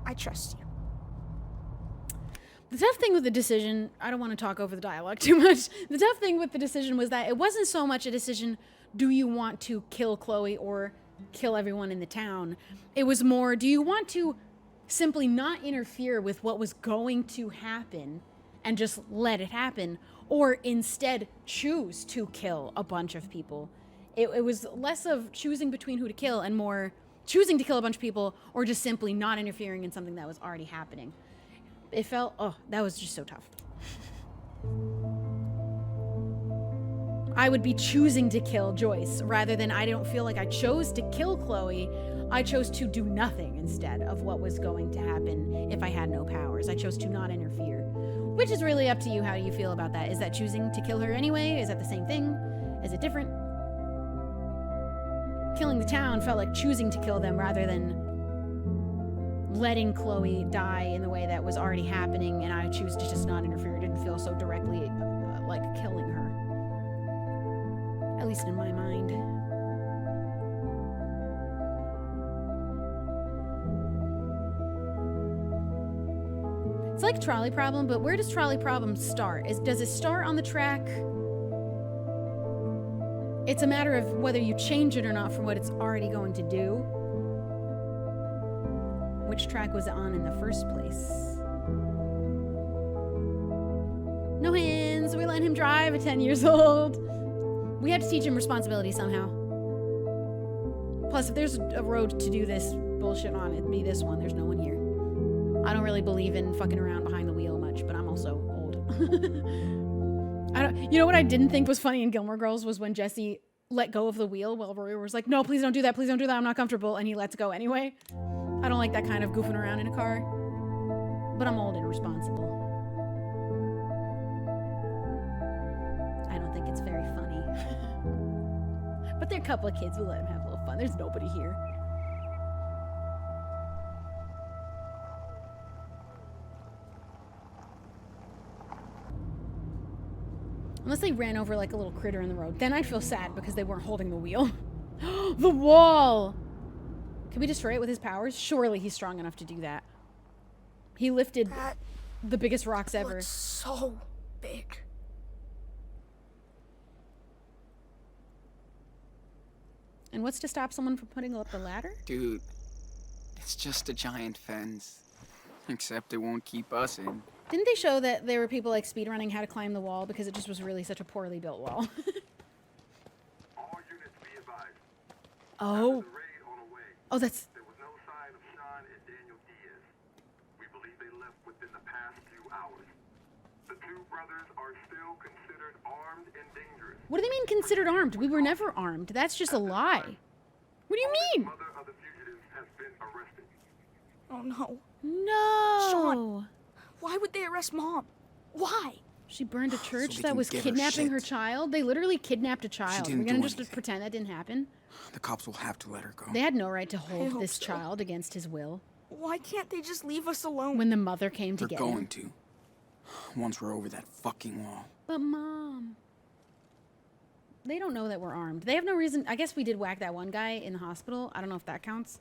I trust you. The tough thing with the decision, I don't want to talk over the dialogue too much. The tough thing with the decision was that it wasn't so much a decision, do you want to kill Chloe or kill everyone in the town? It was more, do you want to simply not interfere with what was going to happen and just let it happen? Or instead choose to kill a bunch of people? It was less of choosing between who to kill and more choosing to kill a bunch of people or just simply not interfering in something that was already happening. It felt, that was just so tough. I would be choosing to kill Joyce rather than I don't feel like I chose to kill Chloe. I chose to do nothing instead of what was going to happen if I had no powers. I chose to not interfere, which is really up to you how you feel about that. Is that choosing to kill her anyway? Is that the same thing? Is it different? Killing the town felt like choosing to kill them rather than letting Chloe die in the way that was already happening, and I choose to just not interfere. It didn't feel so directly like killing her. At least in my mind. It's like Trolley Problem, but where does Trolley Problem start? Does it start on the track? It's a matter of whether you change it or not from what it's already going to do. Which track was it on in the first place? No hands. We let him drive at 10 years old. We had to teach him responsibility somehow. Plus, if there's a road to do this bullshit on, it'd be this one. There's no one here. I don't really believe in fucking around behind the wheel much, but I'm also old. You know what I didn't think was funny in Gilmore Girls was when Jesse let go of the wheel while Rory was like, no, please don't do that. Please don't do that. I'm not comfortable. And he lets go anyway. I don't like that kind of goofing around in a car. But I'm old and responsible. I don't think it's very funny. But they're a couple of kids. We let them have a little fun. There's nobody here. Unless they ran over like a little critter in the road. Then I'd feel sad because they weren't holding the wheel. The wall! Can we destroy it with his powers? Surely he's strong enough to do that. He lifted the biggest rocks ever. Looks so big. And what's to stop someone from putting up the ladder? Dude, it's just a giant fence. Except it won't keep us in. Didn't they show that there were people like speedrunning how to climb the wall because it just was really such a poorly built wall? All units be advised. Oh. There's a raid on the way. Oh, that's... There was no sign of Sean and Daniel Diaz. We believe they left within the past few hours. The two brothers are still considered armed and dangerous. What do they mean considered armed? We were never armed. That's just a lie. What do you mean? The mother of the fugitives has been arrested. Oh no. No. Sean, why would they arrest Mom? Why? She burned a church they that can was give her kidnapping her shit. child. They literally kidnapped a child. didn't We're gonna do just anything. pretend that didn't happen. The cops will have to let her go. They had no right to hold hope this so. child against his will. Why can't they just leave us alone? When the mother came to They're get going him. to. Once we're over that fucking wall. But Mom... They don't know that we're armed. They have no reason... I guess we did whack that one guy in the hospital. I don't know if that counts.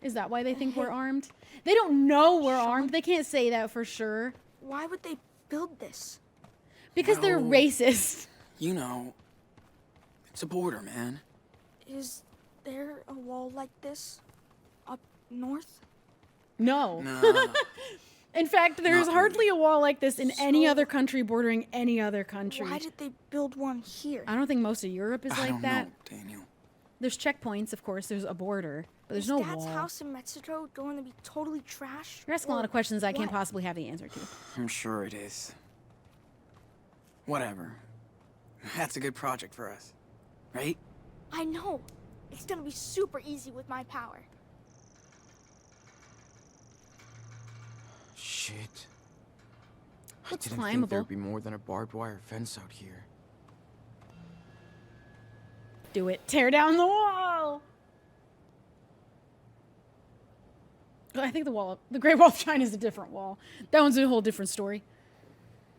Is that why they think we're armed? They don't know we're armed. They can't say that for sure. Why would they build this? Because they're No. racist. You know, It's a border, man. Is there a wall like this up north? No. No. In fact, there's Not hardly really. a wall like this in any So- other country bordering any other country. Why did they build one here? I don't think most of Europe is I like don't that. know, Daniel. There's checkpoints, of course. There's a border, but there's Is no Dad's wall. house in Mexico going to be totally trashed? You're asking a lot of Or questions I can't what? possibly have the answer to. I'm sure it is. Whatever. That's a good project for us. Right? I know. It's gonna be super easy with my power. Shit. Looks I didn't think climbable. there'd be more than a barbed wire fence out here. Do it. Tear down the wall. I think the Great Wall of China is a different wall. That one's a whole different story.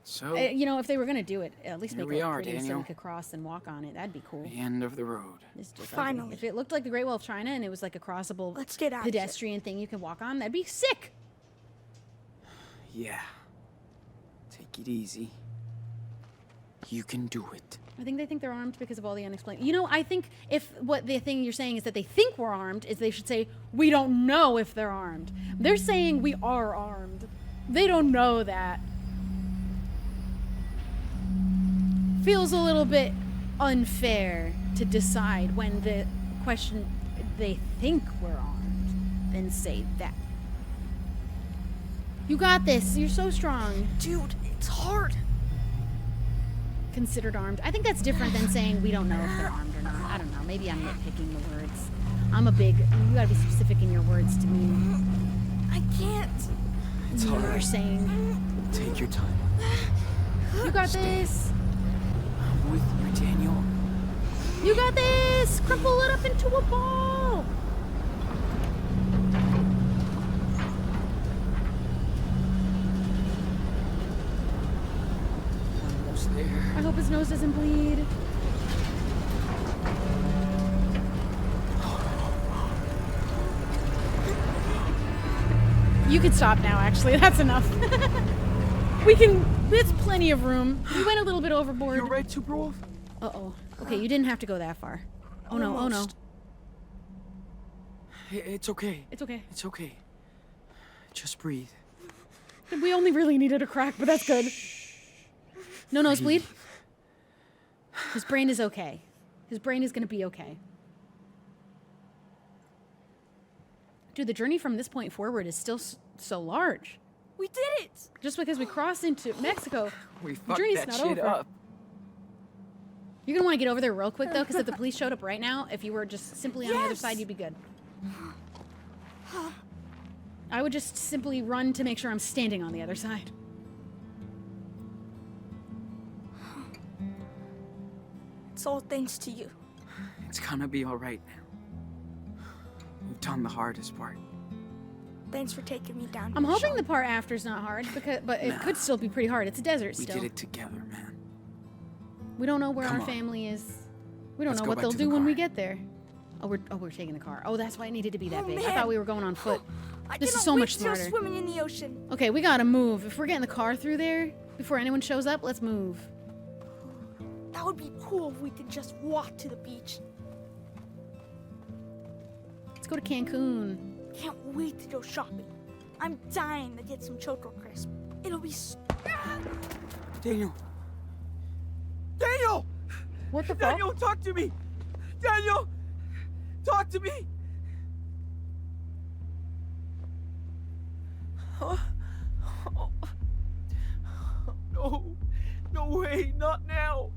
So, You know, if they were gonna do it, at least Here make we it are, pretty so we Daniel. could cross and walk on it. That'd be cool. the end of the road. It's just Finally. ugly. If it looked like the Great Wall of China and it was like a crossable Let's get out of here. pedestrian thing you could walk on, that'd be sick. Yeah. Take it easy. You can do it. I think they think they're armed because of all the unexplained. You know, I think if what the thing you're saying is that they think we're armed, is they should say, we don't know if they're armed. They're saying we are armed. They don't know that. Feels a little bit unfair to decide when the question they think we're armed, then say that. You got this. You're so strong. Dude, it's hard. Considered armed. I think that's different than saying we don't know if they're armed or not. I don't know. Maybe I'm nitpicking the words. You gotta be specific in your words to me. I can't. It's You know what you're alright. saying. Take your time. You got this. I'm with you, Daniel. You got this. Crumple it up into a ball. Almost there. I hope his nose doesn't bleed. You can stop now, actually. That's enough. There's plenty of room. We went a little bit overboard. You alright, Superwolf? Uh-oh. Okay, you didn't have to go that far. Oh no, oh no. Almost. It's okay. It's okay. It's okay. Just breathe. We only really needed a crack, but that's good. No nosebleed? His brain is okay. His brain is gonna be okay. Dude, the journey from this point forward is still so large. We did it! Just because we crossed into Mexico, We the fucked journey's that not shit over. up. You're gonna want to get over there real quick though, because if the police showed up right now, if you were just simply on the other Yes! side, you'd be good. I would just simply run to make sure I'm standing on the other side. It's all thanks to you. It's gonna be alright now. We've done the hardest part. Thanks for taking me down. I'm here, hoping Sean. the part after's not hard, but it could still be pretty hard. It's a desert We still. did it together, man. We don't know where Come our on. family is. We don't Let's know go what back they'll to the do when we car. get there. Oh, we're taking the car. Oh, that's why it needed to be that Oh, big. I man. thought we were going on foot. I This is cannot so wait much to go smarter. swimming in the ocean. Okay, we gotta move. If we're getting the car through there before anyone shows up, let's move. That would be cool if we could just walk to the beach. Let's go to Cancun. Can't wait to go shopping. I'm dying to get some Choco Crisp. It'll be Daniel! Daniel! What the fuck? Daniel, talk to me! Daniel! Talk to me! Huh? No. No way, not now.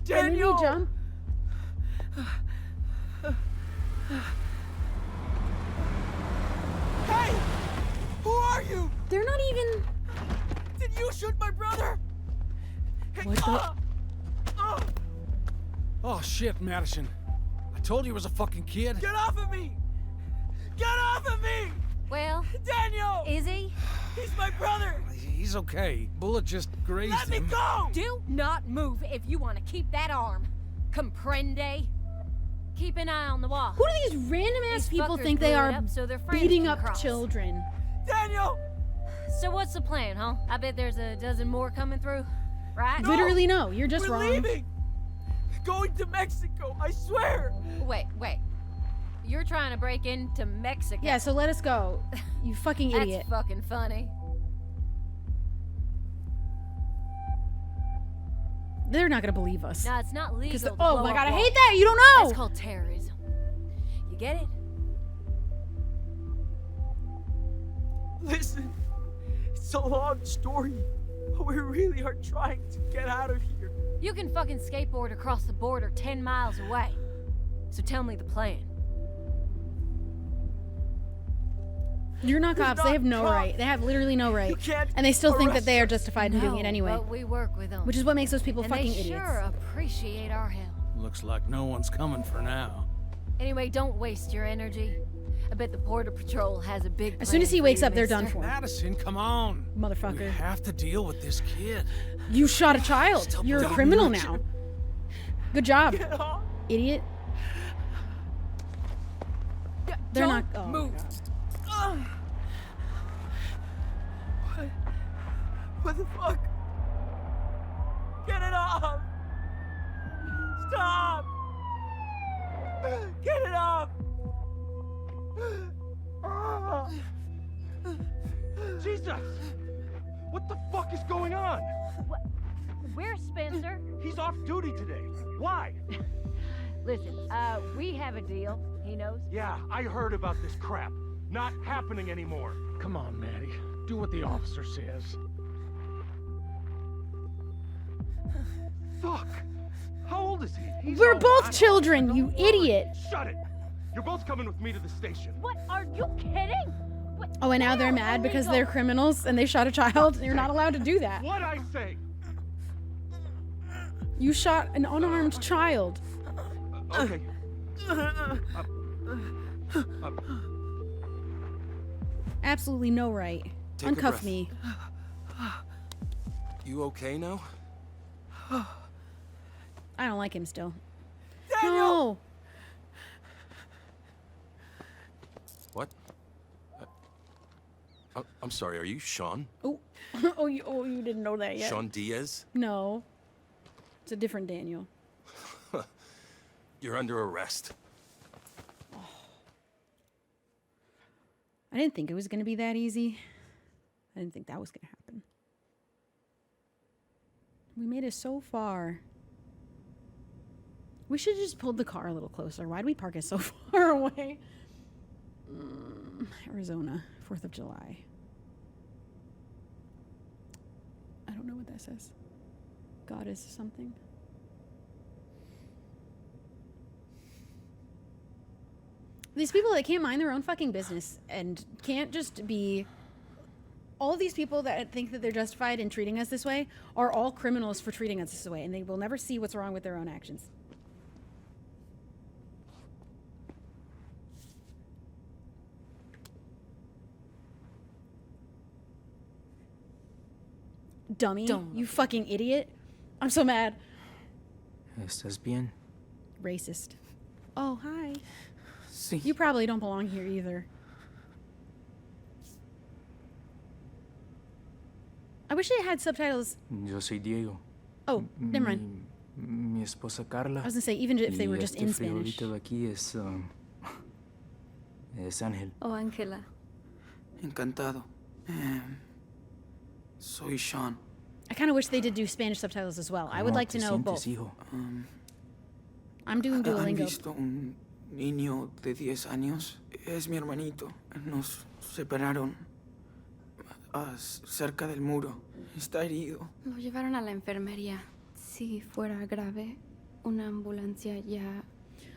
Can Daniel! you jump? Hey! Who are you? They're not even... Did you shoot my brother? Hey, What the- Oh shit, Madison. I told you he was a fucking kid. Get off of me! Get off of me! Well, Daniel! is he? He's my brother! He's okay. Bullet just grazed Let me him. go! Do not move if you want to keep that arm. Comprende? Keep an eye on the wall. Who do these random ass These people fuckers think they blew it are up so their friends beating can up cross. children? Daniel! So what's the plan, huh? I bet there's a dozen more coming through, right? No! Literally no, you're just We're wrong. leaving! going to Mexico, I swear! Wait. You're trying to break into Mexico. Yeah, so let us go. You fucking idiot. That's fucking funny. They're not gonna believe us. No, it's not legal. To oh blow my up god, I walls. hate that! You don't know! That's called terrorism. You get it? Listen, it's a long story, but we really are trying to get out of here. You can fucking skateboard across the border 10 miles away. So tell me the plan. You're not cops. They have no right. They have literally no right. And they still think that they are justified in doing it anyway. But we work with them. Which is what makes those people and fucking they idiots. sure appreciate our help. Looks like no one's coming for now. Anyway, don't waste your energy. I bet the Border Patrol has a big As soon as he plan wakes for you, up, they're done mister. for. Madison, come on. Motherfucker. We have to deal with this kid. You shot a child. You're a criminal now. Good job, idiot. They're not. Oh, move. What the fuck? Get it off! Stop! Get it off! Jesus! What the fuck is going on? Where's Spencer? He's off duty today. Why? Listen, we have a deal. He knows. Yeah, I heard about this crap. Not happening anymore. Come on, Maddie. Do what the officer says. Fuck! How old is he? We're both children, you idiot. Shut it! You're both coming with me to the station. What? Are you kidding? Oh, and now they're mad because they're criminals and they shot a child. You're not allowed to do that. What'd I say? You shot an unarmed child. Okay. Absolutely no right. Take a Uncuff breath. me. You okay now? I don't like him still. Daniel! What? I'm sorry, are you Sean? Oh, you didn't know that yet. Sean Diaz? No. It's a different Daniel. You're under arrest. I didn't think it was going to be that easy. I didn't think that was going to happen. We made it so far. We should have just pulled the car a little closer. Why'd we park it so far away? Arizona, 4th of July. I don't know what that says. Goddess something. These people that can't mind their own fucking business and can't just be... All these people that think that they're justified in treating us this way are all criminals for treating us this way, and they will never see what's wrong with their own actions. Dummy. You fucking idiot. I'm so mad. ¿Estás bien? Racist. Oh, hi. Sí. You probably don't belong here either. I wish it had subtitles. Yo soy Diego. Oh, never mind. Mi esposa Carla. I was gonna say, even if they were y just este in Spanish. friolito de aquí es Ángel. Oh, Ángela. Encantado. Soy Sean. I kind of wish they did do Spanish subtitles as well. I would like to know both. Hijo? I'm doing ¿Han Duolingo. visto un niño de 10 años? Es mi hermanito. Nos separaron cerca del muro. Está herido. Lo llevaron a la enfermería. Si fuera grave, una ambulancia ya.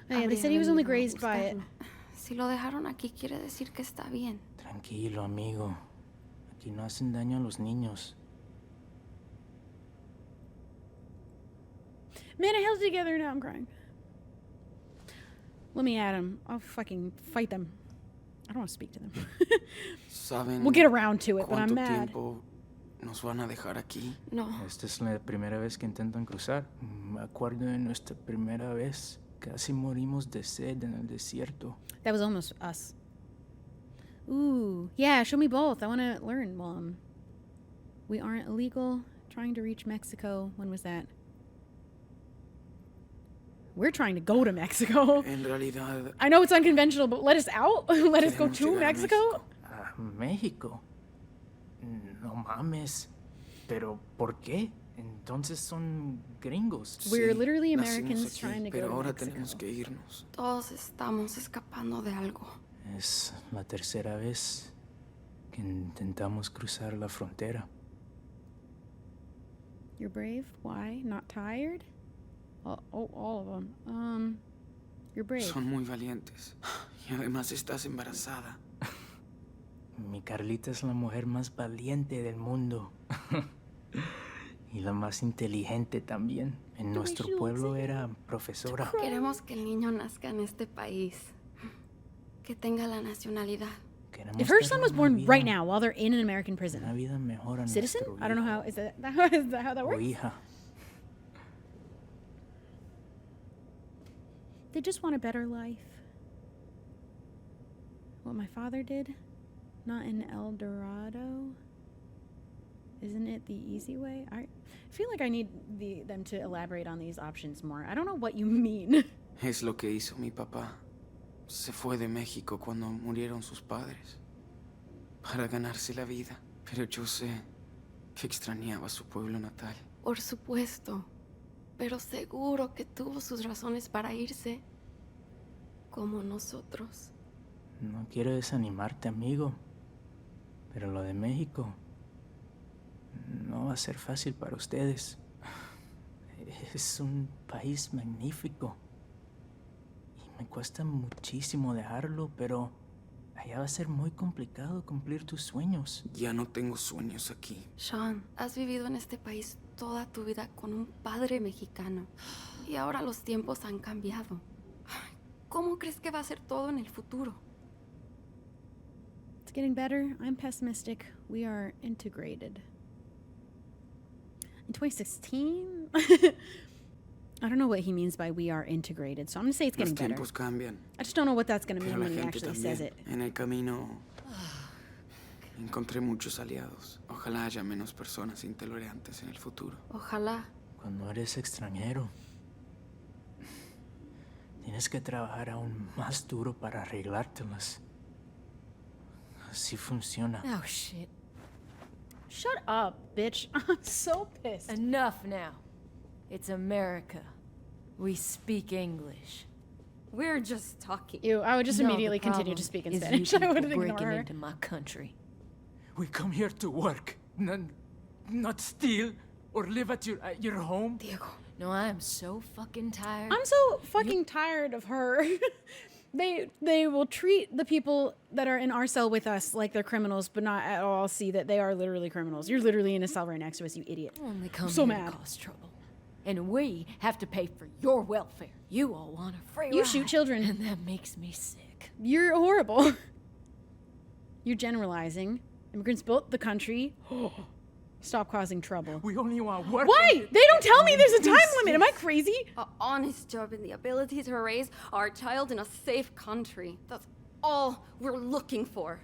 Oh, yeah, they habría said he was only venido a grazed by it. buscarlo. Si lo dejaron aquí, quiere decir que está bien. Tranquilo, amigo. Aquí no hacen daño a los niños. Man, I held it together, now I'm crying. Let me at him. I'll fucking fight them. I don't want to speak to them. ¿Saben We'll get around to it, but I'm cuánto mad. tiempo nos van a dejar aquí? No. Esta es la primera vez que intentan cruzar. Me acuerdo de nuestra primera vez. Casi morimos de sed en el desierto. That was almost us. Ooh, yeah, show me both. I want to learn. Well, we aren't illegal. Trying to reach Mexico. When was that? We're trying to go to Mexico. En realidad, I know it's unconventional, but let us out? Let us go queremos to llegar a Mexico? México. No mames. Pero ¿por qué? Entonces son gringos. We're sí, literally nacimos Americans aquí, trying to go pero to ahora Mexico. tenemos que irnos. Todos estamos escapando de algo. Es la tercera vez que intentamos cruzar la frontera. You're brave? Why? Not tired? All of them. You're brave. Son muy valientes. Y además estás embarazada. Mi Carlita es la mujer más valiente del mundo. Y la más inteligente también. En nuestro pueblo era profesora. Queremos que el niño nazca en este país. Que tenga la nacionalidad. If her son was born right now while they're in an American prison, Una vida mejor a citizen? nuestro I don't know how. Is that how that o works? hija. They just want a better life. What my father did? Not in El Dorado? Isn't it the easy way? I feel like I need them to elaborate on these options more. I don't know what you mean. Es lo que hizo mi papá. Se fue de México cuando murieron sus padres. Para ganarse la vida. Pero yo sé que extrañaba su pueblo natal. Por supuesto. Pero seguro que tuvo sus razones para irse. Como nosotros. No quiero desanimarte, amigo. Pero lo de México no va a ser fácil para ustedes. Es un país magnífico. Y me cuesta muchísimo dejarlo, pero allá va a ser muy complicado cumplir tus sueños. Ya no tengo sueños aquí. Sean, has vivido en este país toda tu vida con un padre mexicano. Y ahora los tiempos han cambiado. ¿Cómo crees que va a ser todo en el futuro? It's getting better. I'm pessimistic. We are integrated. In 2016? I don't know what he means by we are integrated, so I'm going to say it's getting Los better. tiempos cambian. I just don't know what that's going to Pero mean la when he gente actually también. says it. En el camino encontré muchos aliados. Ojalá haya menos personas intolerantes en el futuro. Ojalá. Cuando eres extranjero, tienes que trabajar aún más duro para arreglártelas. Así funciona. Oh, shit. Shut up, bitch. I'm so pissed. Enough now. It's America. We speak English. We're just talking. Ew, I would just No, immediately the continue to problem speak in is Spanish. you I wouldn't people ignore breaking her. into my country. We come here to work, not steal or live at your home. Diego. No, I am so fucking tired. I'm so fucking tired of her. They will treat the people that are in our cell with us like they're criminals, but not at all see that they are literally criminals. You're literally in a cell right next to us, you idiot. Only come I'm so here mad. to cause trouble. And we have to pay for your welfare. You all want a free You ride. shoot children. And that makes me sick. You're horrible. You're generalizing. Immigrants built the country. Stop causing trouble. We only want work. Why? They don't tell me there's a time limit. Am I crazy? An honest job and the ability to raise our child in a safe country. That's all we're looking for.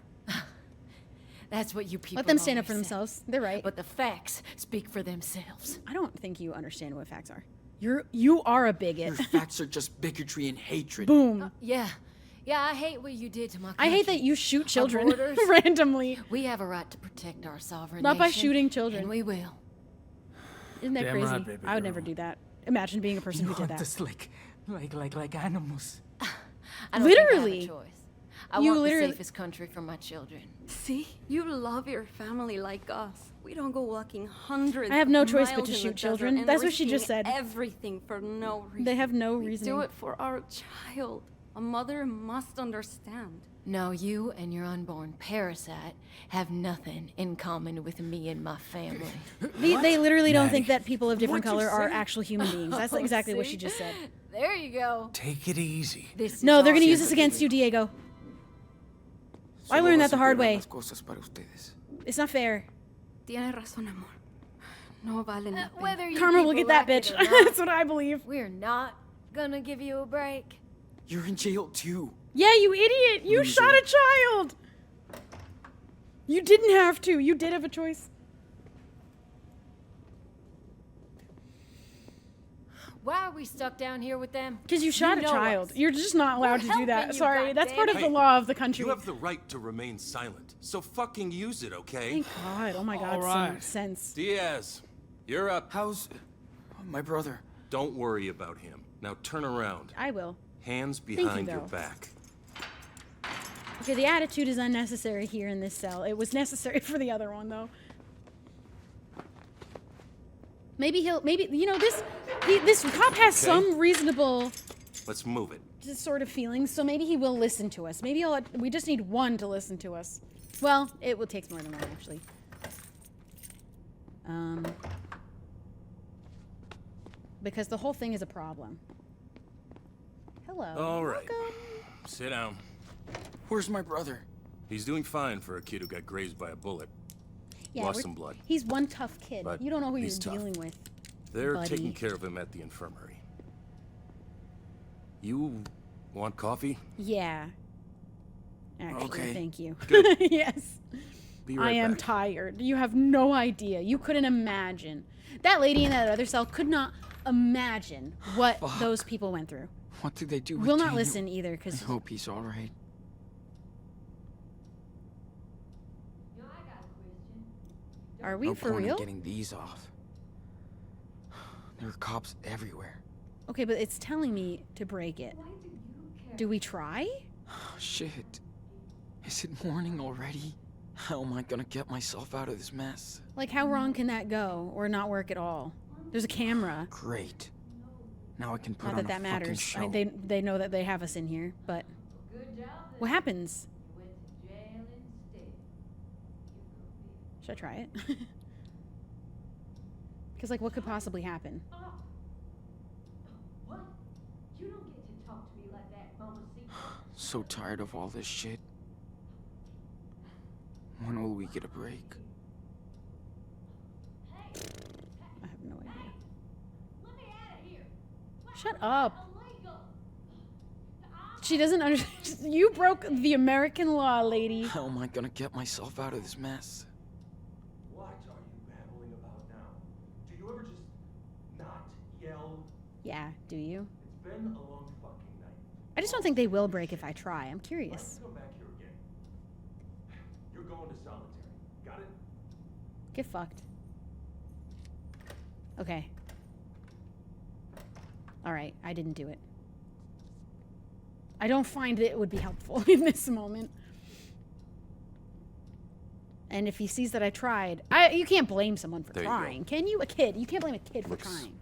That's what you people Let them stand up always for say. themselves. They're right. But the facts speak for themselves. I don't think you understand what facts are. You are a bigot. Your facts are just bigotry and hatred. Boom. Yeah, I hate what you did to my country. I hate that you shoot children Our borders, randomly. We have a right to protect our sovereign Not by nation, shooting children. And we will. Isn't that Damn crazy? right, baby I would girl. never do that. Imagine being a person You who did hunt that. us like animals. I don't think I Literally. have a choice. I You want literally- the safest country for my children. See? You love your family like us. We don't go walking hundreds I have no of choice but miles to in the shoot children. desert and That's what she just risking said. Everything for no reason. They have no We reasoning. do it for our child. A mother must understand. No, you and your unborn parasite have nothing in common with me and my family. They literally don't think Maddie. that people of different What'd you color are say? actual human beings. That's Oh, exactly what see? she just said. There you go. Take it easy. This No, is they're all gonna use you- this against you, Diego. I Solo learned vas that the a hard empeorar way. las cosas para ustedes. It's not fair. Tienes razón, amor. No valen la pena. Whether you Karma will people get that like bitch. it or not, That's what I believe. we're not gonna give you a break. You're in jail too. Yeah, you idiot! You Loser. shot a child! You didn't have to. You did have a choice. Why are we stuck down here with them? Because you shot a know child. us. You're just not allowed to do helping that. you, Sorry, that's part of the Hey, law of the country. You have the right to remain silent, so fucking use it, okay? Thank God. Oh my God, All so right. much sense. Diaz, you're up. How's my brother? Don't worry about him. Now turn around. I will. Hands you, behind your though. back. Okay, the attitude is unnecessary here in this cell. It was necessary for the other one, though. Maybe you know, this cop has some reasonable Let's move it. just sort of feelings, so maybe he will listen to us. Maybe we just need one to listen to us. Well, it will take more than one, actually. Because the whole thing is a problem. Hello. All right. Sit down. Where's my brother? He's doing fine for a kid who got grazed by a bullet. Yeah, Lost some blood. He's one tough kid. But You don't know who you're he's tough. dealing with. They're buddy. taking care of him at the infirmary. You want coffee? Yeah. Actually, Okay. thank you. Good. Yes. Be I right am back. tired. You have no idea. You couldn't imagine. That lady in that other cell could not imagine what Fuck. those people went through. What did they do with We'll not Daniel? listen either, I because hope he's all right. are we No for point in real? getting these off. There are cops everywhere. Okay, but it's telling me to break it. Do we try? Shit. Is it morning already? How am I gonna get myself out of this mess? Like, how wrong can that go, or not work at all? There's a camera. Great. Now I can put Not on that a that fucking matters. show. They know that they have us in here, but what happens? Should I try it? Because, like, what could possibly happen? So tired of all this shit. When will we get a break? I have no idea. Shut up. She doesn't understand. You broke the American law, lady. How am I gonna get myself out of this mess? What are you babbling about now? Do you ever just not yell? Yeah, do you? It's been a long fucking night. I just don't think they will break if I try. I'm curious. Come back here again. You're going to solitary. Got it? Get fucked. Okay. Alright, I didn't do it. I don't find that it would be helpful in this moment. And if he sees that I tried, you can't blame someone for There you go. trying. Can you? A kid. You can't blame a kid Looks for trying.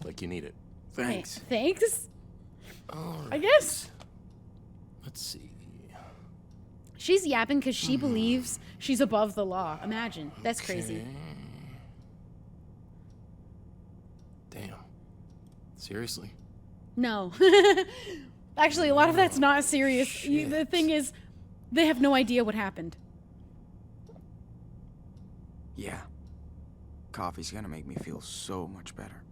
like you need it. Thanks. Okay, thanks. All I right. guess. Let's see. She's yapping because she believes she's above the law. Imagine. That's crazy. Okay. Damn. Seriously? No. Actually, a lot of that's not serious. The thing is, they have no idea what happened. Yeah. Coffee's gonna make me feel so much better.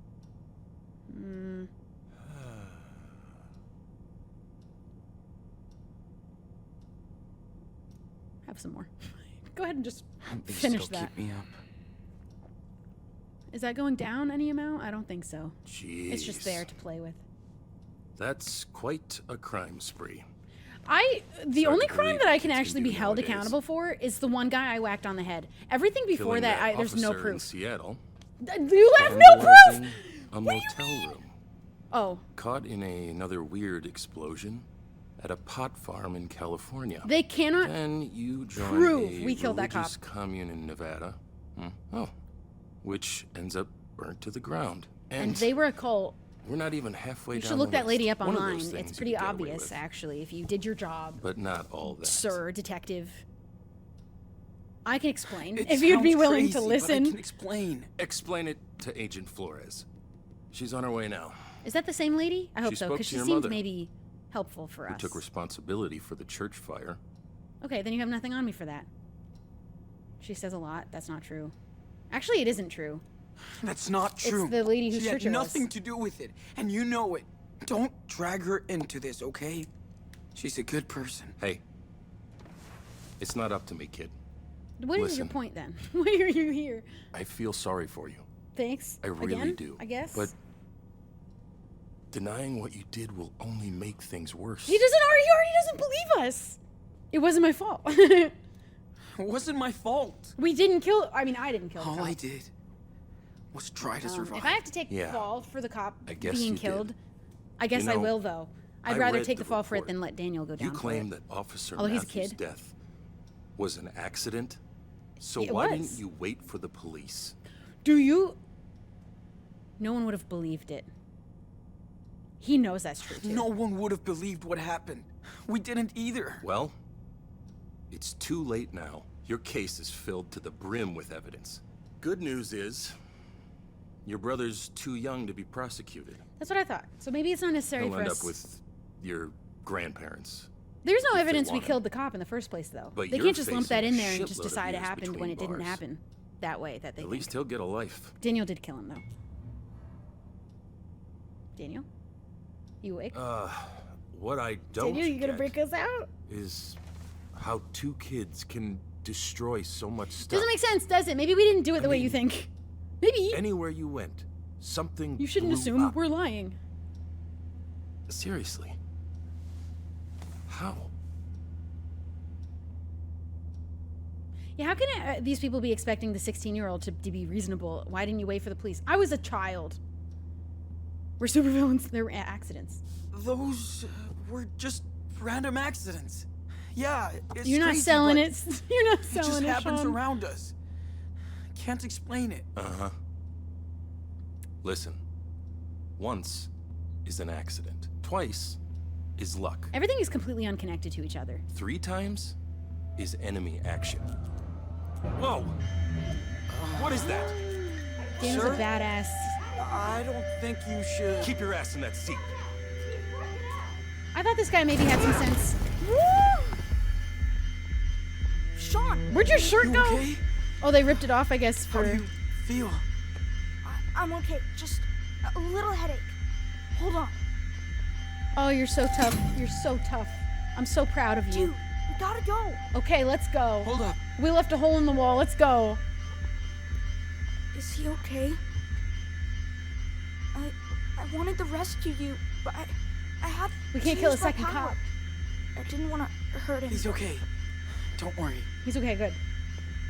Have some more. Go ahead and just They finish still that. keep me up. Is that going down any amount? I don't think so. It's just Jeez. there to play with. That's quite a crime spree. The Hard only to crime believe that I what can kids can actually do be held nowadays. accountable for is the one guy I whacked on the head. Everything before Killing that, there's no officer in proof. Seattle. You have no proof! Vandalizing a motel room. Oh, Caught in another weird explosion at a pot farm in California. they cannot Then you join prove a we killed that cop. religious commune in Nevada. Oh, which ends up burnt to the ground. And they were a cult. We're not even halfway You down should look the that lady list. up One of online. those things It's you pretty could get away obvious, with, actually, if you did your job, but not all that. sir detective. I can explain It if you'd be sounds willing crazy, to but I listen. can explain. Explain it to Agent Flores. She's on her way now. Is that the same lady? I hope She so, spoke because to she your seems mother, maybe helpful for Who us. took responsibility for the church fire. Okay, then you have nothing on me for that. She says a lot. That's not true. Actually, it isn't true. That's not true. It's the lady whose she church had it nothing was. to do with it, and you know it. Don't drag her into this, okay? She's a good person. Hey, it's not up to me, kid. What is your Listen. point then? Why are you here? I feel sorry for you. Thanks. I really Again, do. I guess. But Denying what you did will only make things worse. He already doesn't believe us. It wasn't my fault. It wasn't my fault. We didn't kill, I didn't kill the All cop. I did was try to survive. If I have to take the Yeah. fall for the cop I guess being you killed, did. I guess You I know, will, though. I'd I rather read take the the fall for it report. than let Daniel go down You for claim it. that Officer Although he's a Matthews' kid. death was an accident. So It why was. didn't you wait for the police? Do you? No one would have believed it. He knows that's true, too. No one would have believed what happened. We didn't either. Well, it's too late now. Your case is filled to the brim with evidence. Good news is, your brother's too young to be prosecuted. That's what I thought. So maybe it's not necessary He'll for end us. up with your grandparents. There's no if they evidence we want him. killed the cop in the first place, though. But They you're can't just lump that facing in a there and just shitload of decide it years happened when between it didn't bars. happen that way that they At think. least he'll get a life. Daniel did kill him, though. Daniel? You awake? What I don't Daniel, you gonna get break us out? is how two kids can destroy so much stuff. Doesn't make sense, does it? Maybe we didn't do it the way you think. Maybe. Anywhere you went, something You shouldn't blew assume up. we're lying. Seriously. How? Yeah, how can these people be expecting the 16-year-old to be reasonable? Why didn't you wait for the police? I was a child. We're supervillains. They're accidents. Those were just random accidents. Yeah, it's You're not crazy, selling but it. You're not It selling just it, happens Sean. around us. Can't explain it. Uh-huh. Listen. Once is an accident. Twice is luck. Everything is completely unconnected to each other. 3 times is enemy action. Whoa! What is that? Daniel's Sir? a badass. I don't think you should. Keep your ass in that seat. I thought this guy maybe had some sense. Sean! Where'd your shirt You go? okay? Oh, they ripped it off, I guess, for... How do you feel? I'm okay. Just a little headache. Hold on. Oh, you're so tough. You're so tough. I'm so proud of you. Dude, we gotta go. Okay, let's go. Hold up. We left a hole in the wall. Let's go. Is he okay? I wanted to rescue you, but I had We can't to kill a use my second power. cop. I didn't want to hurt him. He's okay. Don't worry. He's okay, good.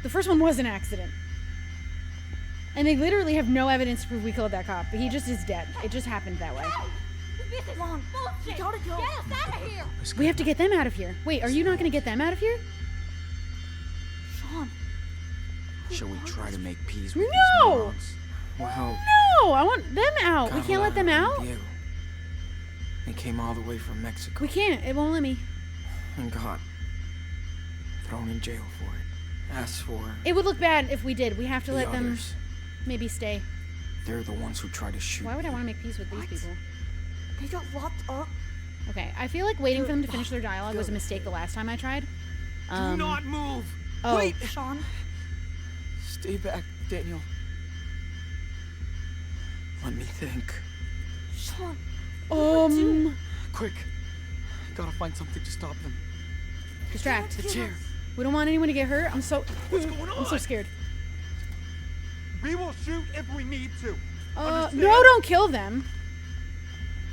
The first one was an accident. And they literally have no evidence to prove we killed that cop, but he just is dead. It just happened that way. This is Come on, we gotta go. Get us out of here! We have to get them out of here. Wait, are you not gonna get them out of here? Sean. Shall we try to make peace with these No! morons? Well, No, I want them out. We can't let them out. Diego. They came all the way from Mexico We can't. It won't let me. and got thrown in jail for it. As for It would look bad if we did. We have to the let them others, maybe stay. they're the ones who tried to shoot Why would I me. want to make peace with these people? They got locked up. Okay, I feel like waiting for them to finish their dialogue was a mistake the last time I tried. Do not move! Oh. Wait! Sean. Stay back, Daniel. Let me think. Sean. Quick. Gotta find something to stop them. Distract. The chair. We don't want anyone to get hurt. I'm so What's going I'm so on? scared. We will shoot if we need to. No, don't kill them.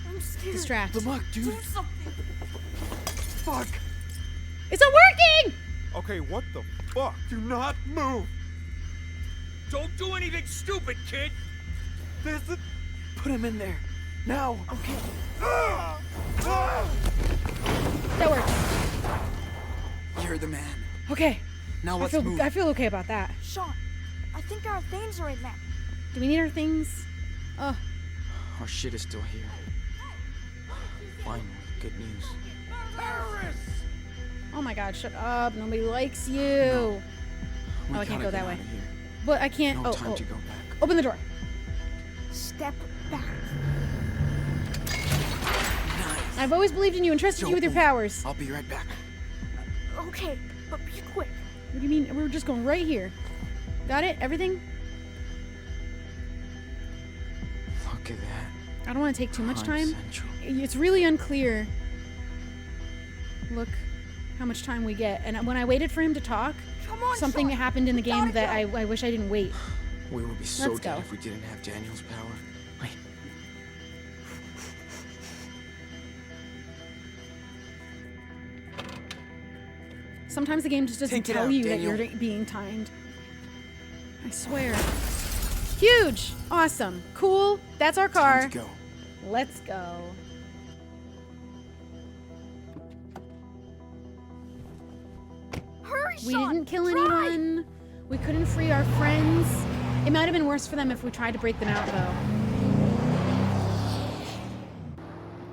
I'm scared. Distract. The muck, dude. Do something. Fuck. It's not working! Okay, what the fuck? Do not move. Don't do anything stupid, kid. This is... Put him in there. Now. Okay. That worked. You're the man. Okay. Now let's move. I feel okay about that. Sean, I think our things are in there. Do we need our things? Oh, Our shit is still here. Finally, good news. oh my God! Shut up! Nobody likes you. No. We Oh, I can't gotta go get that way. out of here. But I can't. No Oh, time oh. to go back. Open the door. Step back. Nice. I've always believed in you and trusted you with your powers. I'll be right back. Okay, but be quick. What do you mean? We're just going right here. Got it? Everything? Look at that. I don't want to take too much Prime time. Central. It's really unclear. Look how much time we get. And when I waited for him to talk, Come on, something Sean. happened in the We game gotta that go. I wish I didn't wait. We would be so Let's dead go. if we didn't have Daniel's power. Wait. Sometimes the game just doesn't Take it tell out, you Daniel. that you're being timed. I swear. Huge! Awesome. Cool. That's our car. Time to go. Let's go. Hurry, We Sean! didn't kill Drive! anyone. We couldn't free our friends. It might have been worse for them if we tried to break them out, though.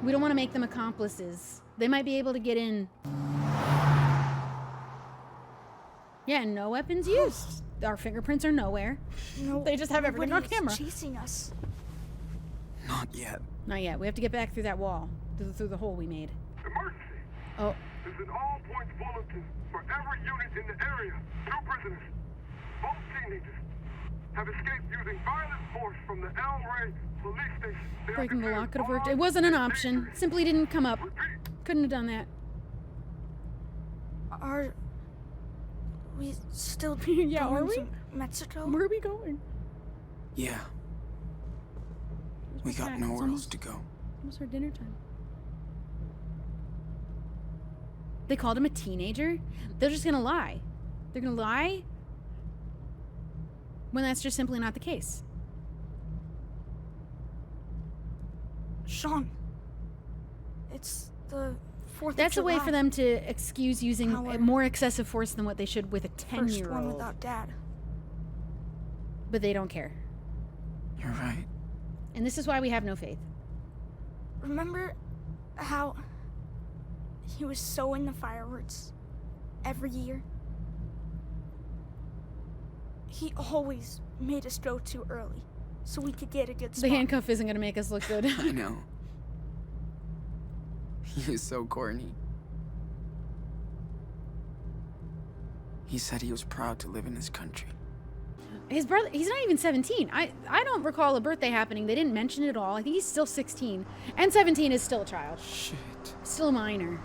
We don't want to make them accomplices. They might be able to get in. Yeah, no weapons used. Our fingerprints are nowhere. No, They just have everything on nobody is camera. chasing us. Not yet. Not yet. We have to get back through that wall. Through the hole we made. Emergency! Oh. This is an all-points bulletin for every unit in the area. 2 prisoners, both teenagers, have escaped using violent force from the El Rey police station. They are Breaking the lock could have worked. It armed wasn't an and option. dangerous. Simply didn't come up. Couldn't have done that. Are we still Yeah, going are we? to Mexico? Where are we going? Yeah. We got It's nowhere else almost- to go. Almost our dinner time. They called him a teenager? They're just gonna lie. They're gonna lie when that's just simply not the case. Sean, it's the 4th of That's a way July. for them to excuse using Our more excessive force than what they should with a First one 10-year-old. without Dad. But they don't care. You're right. And this is why we have no faith. Remember how he was so into fireworks every year? He always made us go too early so we could get a good The spot. handcuff isn't gonna make us look good. I know. He is so corny. He said he was proud to live in his country. His brother, he's not even 17. I don't recall a birthday happening. They didn't mention it at all. I think he's still 16. And 17 is still a child. Shit. Still a minor.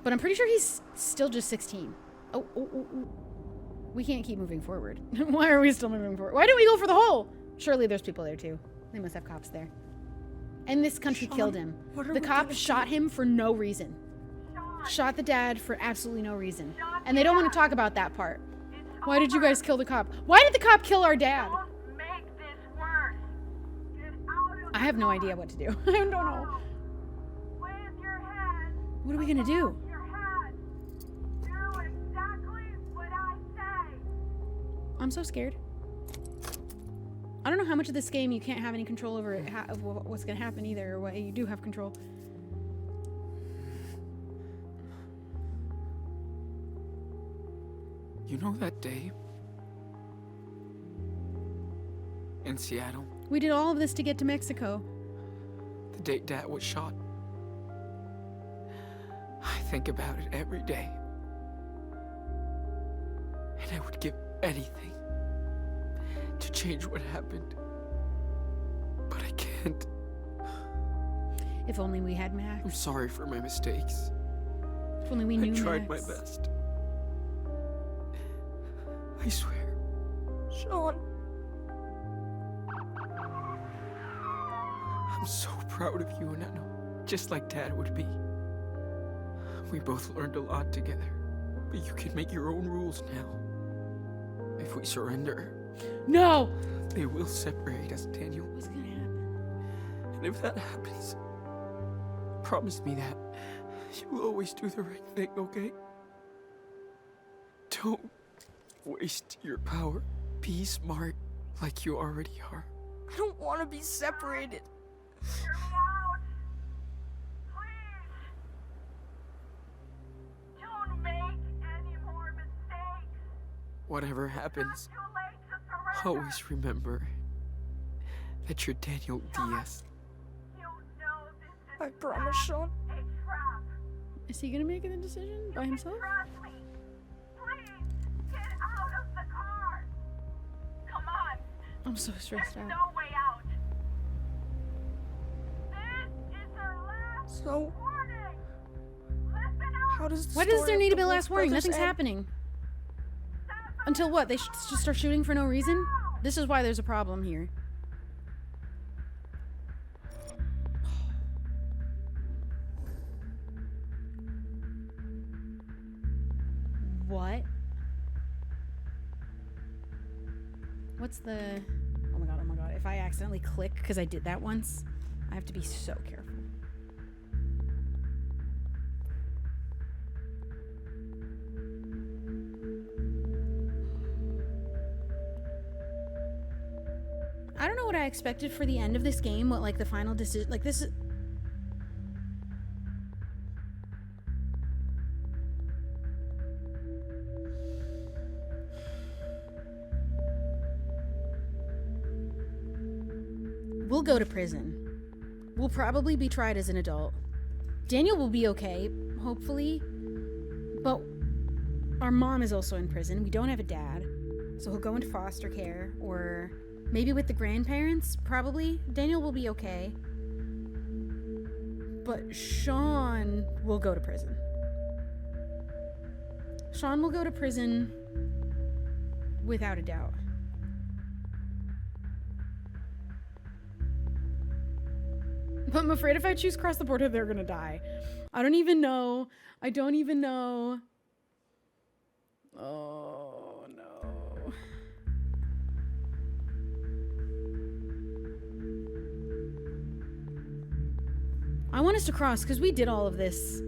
But I'm pretty sure he's still just 16. Oh. We can't keep moving forward. Why are we still moving forward? Why didn't we go for the hole? Surely there's people there too. They must have cops there. And this country Sean, killed him. what are The we cops gonna shot do? him for no reason. Shot the dad for absolutely no reason. And they don't want to talk about that part. Why did you guys kill the cop? Why did the cop kill our dad? Make this worse. Get out of I have no idea what to do. I don't know. With your head. What are we gonna do? Your head. Do exactly what I say. I'm so scared. I don't know how much of this game you can't have any control over of what's gonna happen either, or what you do have control. You know that day? In Seattle? We did all of this to get to Mexico. The day Dad was shot. I think about it every day. And I would give anything to change what happened. But I can't. If only we had I'm Max. sorry for my mistakes. If only we knew I tried Max. my best. I swear. Sean, I'm so proud of you, and I know, just like Dad would be. We both learned a lot together, but you can make your own rules now. If we surrender, No! they will separate us, Daniel. What's gonna happen? And if that happens, promise me that you will always do the right thing, okay? Don't waste your power. Be smart like you already are. I don't want to be separated. Hear me out. Please. Don't make any more mistakes. Whatever happens, Too late to surrender. always remember that you're Daniel Diaz. You know this is I promise, Sean. a trap. Is he gonna make the decision by himself? Trust me. Please get out of the car. Come on. I'm so stressed There's out. no way out. This is our last So, warning. Listen up. how does the Why does story there of need to the be a Wolf last warning? Brothers Nothing's end? happening. Until what? They just start shooting for no reason? This is why there's a problem here. What? What's the... Oh my god, oh my god. If I accidentally click, because I did that once, I have to be so careful. I don't know what I expected for the end of this game, what, like, the final decision... Like, this is... We'll go to prison. We'll probably be tried as an adult. Daniel will be okay, hopefully. But our mom is also in prison. We don't have a dad. So he'll go into foster care, or maybe with the grandparents, probably. Daniel will be okay. But Sean will go to prison. Sean will go to prison without a doubt. But I'm afraid if I choose cross the border, they're gonna die. I don't even know. I don't even know. Oh, no. I want us to cross, because we did all of this.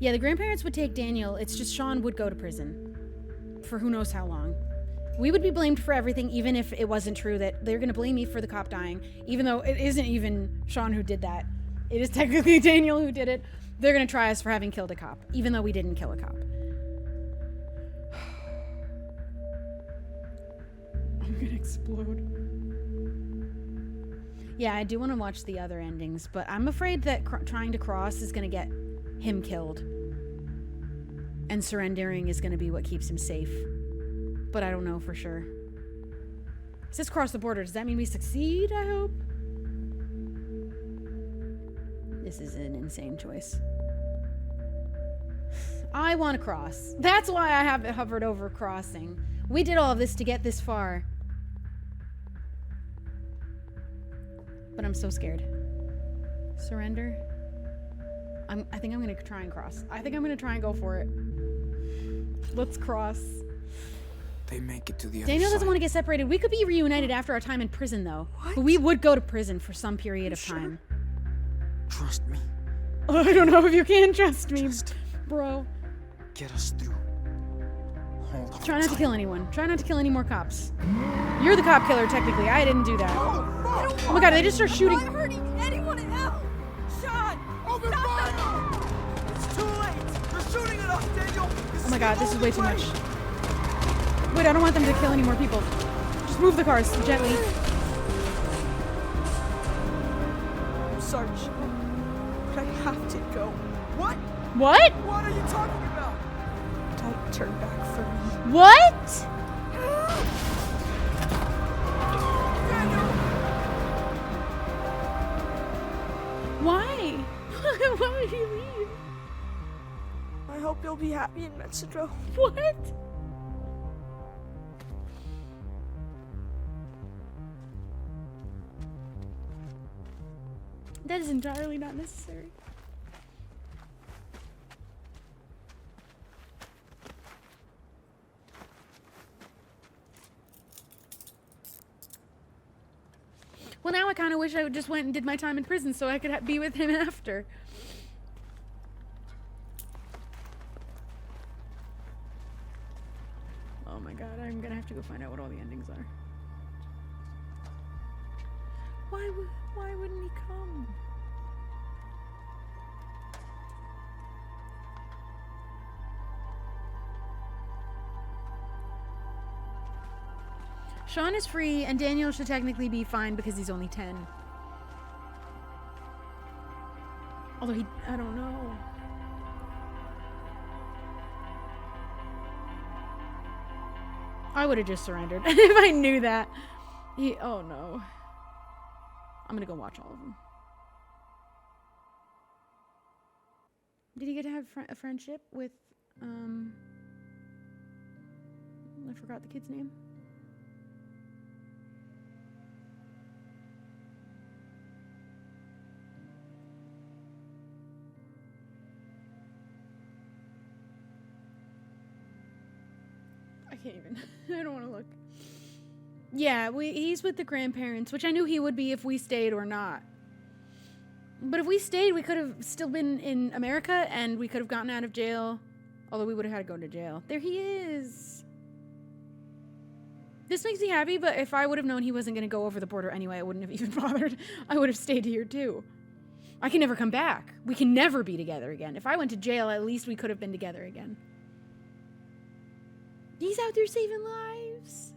Yeah, the grandparents would take Daniel. It's just Sean would go to prison. For who knows how long. We would be blamed for everything, even if it wasn't true that they're going to blame me for the cop dying, even though it isn't even Sean who did that. It is technically Daniel who did it. They're going to try us for having killed a cop, even though we didn't kill a cop. I'm going to explode. Yeah, I do want to watch the other endings, but I'm afraid that trying to cross is going to get him killed. And surrendering is going to be what keeps him safe. But I don't know for sure. It says cross the border. Does that mean we succeed, I hope? This is an insane choice. I want to cross. That's why I have it hovered over crossing. We did all of this to get this far. But I'm so scared. Surrender. I think I'm going to try and cross. I think I'm going to try and go for it. Let's cross. They make it to the other Daniel doesn't side. want to get separated. We could be reunited after our time in prison, though. What? But we would go to prison for some period of time. Trust me. I don't know if you can trust me, bro. Get us through. Hold on. Try not to kill anyone. Try not to kill any more cops. You're the cop killer, technically. I didn't do that. Oh my god, they just start shooting. I'm not hurting anyone else. Sean, open fire! It's too late. They're shooting at us, Daniel. Oh my god, this is way too much. Wait, I don't want them to kill any more people. Just move the cars gently. I'm sorry, Shubble, but I have to go. What? What? What are you talking about? Don't turn back for me. What? Why? Why would you leave? I hope you'll be happy in Mexico. What? That is entirely not necessary. Well, now I kind of wish I just went and did my time in prison so I could be with him after. Oh my god, I'm gonna have to go find out what all the endings are. Why wouldn't he come? Sean is free, and Daniel should technically be fine because he's only 10. Although I don't know. I would have just surrendered if I knew that. Oh no. I'm gonna go watch all of them. Did he get to have a friendship with, I forgot the kid's name. can't even. I don't want to look. Yeah, he's with the grandparents, which I knew he would be if we stayed or not. But if we stayed, we could have still been in America, and we could have gotten out of jail. Although we would have had to go to jail. There he is. This makes me happy, but if I would have known he wasn't going to go over the border anyway, I wouldn't have even bothered. I would have stayed here, too. I can never come back. We can never be together again. If I went to jail, at least we could have been together again. He's out there saving lives.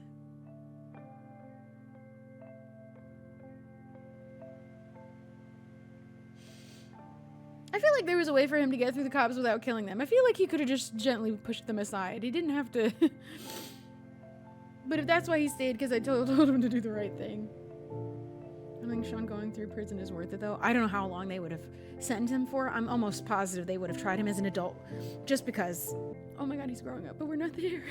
I feel like there was a way for him to get through the cops without killing them. I feel like he could have just gently pushed them aside. He didn't have to. But if that's why he stayed, because I told him to do the right thing. I think Sean going through prison is worth it, though. I don't know how long they would have sentenced him for. I'm almost positive they would have tried him as an adult. Just because. Oh my god, he's growing up, but we're not there.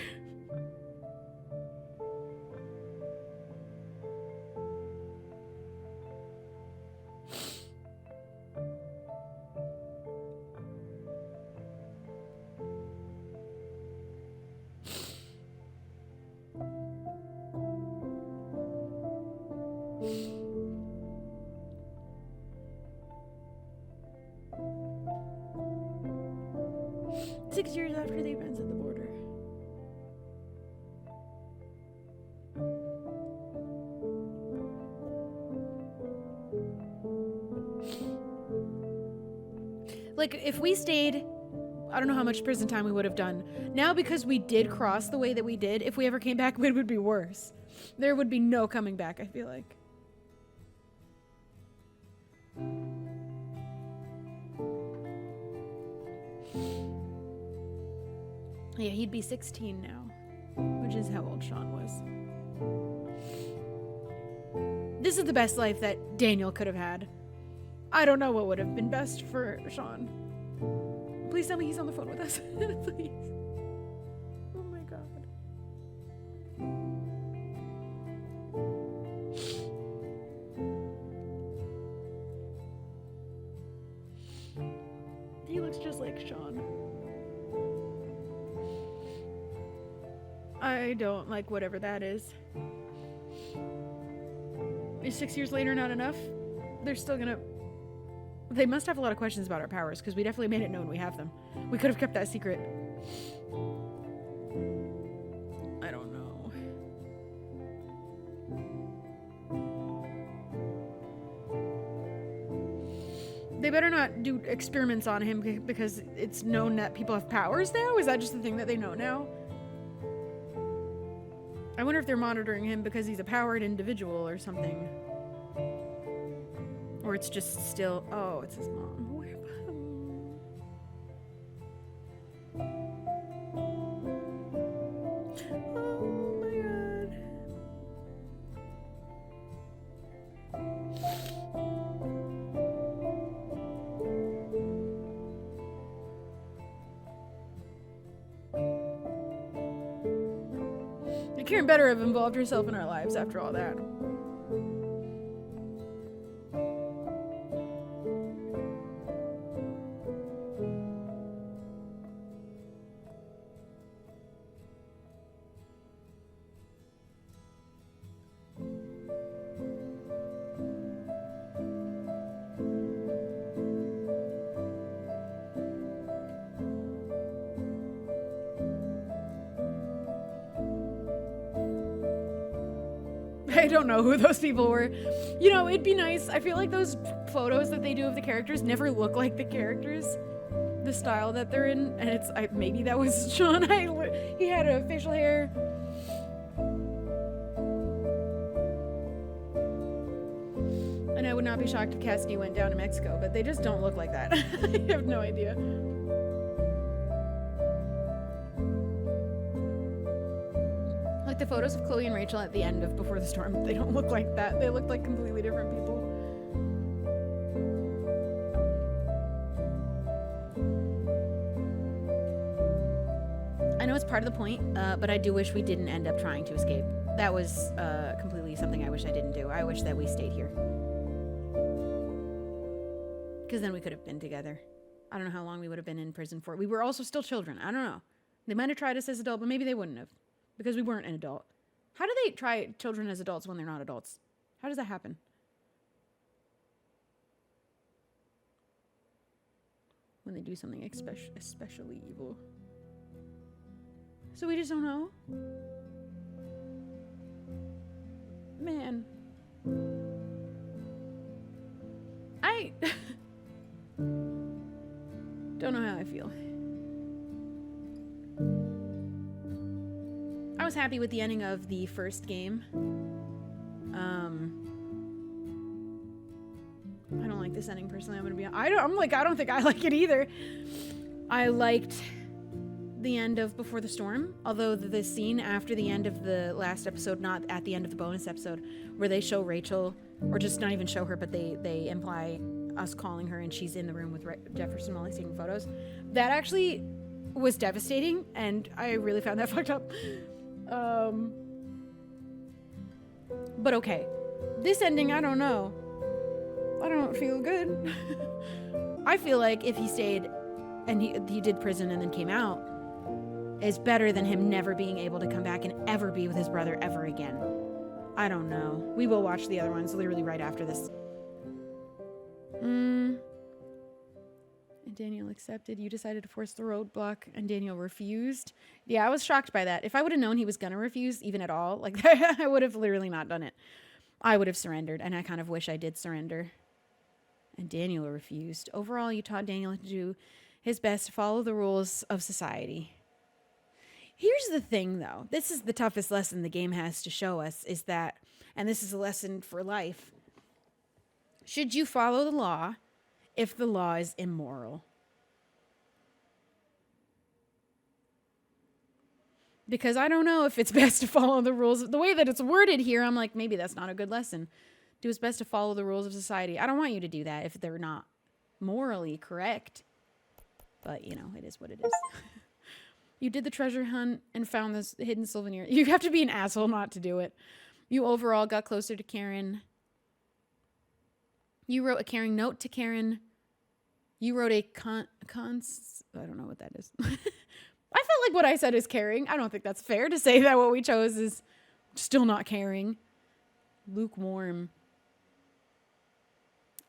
6 years after the events at the border. Like, if we stayed, I don't know how much prison time we would have done. Now, because we did cross the way that we did, if we ever came back, it would be worse. There would be no coming back, I feel like. Yeah, he'd be 16 now, which is how old Sean was. This is the best life that Daniel could have had. I don't know what would have been best for Sean. Please tell me he's on the phone with us. Please. Oh my god. He looks just like Sean. I don't like whatever that is. Is 6 years later not enough? They're still gonna... They must have a lot of questions about our powers, because we definitely made it known we have them. We could have kept that secret. I don't know. They better not do experiments on him because it's known that people have powers now? Is that just the thing that they know now? I wonder if they're monitoring him because he's a powered individual or something. Or it's just still... Oh, it's his mom. Oh my god. Karen better have involved herself in our lives after all that. I don't know who those people were. You know, it'd be nice. I feel like those photos that they do of the characters never look like the characters, the style that they're in. And it's maybe that was Sean. He had a facial hair. And I would not be shocked if Cassidy went down to Mexico, but they just don't look like that. I have no idea. Like the photos of Chloe and Rachel at the end of Before the Storm, they don't look like that. They look like completely different people. I know it's part of the point, but I do wish we didn't end up trying to escape. That was completely something I wish I didn't do. I wish that we stayed here. Because then we could have been together. I don't know how long we would have been in prison for. We were also still children. I don't know. They might have tried us as adults, but maybe they wouldn't have. because we weren't an adult. How do they try children as adults when they're not adults? How does that happen? When they do something especially evil. So we just don't know? Man. I don't know how I feel. I was happy with the ending of the first game. I don't like this ending personally. I'm gonna be. I don't think I like it either. I liked the end of Before the Storm, although the scene after the end of the last episode, not at the end of the bonus episode, where they show Rachel, or just not even show her, but they imply us calling her and she's in the room with Jefferson while he's taking photos. That actually was devastating, and I really found that fucked up. But okay, this ending, I don't know. I don't feel good. I feel like if he stayed and he did prison and then came out, is better than him never being able to come back and ever be with his brother ever again. I don't know. We will watch the other ones literally right after this. And Daniel accepted. You decided to force the roadblock and Daniel refused. Yeah, I was shocked by that. If I would have known he was gonna refuse even at all, like I would have literally not done it. I would have surrendered, and I kind of wish I did surrender. And Daniel refused. Overall, you taught Daniel to do his best to follow the rules of society. Here's the thing, though. This is the toughest lesson the game has to show us, is that, and this is a lesson for life, should you follow the law if the law is immoral? Because I don't know if it's best to follow the rules. The way that it's worded here, I'm like, maybe that's not a good lesson. Do his best to follow the rules of society. I don't want you to do that if they're not morally correct. But, you know, it is what it is. You did the treasure hunt and found this hidden souvenir. You have to be an asshole not to do it. You overall got closer to Karen. You wrote a caring note to Karen. You wrote a I don't know what that is. I felt like what I said is caring. I don't think that's fair to say that what we chose is still not caring. Lukewarm.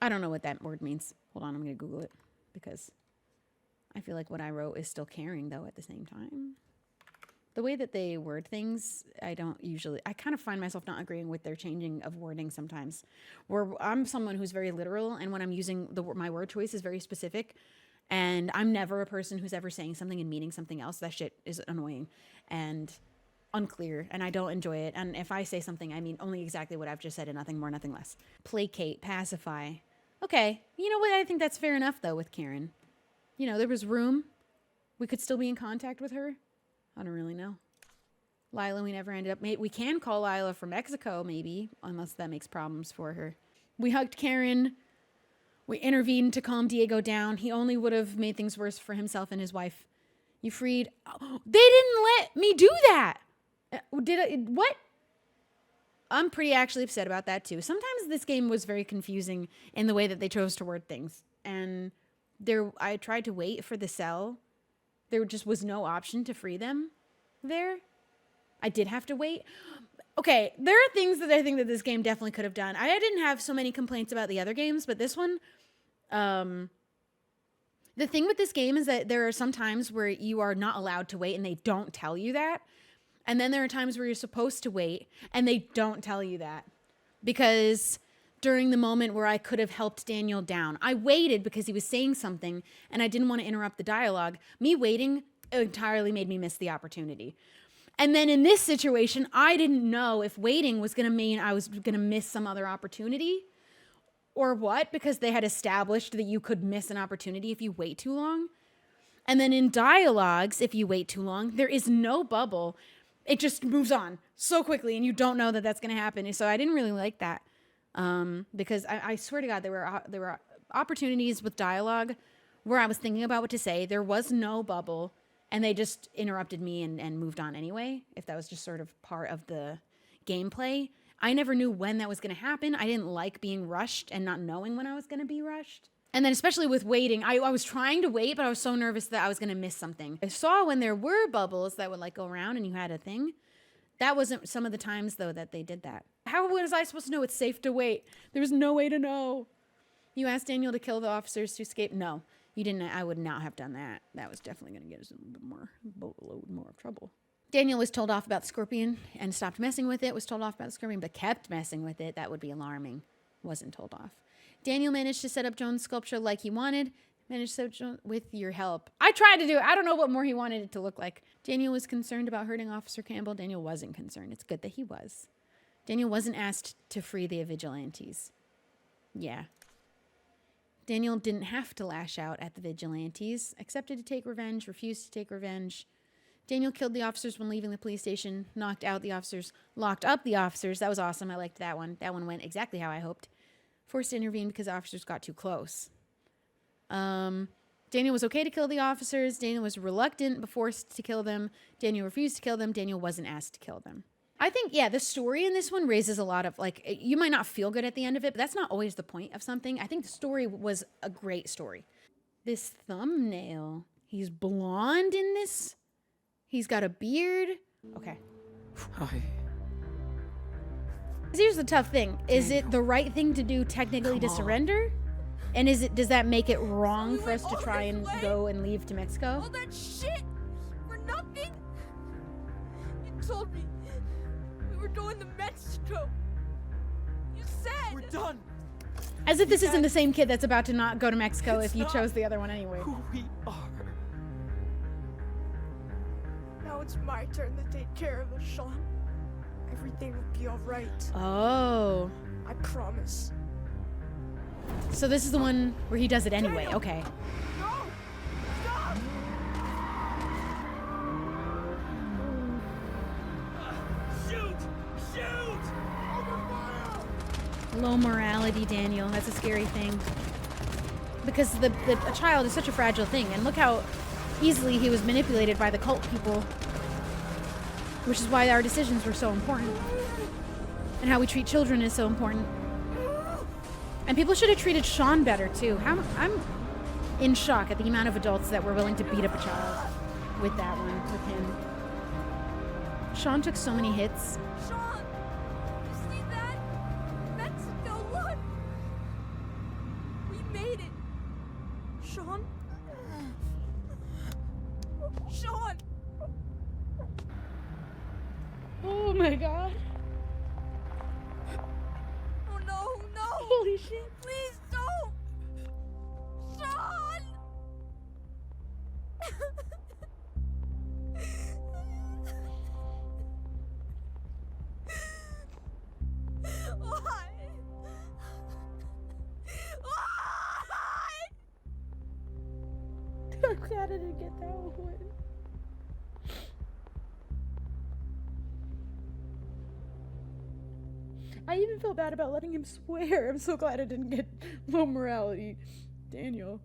I don't know what that word means. Hold on, I'm going to Google it because I feel like what I wrote is still caring, though, at the same time. The way that they word things, I kind of find myself not agreeing with their changing of wording sometimes. Where I'm someone who's very literal, and when I'm using my word choice is very specific, and I'm never a person who's ever saying something and meaning something else. That shit is annoying and unclear, and I don't enjoy it. And if I say something, I mean only exactly what I've just said and nothing more, nothing less. Placate, pacify. Okay, you know what? I think that's fair enough, though, with Karen. You know, there was room. We could still be in contact with her. I don't really know. Lila, we never ended up... We can call Lila from Mexico, maybe, unless that makes problems for her. We hugged Karen. We intervened to calm Diego down. He only would have made things worse for himself and his wife. You freed... Oh, they didn't let me do that! What? I'm pretty actually upset about that, too. Sometimes this game was very confusing in the way that they chose to word things. And... I tried to wait for the cell. There just was no option to free them there. I did have to wait. Okay, there are things that I think that this game definitely could have done. I didn't have so many complaints about the other games, but this one, the thing with this game is that there are some times where you are not allowed to wait and they don't tell you that. And then there are times where you're supposed to wait and they don't tell you that. Because... during the moment where I could have helped Daniel down, I waited because he was saying something and I didn't want to interrupt the dialogue. Me waiting entirely made me miss the opportunity. And then in this situation, I didn't know if waiting was going to mean I was going to miss some other opportunity or what, because they had established that you could miss an opportunity if you wait too long. And then in dialogues, if you wait too long, there is no bubble. It just moves on so quickly and you don't know that that's going to happen. So I didn't really like that. Because I swear to God, there were opportunities with dialogue where I was thinking about what to say. There was no bubble, and they just interrupted me and moved on anyway, if that was just sort of part of the gameplay. I never knew when that was going to happen. I didn't like being rushed and not knowing when I was going to be rushed. And then especially with waiting, I was trying to wait, but I was so nervous that I was going to miss something. I saw when there were bubbles that would like go around and you had a thing. That wasn't some of the times, though, that they did that. How was I supposed to know it's safe to wait? There was no way to know. You asked Daniel to kill the officers to escape? No, you didn't. I would not have done that. That was definitely going to get us a boatload more trouble. Daniel was told off about the scorpion and stopped messing with it. Was told off about the scorpion, but kept messing with it. That would be alarming. Wasn't told off. Daniel managed to set up Joan's sculpture like he wanted. Managed to with your help. I tried to do it. I don't know what more he wanted it to look like. Daniel was concerned about hurting Officer Campbell. Daniel wasn't concerned. It's good that he was. Daniel wasn't asked to free the vigilantes. Yeah. Daniel didn't have to lash out at the vigilantes. Accepted to take revenge. Refused to take revenge. Daniel killed the officers when leaving the police station. Knocked out the officers. Locked up the officers. That was awesome. I liked that one. That one went exactly how I hoped. Forced to intervene because officers got too close. Daniel was okay to kill the officers. Daniel was reluctant but forced to kill them. Daniel refused to kill them. Daniel wasn't asked to kill them. I think, yeah, the story in this one raises a lot of, like, you might not feel good at the end of it, but that's not always the point of something. I think the story was a great story. This thumbnail. He's blonde in this. He's got a beard. Okay. Hi. Here's the tough thing. Is it the right thing to do technically to surrender? And does that make it wrong for us to try and go and leave to Mexico? All that shit for nothing? You told me we were going to Mexico. You said we're done. As if this isn't the same kid that's about to not go to Mexico if you chose the other one anyway. Who we are. Now it's my turn to take care of it, Sean. Everything will be alright. Oh. I promise. So this is the one where he does it anyway. Daniel! Okay. No! Stop! Shoot! Shoot! Open fire! Low morality, Daniel. That's a scary thing. Because a child is such a fragile thing. And look how easily he was manipulated by the cult people. Which is why our decisions were so important. And how we treat children is so important. And people should have treated Sean better, too. I'm in shock at the amount of adults that were willing to beat up a child with that one, with him. Sean took so many hits. Sean! You see that? Mexico, look! We made it! Sean? Sean! Oh my god. Oh no, no! Holy shit. Please don't! Sean! Why? Why? I'm glad I didn't get that one. I even feel bad about letting him swear. I'm so glad I didn't get low morality. Daniel.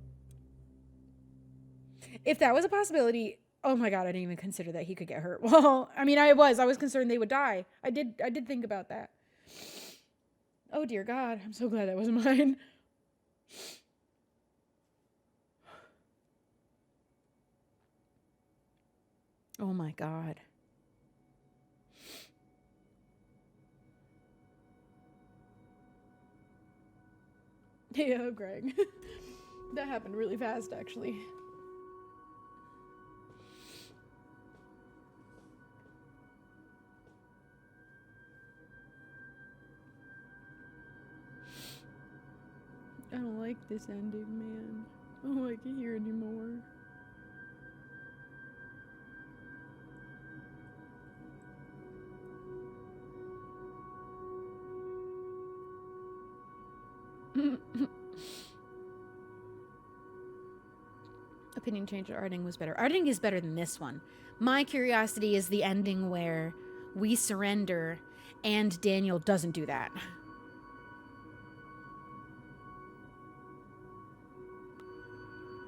If that was a possibility, oh my god, I didn't even consider that he could get hurt. Well, I mean, I was concerned they would die. I did think about that. Oh dear god, I'm so glad that wasn't mine. Oh my god. Yeah, Greg. That happened really fast, actually. I don't like this ending, man. I don't like it here anymore. Opinion change. Arting was better. Arting is better than this one. My curiosity is the ending where we surrender and Daniel doesn't do that.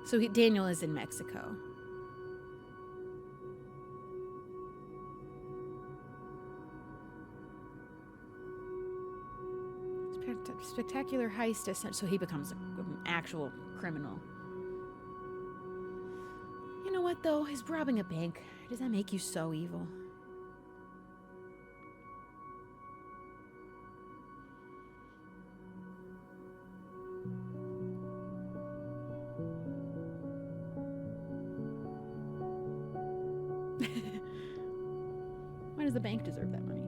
So Daniel is in Mexico. Spectacular heist, so he becomes an actual criminal. You know what, though? He's robbing a bank. Does that make you so evil? does the bank deserve that money?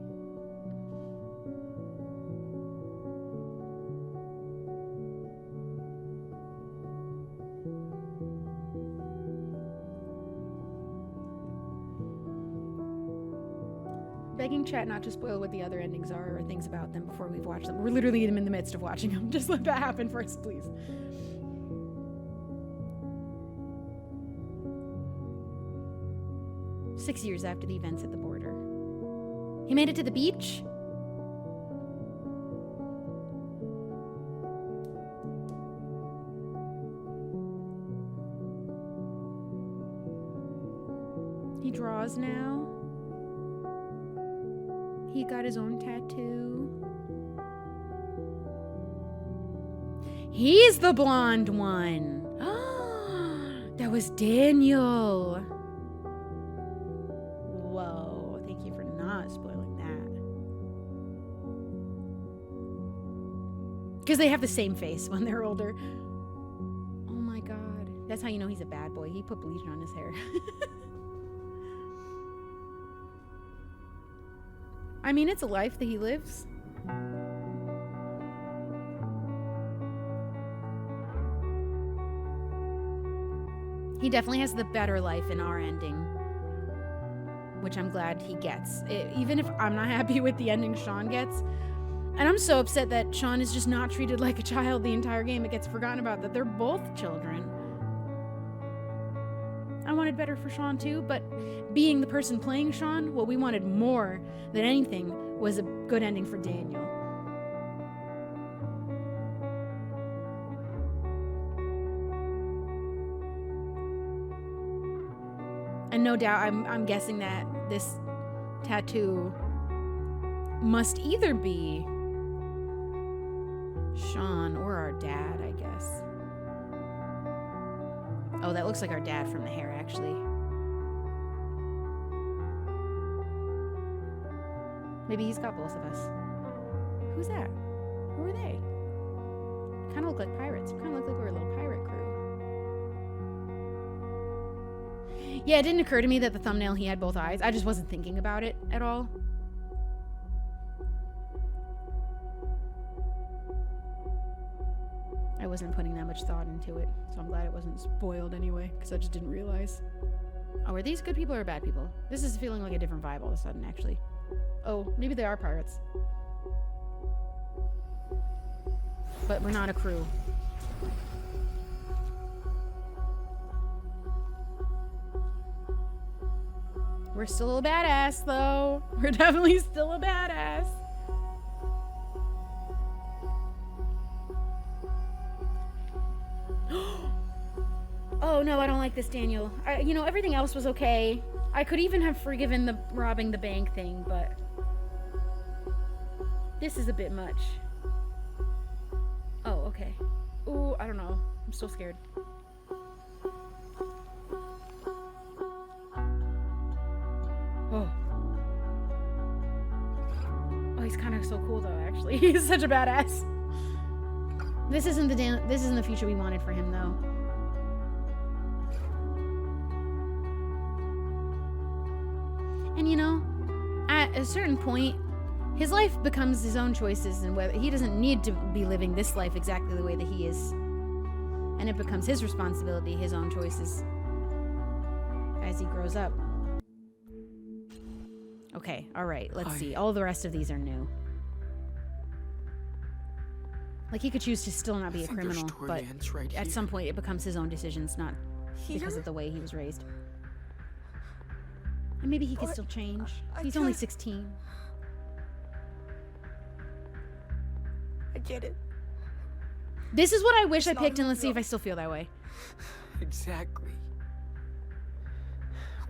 Begging chat not to spoil what the other endings are or things about them before we've watched them. We're literally in the midst of watching them. Just let that happen first, please. Six years after the events at the border. He made it to the beach? He draws now. He got his own tattoo. He's the blonde one. That was Daniel. Whoa, thank you for not spoiling that. Because they have the same face when they're older. Oh my god. That's how you know he's a bad boy. He put bleach on his hair. I mean, it's a life that he lives. He definitely has the better life in our ending, which I'm glad he gets. Even if I'm not happy with the ending Sean gets, and I'm so upset that Sean is just not treated like a child the entire game. It gets forgotten about that they're both children. I wanted better for Sean too, but being the person playing Sean, what we wanted more than anything was a good ending for Daniel. And no doubt, I'm guessing that this tattoo must either be Sean or our dad, I guess. Oh, that looks like our dad from the hair, actually. Maybe he's got both of us. Who's that? Who are they? Kind of look like pirates. Kind of look like we're a little pirate crew. Yeah, it didn't occur to me that the thumbnail he had both eyes. I just wasn't thinking about it at all. I wasn't putting that much thought into it, so I'm glad it wasn't spoiled anyway, because I just didn't realize. Oh, are these good people or bad people? This is feeling like a different vibe all of a sudden, actually. Oh, maybe they are pirates. But we're not a crew. We're still a badass, though. We're definitely still a badass. Oh no, I don't like this, Daniel. You know, everything else was okay. I could even have forgiven the robbing the bank thing, but this is a bit much. Oh, okay. Ooh, I don't know. I'm so scared. Oh. Oh, he's kind of so cool though, actually. He's such a badass. This isn't the future we wanted for him though. And you know, at a certain point, his life becomes his own choices, and whether he doesn't need to be living this life exactly the way that he is. And it becomes his responsibility, his own choices, as he grows up. Okay, alright, let's see. All the rest of these are new. Like, he could choose to still not be a criminal, but at some point it becomes his own decisions, not because of the way he was raised. And maybe he could still change. He's only 16. I get it. This is what I wish I picked, and let's see if I still feel that way. Exactly.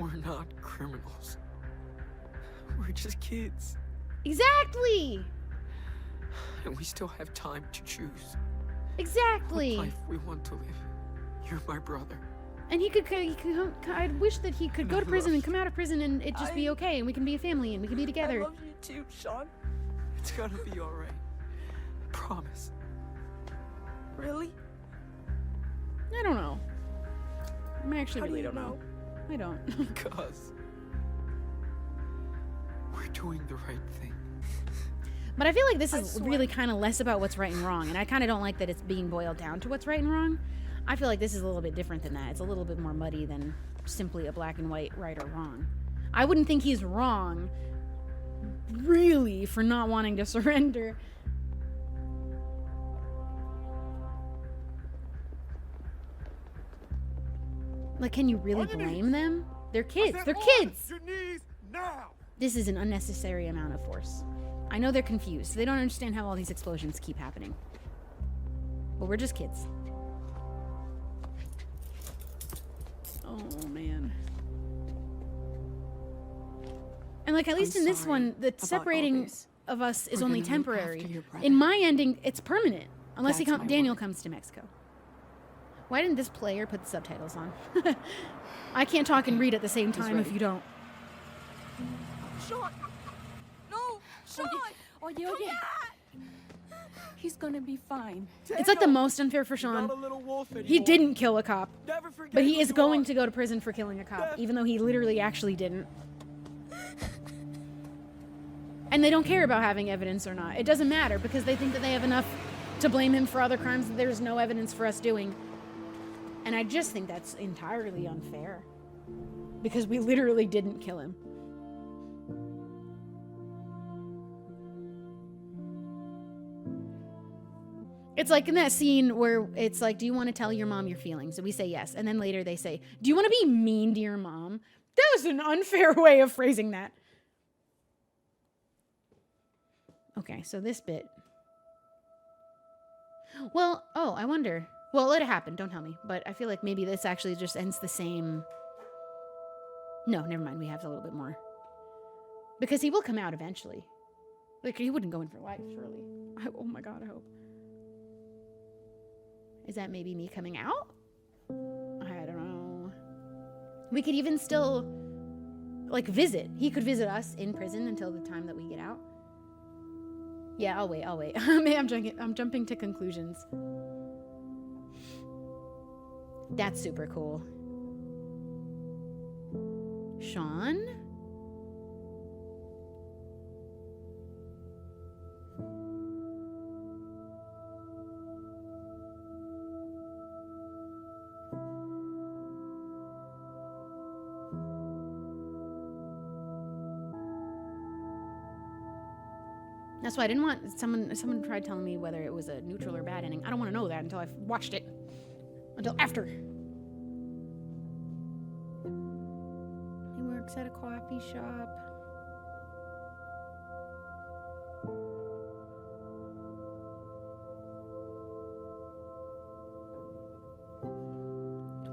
We're not criminals. We're just kids. Exactly! And we still have time to choose. Exactly! What life we want to live. You're my brother. And he could I wish that he could go to prison and come out of prison and it just be okay, and we can be a family and we can be together. I love you too, Sean. It's gonna be alright. I promise. Really? I don't know. I actually really don't know. I don't. Because we're doing the right thing. But I feel like this is really kind of less about what's right and wrong, and I kind of don't like that it's being boiled down to what's right and wrong. I feel like this is a little bit different than that. It's a little bit more muddy than simply a black and white right or wrong. I wouldn't think he's wrong, really, for not wanting to surrender. Like, can you really blame them? They're kids. They're kids! This is an unnecessary amount of force. I know they're confused. They don't understand how all these explosions keep happening. But we're just kids. Oh, man. And, like, at least in this one, the separating of us is only temporary. In my ending, it's permanent. Unless Daniel comes to Mexico. Why didn't this player put the subtitles on? I can't talk and read at the same time if you don't. Sean! No! Sean! Oye, he's gonna be fine. It's like the most unfair for Sean. He didn't kill a cop, but he is going to go to prison for killing a cop, even though he literally actually didn't. And they don't care about having evidence or not. It doesn't matter because they think that they have enough to blame him for other crimes that there's no evidence for us doing. And I just think that's entirely unfair. Because we literally didn't kill him. It's like in that scene where it's like, do you want to tell your mom your feelings? And we say yes. And then later they say, do you want to be mean to your mom? That was an unfair way of phrasing that. Okay, so this bit. Well, oh, I wonder. Well, let it happen. Don't tell me. But I feel like maybe this actually just ends the same. No, never mind. We have a little bit more. Because he will come out eventually. Like, he wouldn't go in for life, surely. Oh my god, I hope. Is that maybe me coming out? I don't know. We could even still, like, visit. He could visit us in prison until the time that we get out. Yeah, I'll wait. I'm jumping to conclusions. That's super cool. Sean? That's why I didn't want someone tried telling me whether it was a neutral or bad ending. I don't want to know that until I've watched it. Until after. He works at a coffee shop.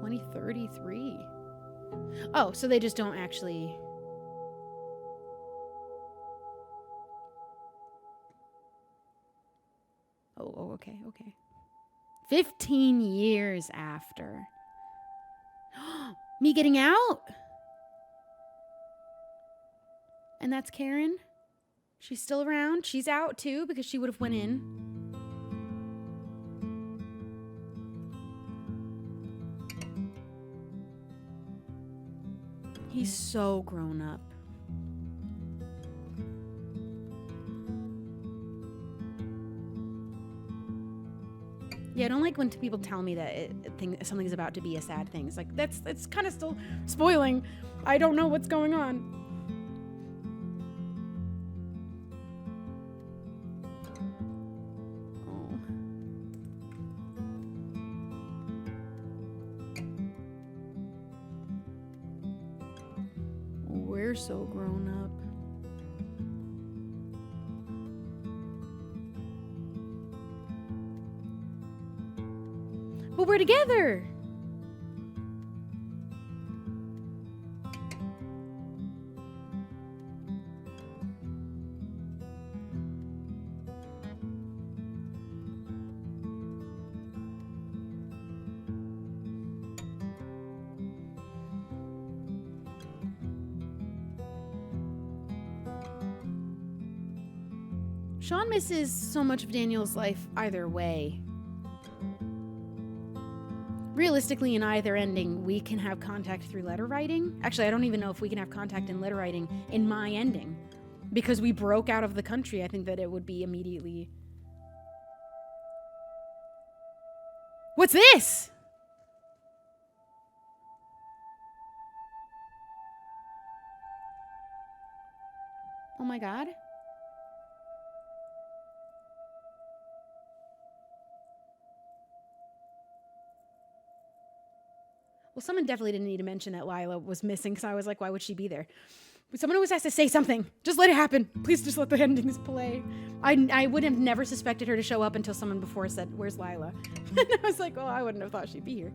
$2033. Oh, so they just don't actually. Oh, okay. 15 years after. Me getting out? And that's Karen? She's still around? She's out too because she would have went in. He's so grown up. Yeah, I don't like when people tell me that something's about to be a sad thing. It's like, that's kind of still spoiling. I don't know what's going on. Oh. We're so grown up. But we're together. Sean misses so much of Daniel's life either way. Realistically, in either ending, we can have contact through letter writing. Actually, I don't even know if we can have contact in letter writing in my ending. because we broke out of the country, I think that it would be immediately... What's this? Oh my god. Well, someone definitely didn't need to mention that Lila was missing, because I was like, why would she be there? But someone always has to say something. Just let it happen. Please just let the endings play. I would have never suspected her to show up until someone before said, where's Lila? And I was like, oh, I wouldn't have thought she'd be here.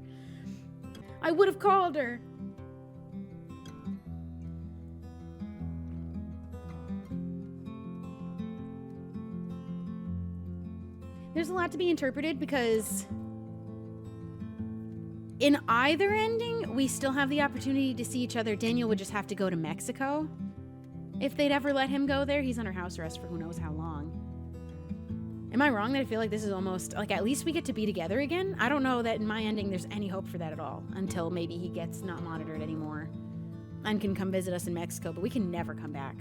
I would have called her. There's a lot to be interpreted, because in either ending, we still have the opportunity to see each other. Daniel would just have to go to Mexico. If they'd ever let him go there, he's under house arrest for who knows how long. Am I wrong that I feel like this is almost, like, at least we get to be together again? I don't know that in my ending there's any hope for that at all, until maybe he gets not monitored anymore and can come visit us in Mexico, but we can never come back.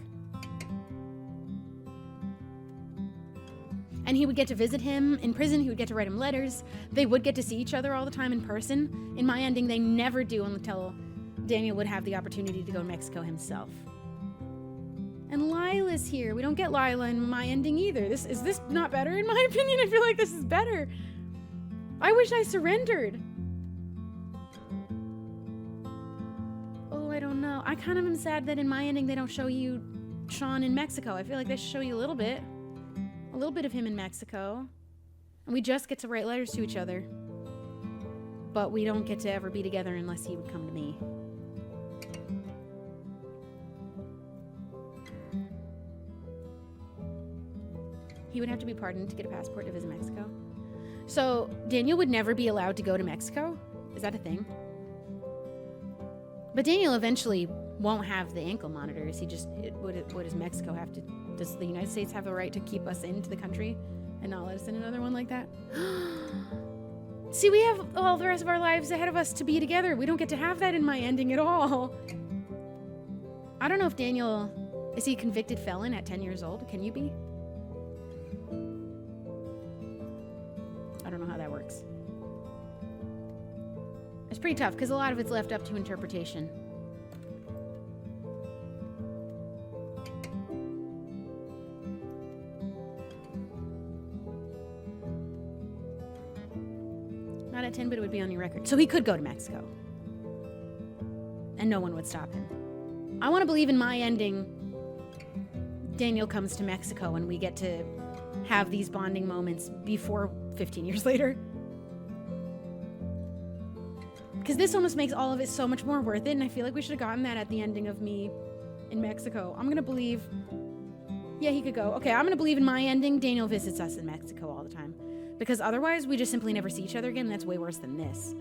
And he would get to visit him in prison. He would get to write him letters. They would get to see each other all the time in person. In my ending, they never do until Daniel would have the opportunity to go to Mexico himself. And Lila's here. We don't get Lila in my ending either. Is this not better in my opinion? I feel like this is better. I wish I surrendered. Oh, I don't know. I kind of am sad that in my ending they don't show you Sean in Mexico. I feel like they should show you a little bit. A little bit of him in Mexico. And we just get to write letters to each other. But we don't get to ever be together unless he would come to me. He would have to be pardoned to get a passport to visit Mexico. So Daniel would never be allowed to go to Mexico? Is that a thing? But Daniel eventually won't have the ankle monitors. He just, what does Mexico have to, does the United States have the right to keep us into the country and not let us in another one like that? See, we have all the rest of our lives ahead of us to be together. We don't get to have that in my ending at all. I don't know if Daniel, is he a convicted felon at 10 years old? Can you be? I don't know how that works. It's pretty tough because a lot of it's left up to interpretation. Not at 10, but it would be on your record. So he could go to Mexico. And no one would stop him. I want to believe in my ending, Daniel comes to Mexico and we get to have these bonding moments before 15 years later. Because this almost makes all of it so much more worth it, and I feel like we should have gotten that at the ending of me in Mexico. I'm gonna believe, yeah, he could go. Okay, I'm gonna believe in my ending, Daniel visits us in Mexico all the time. Because otherwise, we just simply never see each other again, and that's way worse than this.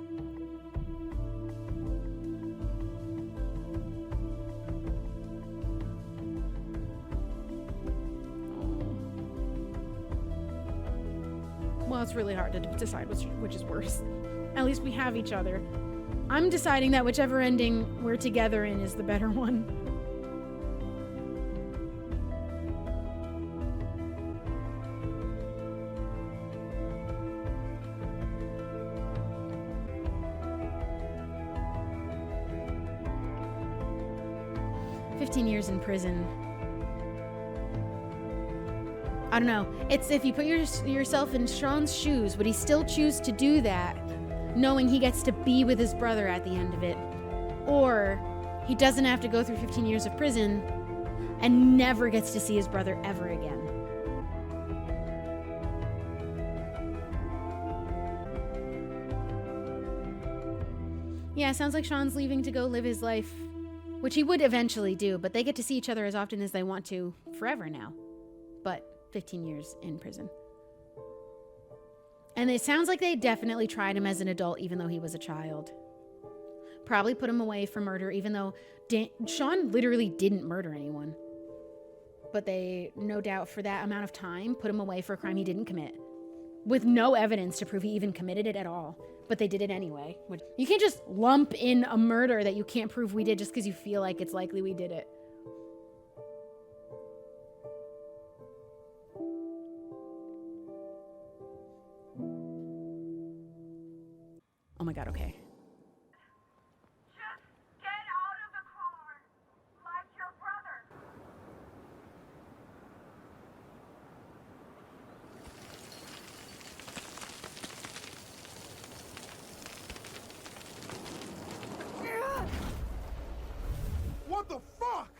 Well, it's really hard to decide which is worse. At least we have each other. I'm deciding that whichever ending we're together in is the better one. Years in prison. I don't know. It's if you put yourself in Sean's shoes, would he still choose to do that, knowing he gets to be with his brother at the end of it? Or he doesn't have to go through 15 years of prison and never gets to see his brother ever again. Yeah, sounds like Sean's leaving to go live his life, which he would eventually do, but they get to see each other as often as they want to forever now. But 15 years in prison. And it sounds like they definitely tried him as an adult, even though he was a child. Probably put him away for murder, even though Sean literally didn't murder anyone. But they, no doubt for that amount of time, put him away for a crime he didn't commit. With no evidence to prove he even committed it at all. But they did it anyway. You can't just lump in a murder that you can't prove we did just because you feel like it's likely we did it. Oh my god, okay. Just get out of the car, like your brother. What the fuck?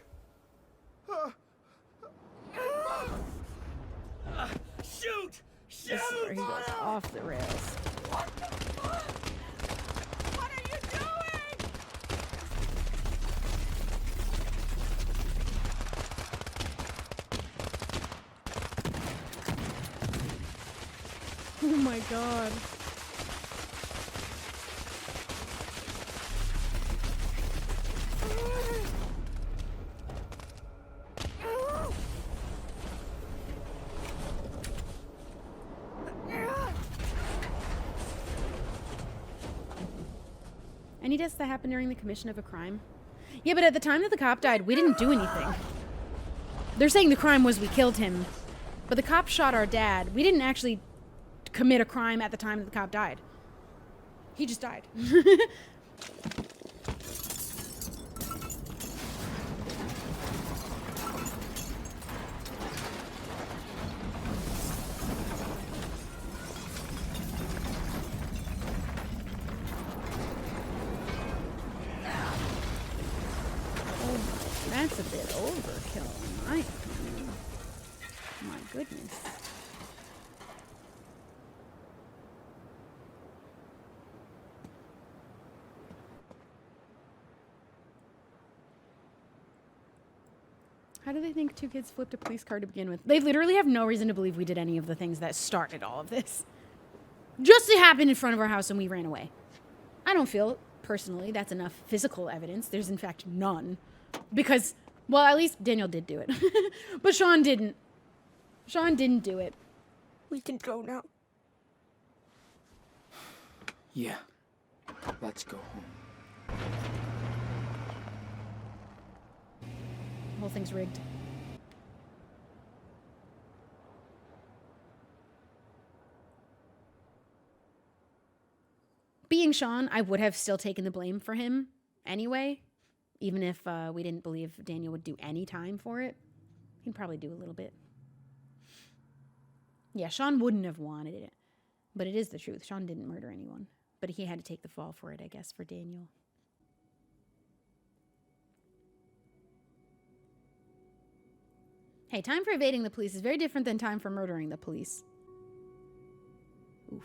Shoot! Shoot! This is where he goes off the rails. What the fuck? What are you doing? Oh my god. Any deaths that happened during the commission of a crime? Yeah, but at the time that the cop died, we didn't do anything. They're saying the crime was we killed him, but the cop shot our dad. We didn't actually commit a crime at the time that the cop died. He just died. That's a bit overkill, in my opinion. My goodness. How do they think two kids flipped a police car to begin with? They literally have no reason to believe we did any of the things that started all of this. Just it happened in front of our house and we ran away. I don't feel, personally, that's enough physical evidence. There's, in fact, none. Because, well, at least Daniel did do it. But Sean didn't. Sean didn't do it. We can go now. Yeah. Let's go home. The whole thing's rigged. Being Sean, I would have still taken the blame for him anyway. Even if we didn't believe Daniel would do any time for it. He'd probably do a little bit. Yeah, Sean wouldn't have wanted it. But it is the truth. Sean didn't murder anyone. But he had to take the fall for it, I guess, for Daniel. Hey, time for evading the police is very different than time for murdering the police. Oof.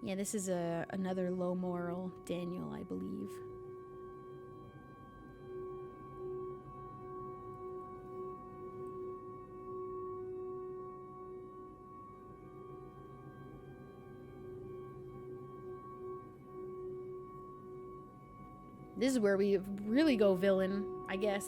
Yeah, this is another low moral Daniel, I believe. This is where we really go villain, I guess.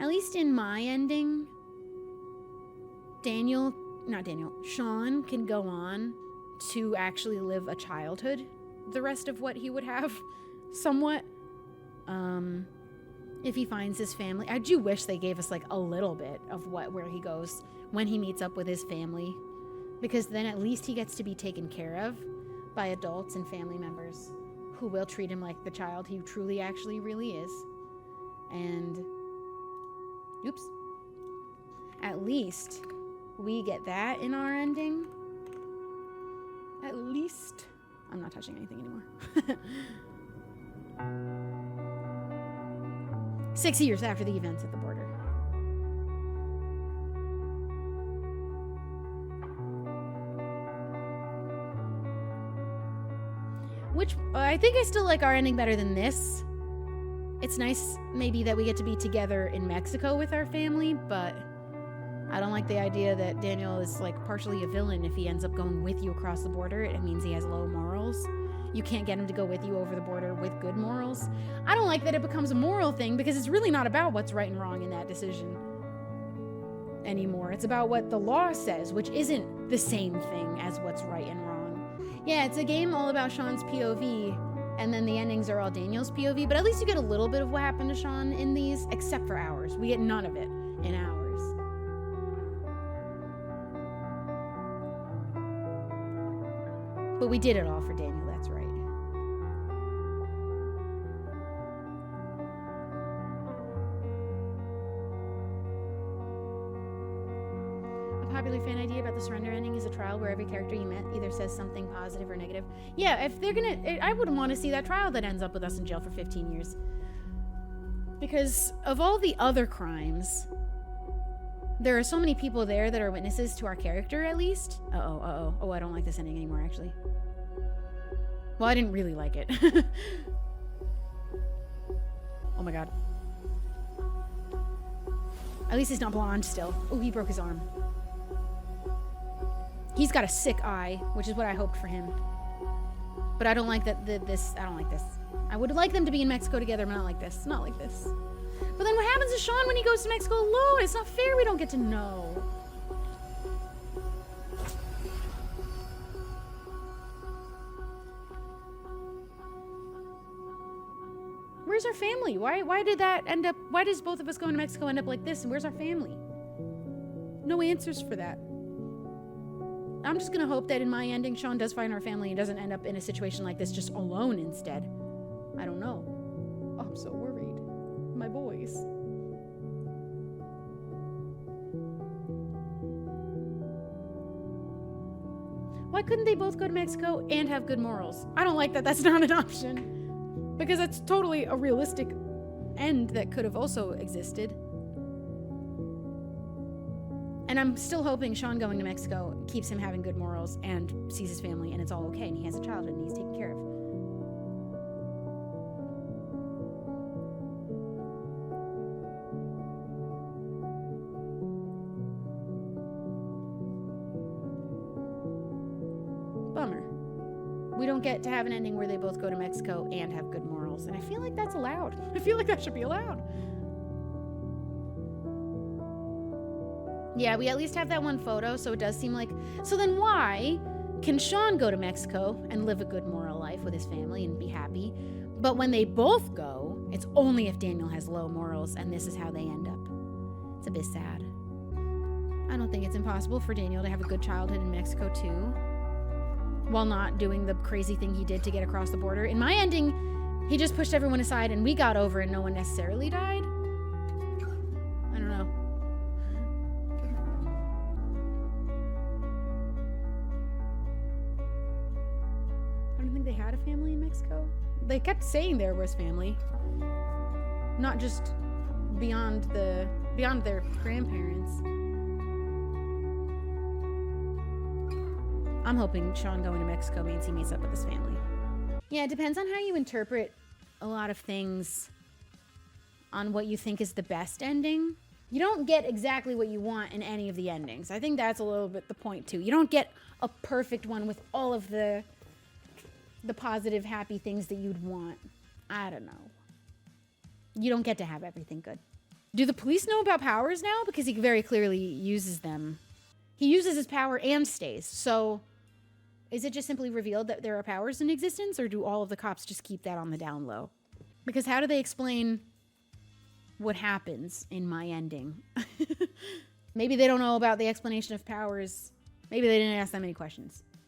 At least in my ending, Sean can go on to actually live a childhood the rest of what he would have, somewhat. If he finds his family. I do wish they gave us like a little bit of where he goes when he meets up with his family, because then at least he gets to be taken care of by adults and family members who will treat him like the child he truly actually really is. And oops. At least we get that in our ending. At least. I'm not touching anything anymore. 6 years after the events at the border. Which, I think I still like our ending better than this. It's nice, maybe, that we get to be together in Mexico with our family, but I don't like the idea that Daniel is, like, partially a villain if he ends up going with you across the border. It means he has low morals. You can't get him to go with you over the border with good morals. I don't like that it becomes a moral thing, because it's really not about what's right and wrong in that decision. anymore. It's about what the law says, which isn't the same thing as what's right and wrong. Yeah, it's a game all about Sean's POV, and then the endings are all Daniel's POV, but at least you get a little bit of what happened to Sean in these, except for ours. We get none of it in ours. But we did it all for Daniel, that's right. A popular fan idea about the surrender ending is a trial where every character you met either says something positive or negative. Yeah, if they're gonna... I wouldn't want to see that trial that ends up with us in jail for 15 years. Because of all the other crimes, there are so many people there that are witnesses to our character, at least. Oh, I don't like this ending anymore, actually. Well, I didn't really like it. Oh my god. At least he's not blonde still. Oh, he broke his arm. He's got a sick eye, which is what I hoped for him. But I don't like that I don't like this. I would like them to be in Mexico together, but not like this. Not like this. But then what happens to Sean when he goes to Mexico alone? It's not fair we don't get to know. Where's our family? Why did that end up... Why does both of us going to Mexico end up like this? And where's our family? No answers for that. I'm just gonna hope that in my ending, Sean does find our family and doesn't end up in a situation like this just alone instead. I don't know. Oh, I'm so worried. My boys. Why couldn't they both go to Mexico and have good morals? I don't like that. That's not an option. Because that's totally a realistic end that could have also existed. And I'm still hoping Sean going to Mexico keeps him having good morals and sees his family and it's all okay and he has a childhood and he's taken care of. Bummer. We don't get to have an ending where they both go to Mexico and have good morals. And I feel like that's allowed. I feel like that should be allowed. Yeah, we at least have that one photo, so it does seem like... So then why can Sean go to Mexico and live a good moral life with his family and be happy? But when they both go, it's only if Daniel has low morals, and this is how they end up. It's a bit sad. I don't think it's impossible for Daniel to have a good childhood in Mexico, too. While not doing the crazy thing he did to get across the border. In my ending, he just pushed everyone aside and we got over and no one necessarily died. I don't know. I don't think they had a family in Mexico. They kept saying there was family. Not just beyond their grandparents. I'm hoping Sean going to Mexico means he meets up with his family. Yeah, it depends on how you interpret a lot of things on what you think is the best ending. You don't get exactly what you want in any of the endings. I think that's a little bit the point, too. You don't get a perfect one with all of the positive, happy things that you'd want. I don't know. You don't get to have everything good. Do the police know about powers now? Because he very clearly uses them. He uses his power and stays, so... Is it just simply revealed that there are powers in existence, or do all of the cops just keep that on the down low? Because how do they explain what happens in my ending? Maybe they don't know about the explanation of powers. Maybe they didn't ask that many questions.